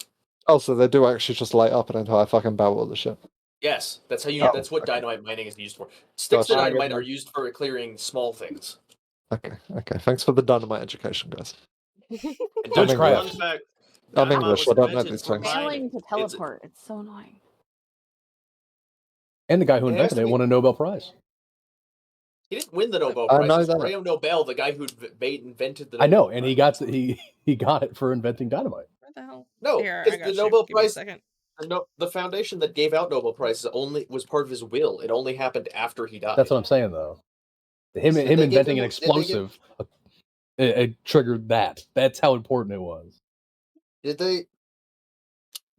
Oh, so they do actually just light up an entire fucking barrel of the shit. Yes, that's how you. Oh, that's what okay. dynamite mining is used for. Sticks Gotcha. of dynamite are used for clearing small things. Okay. Thanks for the dynamite education, guys. And Witchcraft. fun fact, I'm dynamite English, was I don't know invented these for things. mining. Failing to teleport. It's so annoying. And the guy who It has invented to it be- won a Nobel Prize. He didn't win the Nobel I Prize. know It's that. Graham Nobel, the guy who invented the. I know, Nobel and Prize. he got it for inventing dynamite. Where the hell? No, Here, I because got the you. Nobel Give me a Prize. second. The foundation that gave out Nobel Prizes was part of his will. It only happened after he died. That's what I'm saying, though. Him Did they give inventing him- an did they give- explosive it triggered that. That's how important it was. Did they?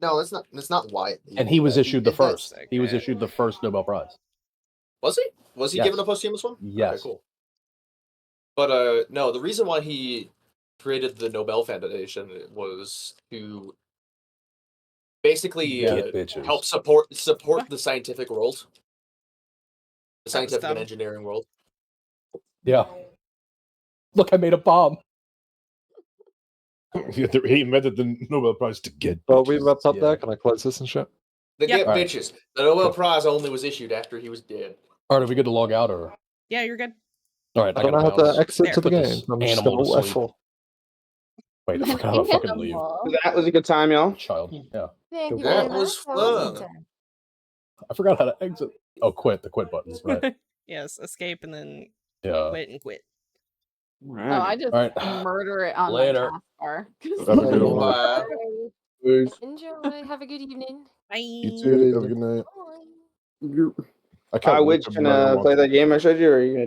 No, that's not. That's not why. And he was issued the did that- first. He was issued the first Nobel Prize. Was he? Was he Yes. given a posthumous one? Yes. Okay, cool. But no, the reason why he created the Nobel Foundation was to basically Get bitches. help support the scientific world, the scientific and dumb. engineering world. Yeah. Look, I made a bomb. He invented the Nobel Prize to get. Well, we bitches. wrapped up Yeah. there. Can I close this and shit? They Yep. get Alright. bitches. The Nobel Prize only was issued after he was dead. All right, are we good to log out or? Yeah, you're good. All right, I don't know gotta how to bounce. exit There. to the Put this game. I'm just animal gonna to sleep. F4. Wait, I forgot how to fucking leave. That was a good time, y'all. Child. Yeah. Thank you That very much. was That was a good fun. time. I forgot how to exit. Oh, quit. The quit button. Right. Yes, escape and then Yeah. quit and quit. Oh, I just Alright. murder it on Later. my taskbar. Have a good one. Bye. Enjoy. Have a good evening. Bye. You too. Have a good night. Bye. I can't I wait which to can murder play Roger. that game I showed you, or are you gonna